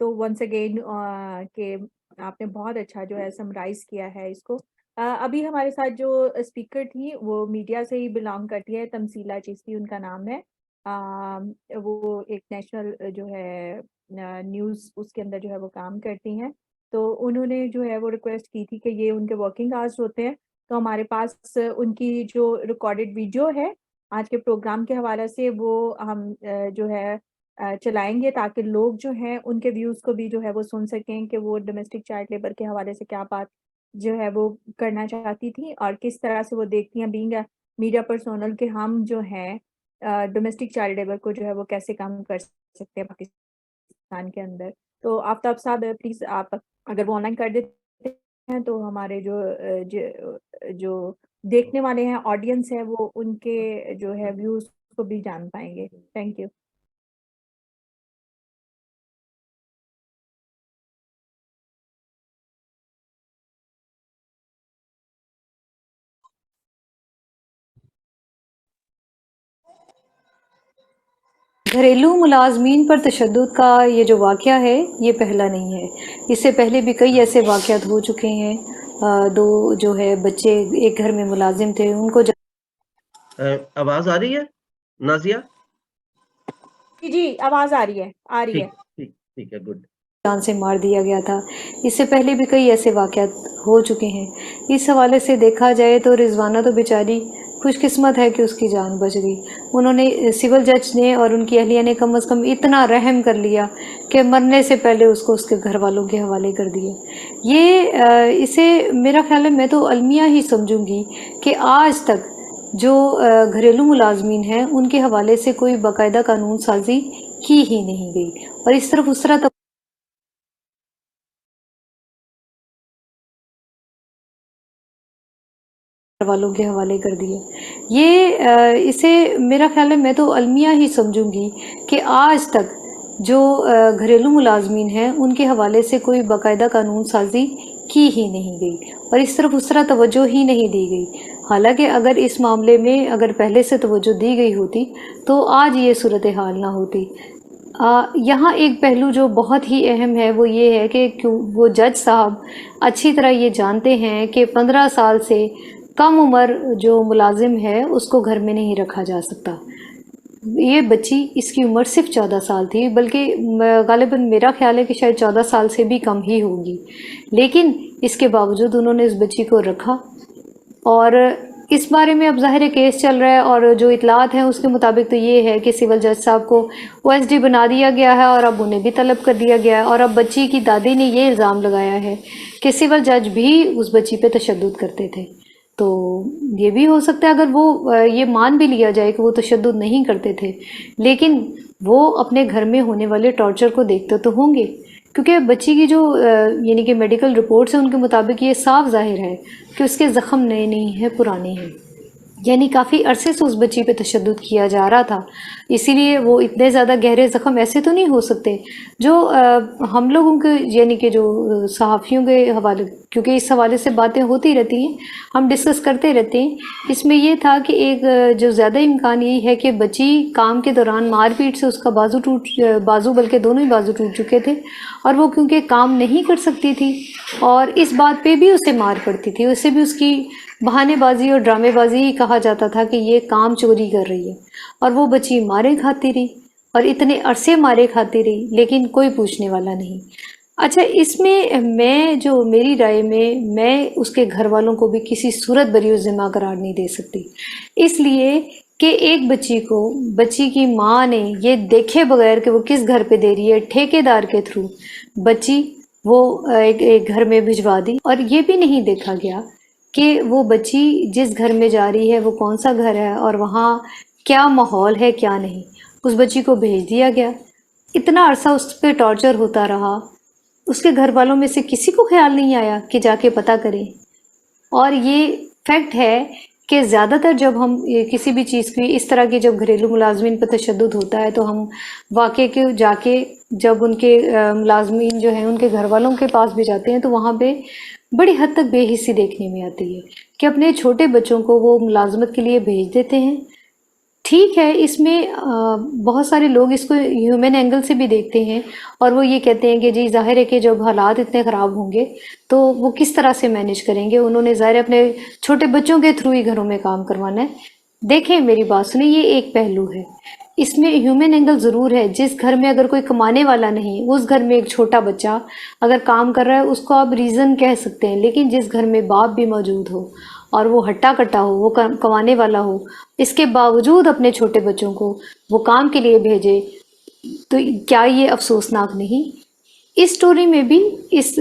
तो वंस अगेन कि आपने बहुत अच्छा जो है समराइज किया है इसको। अभी हमारे साथ जो स्पीकर थी वो मीडिया से ही बिलोंग करती है, तमसीला चिश्ती उनका नाम है। वो एक नेशनल जो है न्यूज़ उसके अंदर जो है वो काम करती हैं। तो उन्होंने जो है वो रिक्वेस्ट की थी कि ये उनके वर्किंग आवर्स होते हैं, तो हमारे पास उनकी जो रिकॉर्डेड वीडियो है आज के प्रोग्राम के हवाले से वो हम जो है चलाएंगे ताकि लोग जो हैं उनके व्यूज़ को भी जो है वो सुन सकें कि वो डोमेस्टिक चाइल्ड लेबर के हवाले से क्या बात जो है वो करना चाहती थी और किस तरह से वो देखती हैं बीइंग मीडिया पर्सोनल कि हम जो है डोमेस्टिक चाइल्ड लेबर को जो है वो कैसे कम कर सकते हैं पाकिस्तान के अंदर। तो आफ्ताब साहब प्लीज़ आप अगर वो ऑनलाइन कर देते हैं तो हमारे जो देखने वाले हैं, ऑडियंस है, वो उनके जो है व्यूज़ को भी जान पाएंगे। Thank you. घरेलू मुलाजमीन पर तशद्दुद का ये जो वाक़या है ये पहला नहीं है। इससे पहले भी कई ऐसे वाक़यात हो चुके हैं। 2 जो है बच्चे एक घर में मुलाजिम थे, उनको आवाज आ रही है नाजिया? जी आवाज आ रही है, ठीक है, गुड। जान से मार दिया गया था। इससे पहले भी कई ऐसे वाक़यात हो चुके हैं। इस हवाले से देखा जाए तो रिजवाना तो बेचारी खुशकिस्मत है कि उसकी जान बच गई। उन्होंने सिविल जज ने और उनकी अहलिया ने कम से कम इतना रहम कर लिया कि मरने से पहले उसको उसके घर वालों के हवाले कर दिया। ये इसे मेरा ख्याल है मैं तो अलमिया ही समझूंगी कि आज तक जो घरेलू मुलाजमीन हैं उनके हवाले से कोई बाकायदा कानून साजी की ही नहीं गई और इस तरफ उस तरह वालों के हवाले कर दिए। ये इसे मेरा ख्याल है मैं तो अलमिया ही समझूंगी कि आज तक जो घरेलू मुलाजमीन हैं उनके हवाले से कोई बाकायदा कानून साजी की ही नहीं गई और इस तरफ उस तरह तवज्जो ही नहीं दी गई। हालांकि अगर इस मामले में अगर पहले से तवज्जो दी गई होती तो आज ये सूरत हाल ना होती। यहाँ एक पहलू जो बहुत ही अहम है वो ये है कि वो जज साहब अच्छी तरह ये जानते हैं कि 15 साल से कम उम्र जो मुलाजिम है उसको घर में नहीं रखा जा सकता। ये बच्ची, इसकी उम्र सिर्फ 14 साल थी, बल्कि गालिबन मेरा ख्याल है कि शायद 14 साल से भी कम ही होगी, लेकिन इसके बावजूद उन्होंने इस बच्ची को रखा। और इस बारे में अब ज़ाहिर केस चल रहा है और जो इतलात हैं उसके मुताबिक तो ये है कि सिविल जज साहब को OSD बना दिया गया है और अब उन्हें भी तलब कर दिया गया है। और अब बच्ची की दादी ने ये इल्ज़ाम लगाया है कि सिविल जज भी उस बच्ची पे तशद्दुद करते थे। तो ये भी हो सकता है अगर वो ये मान भी लिया जाए कि वो तशद्दुद नहीं करते थे, लेकिन वो अपने घर में होने वाले टॉर्चर को देखते तो होंगे, क्योंकि बच्ची की जो यानी कि मेडिकल रिपोर्ट्स हैं उनके मुताबिक ये साफ जाहिर है कि उसके ज़ख़म नए नहीं हैं, पुराने हैं, यानी काफ़ी अरसे से उस बच्ची पे तशद्दुद किया जा रहा था। इसीलिए वो इतने ज़्यादा गहरे ज़ख़म ऐसे तो नहीं हो सकते जो हम लोगों के यानी कि जो सहाफ़ियों के हवाले, क्योंकि इस हवाले से बातें होती रहती हैं, हम डिस्कस करते रहते हैं। इसमें ये था कि एक जो ज़्यादा इम्कान यही है कि बच्ची काम के दौरान मारपीट से उसका बाजू बल्कि दोनों ही बाजू टूट चुके थे, और वो क्योंकि काम नहीं कर सकती थी और इस बात पे भी उसे मार पड़ती थी, उससे भी उसकी बहानेबाजी और ड्रामेबाजी ही कहा जाता था कि ये काम चोरी कर रही है, और वो बच्ची मारे खाती रही और इतने अरसे मारे खाती रही, लेकिन कोई पूछने वाला नहीं। अच्छा, इसमें मेरी राय में मैं उसके घर वालों को भी किसी सूरत बरी ज़िम्मा करार नहीं दे सकती, इसलिए कि एक बच्ची की माँ ने ये देखे बगैर कि वो किस घर पे दे रही है, ठेकेदार के थ्रू बच्ची वो एक घर में भिजवा दी, और ये भी नहीं देखा गया कि वो बच्ची जिस घर में जा रही है वो कौन सा घर है और वहाँ क्या माहौल है क्या नहीं। उस बच्ची को भेज दिया गया, इतना अरसा उस पर टॉर्चर होता रहा, उसके घर वालों में से किसी को ख्याल नहीं आया कि जाके पता करें। और ये फैक्ट है कि ज़्यादातर जब हम किसी भी चीज़ की इस तरह की जब घरेलू मुलाजमीन पर तशद्दुद होता है तो हम वाक़े के जाके जब उनके मुलाजमीन जो हैं उनके घर वालों के पास भी जाते हैं तो वहाँ पे बड़ी हद तक बेहिस्सी देखने में आती है कि अपने छोटे बच्चों को वो मुलाजमत के लिए भेज देते हैं। ठीक है, इसमें बहुत सारे लोग इसको ह्यूमन एंगल से भी देखते हैं और वो ये कहते हैं कि जी जाहिर है कि जब हालात इतने ख़राब होंगे तो वो किस तरह से मैनेज करेंगे, उन्होंने ज़ाहिर अपने छोटे बच्चों के थ्रू ही घरों में काम करवाना है। देखें, मेरी बात सुनिए, ये एक पहलू है, इसमें ह्यूमन एंगल ज़रूर है। जिस घर में अगर कोई कमाने वाला नहीं, उस घर में एक छोटा बच्चा अगर काम कर रहा है उसको आप रीज़न कह सकते हैं, लेकिन जिस घर में बाप भी मौजूद हो और वो हट्टा कट्टा हो, वो कमाने वाला हो, इसके बावजूद अपने छोटे बच्चों को वो काम के लिए भेजे, तो क्या ये अफसोसनाक नहीं? इस स्टोरी में भी, इस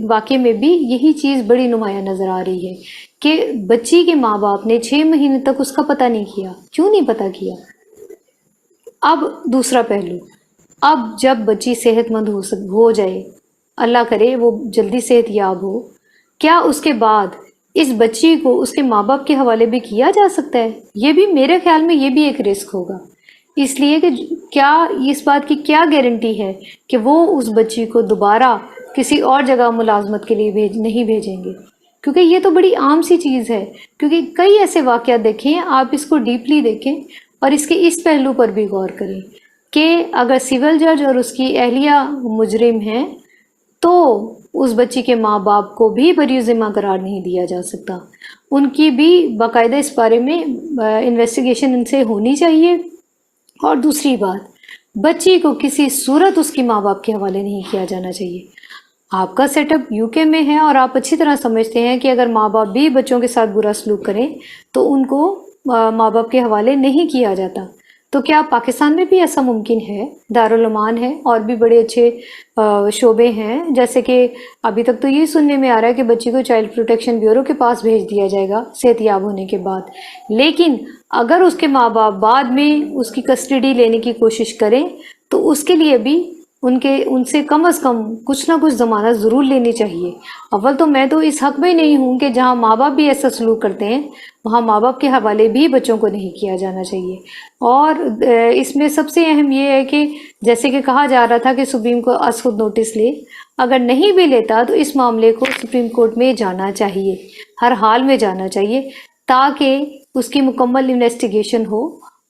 वाक़े में भी यही चीज़ बड़ी नुमाया नज़र आ रही है कि बच्ची के माँ बाप ने 6 महीने तक उसका पता नहीं किया। क्यों नहीं पता किया? अब दूसरा पहलू, अब जब बच्ची सेहतमंद हो जाए, अल्लाह करे वो जल्दी सेहतयाब हो, क्या उसके बाद इस बच्ची को उसके माँ बाप के हवाले भी किया जा सकता है? ये भी मेरे ख्याल में ये भी एक रिस्क होगा, इसलिए कि क्या इस बात की क्या गारंटी है कि वो उस बच्ची को दोबारा किसी और जगह मुलाजमत के लिए नहीं भेजेंगे? क्योंकि ये तो बड़ी आम सी चीज़ है, क्योंकि कई ऐसे वाक़यात देखें, आप इसको डीपली देखें और इसके इस पहलू पर भी गौर करें कि अगर सिविल जज और उसकी अहलिया मुजरिम हैं तो उस बच्ची के माँ बाप को भी बरी ज़िम्मा करार नहीं दिया जा सकता, उनकी भी बाकायदा इस बारे में इन्वेस्टिगेशन इनसे होनी चाहिए। और दूसरी बात, बच्ची को किसी सूरत उसकी माँ बाप के हवाले नहीं किया जाना चाहिए। आपका सेटअप यूके में है और आप अच्छी तरह समझते हैं कि अगर माँ बाप भी बच्चों के साथ बुरा सलूक करें तो उनको माँ बाप के हवाले नहीं किया जाता। तो क्या पाकिस्तान में भी ऐसा मुमकिन है? दारुल अमान है और भी बड़े अच्छे शोबे हैं, जैसे कि अभी तक तो ये सुनने में आ रहा है कि बच्ची को चाइल्ड प्रोटेक्शन ब्यूरो के पास भेज दिया जाएगा सेहतयाब होने के बाद, लेकिन अगर उसके माँ बाप बाद में उसकी कस्टडी लेने की कोशिश करें तो उसके लिए भी उनसे कम से कम कुछ ना कुछ ज़मानत ज़रूर लेनी चाहिए। अव्वल तो मैं तो इस हक़ में नहीं हूँ कि जहाँ माँ बाप भी ऐसा सलूक करते हैं वहाँ माँ बाप के हवाले भी बच्चों को नहीं किया जाना चाहिए। और इसमें सबसे अहम ये है कि जैसे कि कहा जा रहा था कि सुप्रीम कोर्ट आज खुद नोटिस ले, अगर नहीं भी लेता तो इस मामले को सुप्रीम कोर्ट में जाना चाहिए, हर हाल में जाना चाहिए, ताकि उसकी मुकम्मल इन्वेस्टिगेशन हो।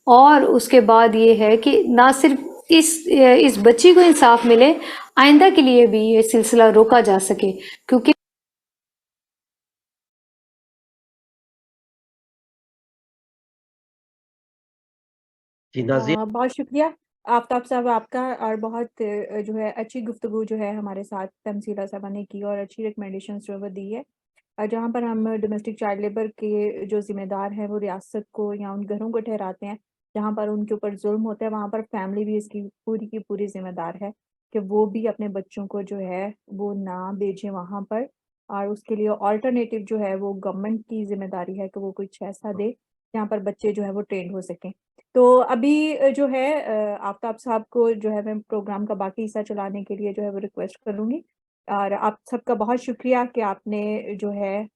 और उसके बाद ये है कि ना सिर्फ इस बच्ची को इंसाफ मिले, आइंदा के लिए भी ये सिलसिला रोका जा सके, क्योंकि जी नाज़िया। बहुत शुक्रिया आफ्ताब साहब आपका, और बहुत जो है अच्छी गुफ्तगू जो है हमारे साथ तमसीला साहबा ने की और अच्छी रिकमेंडेशंस जो वो दी है। जहाँ पर हम डोमेस्टिक चाइल्ड लेबर के जो ज़िम्मेदार हैं वो रियासत को या उन घरों को ठहराते हैं जहाँ पर उनके ऊपर जुल्म होता है, वहाँ पर फैमिली भी इसकी पूरी की पूरी ज़िम्मेदार है कि वो भी अपने बच्चों को जो है वो ना भेजें वहाँ पर, और उसके लिए ऑल्टरनेटिव जो है वो गवर्नमेंट की ज़िम्मेदारी है कि वो कुछ ऐसा दे जहाँ पर बच्चे जो है वो ट्रेंड हो सकें। तो अभी जो है आफ्ताब साहब को जो है मैं प्रोग्राम का बाकी हिस्सा चलाने के लिए जो है वो रिक्वेस्ट करूँगी, और आप सबका बहुत शुक्रिया कि आपने जो है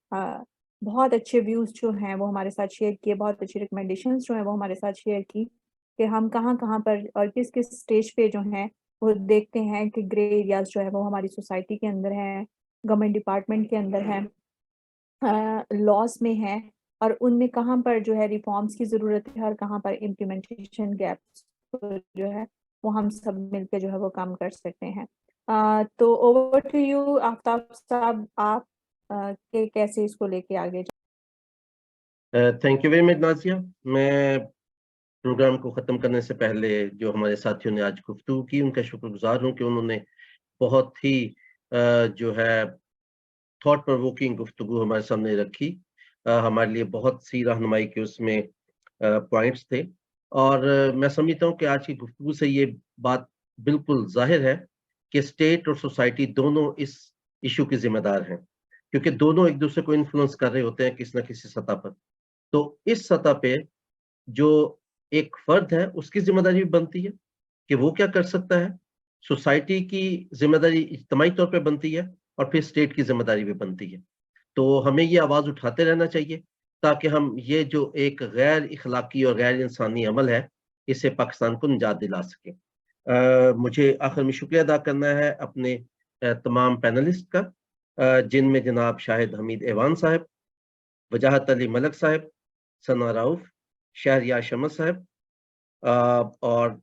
बहुत अच्छे व्यूज़ जो हैं वो हमारे साथ शेयर किए, बहुत अच्छी रिकमेंडेशंस जो हैं वो हमारे साथ शेयर की कि हम कहाँ-कहाँ पर और किस-किस स्टेज पे जो हैं वो देखते हैं कि ग्रे एरियाज़ जो है वो हमारी सोसाइटी के अंदर हैं, गवर्नमेंट डिपार्टमेंट के अंदर हैं, लॉज़ में हैं, और उनमें कहाँ पर जो है रिफॉर्म्स की ज़रूरत है और कहाँ पर इम्प्लीमेंटेशन गैप्स को जो है वो हम सब मिलके जो है वो काम कर सकते हैं। तो ओवर टू यू आफ्ताब साहब, आप के कैसे इसको लेके आगे thank you very much Nazia. मैं प्रोग्राम को ख़त्म करने से पहले जो हमारे साथियों ने आज गुफ्तगू की उनका शुक्रगुज़ार हूँ कि उन्होंने बहुत ही जो है थॉट प्रोवोकिंग गुफ्तगू हमारे सामने रखी। हमारे लिए बहुत सी रहनुमाई के उसमें पॉइंट्स थे, और मैं समझता हूँ कि आज की गुफ्तगू से ये बात बिल्कुल ज़ाहिर है कि स्टेट और सोसाइटी दोनों इस इश्यू के ज़िम्मेदार हैं, क्योंकि दोनों एक-दूसरे को इन्फ्लुएंस कर रहे होते हैं किसी न किसी सतह पर। तो इस सतह पे जो एक फर्द है उसकी ज़िम्मेदारी भी बनती है कि वो क्या कर सकता है, सोसाइटी की ज़िम्मेदारी इज्तिमाई तौर पे बनती है, और फिर स्टेट की ज़िम्मेदारी भी बनती है। तो हमें ये आवाज़ उठाते रहना चाहिए ताकि हम ये जो एक गैर इखलाकी और गैर इंसानी अमल है, इससे पाकिस्तान को निजात दिला सकें। मुझे आखिर में शुक्रिया अदा करना है अपने तमाम पैनलिस्ट का, जिनमें जनाब शाहिद हमीद ऐवान साहब, वजाहत अली मलक साहब, सना राउफ, शहरियार शमस साहब, और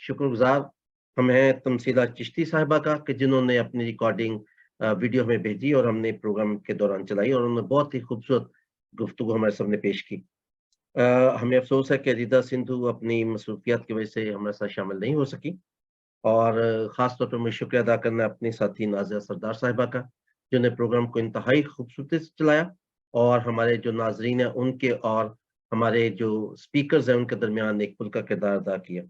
शुक्रगुज़ार हम हैं तमसीला चिश्ती साहिबा का कि जिन्होंने अपनी रिकॉर्डिंग वीडियो में भेजी और हमने प्रोग्राम के दौरान चलाई, और उन्होंने बहुत ही खूबसूरत गुफ्तगू हमारे सामने पेश की। हमें अफ़सोस है कि रिदा सिंधु अपनी मसरूफियत की वजह से हमारे साथ शामिल नहीं हो सकी, और ख़ास तौर पर मैं शुक्रिया अदा करना अपने साथी नाज़िया सरदार साहिबा का, जिन्होंने प्रोग्राम को इंतहाई खूबसूरती से चलाया, और हमारे जो नाज़रीन हैं उनके और हमारे जो स्पीकर्स हैं उनके दरमियान एक पुल का किरदार अदा किया।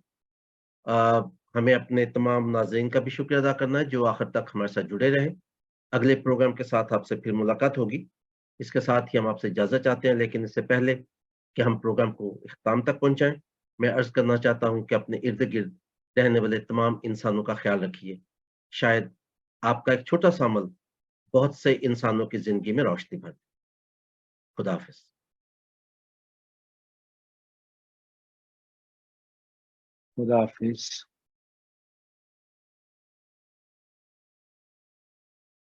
हमें अपने तमाम नाज़रीन का भी शुक्रिया अदा करना है जो आखिर तक हमारे साथ जुड़े रहे। अगले प्रोग्राम के साथ आपसे फिर मुलाकात होगी। इसके साथ ही हम आपसे इजाज़त चाहते हैं, लेकिन इससे पहले कि हम प्रोग्राम को इख्तिताम तक पहुँचाएँ, मैं अर्ज़ करना चाहता हूँ कि अपने इर्द-गिर्द रहने वाले तमाम इंसानों का ख़्याल रखिए। शायद आपका एक छोटा-सा अमल बहुत से इंसानों की ज़िंदगी में रोशनी भर दे। खुदा हाफ़िज़। खुदा हाफिज।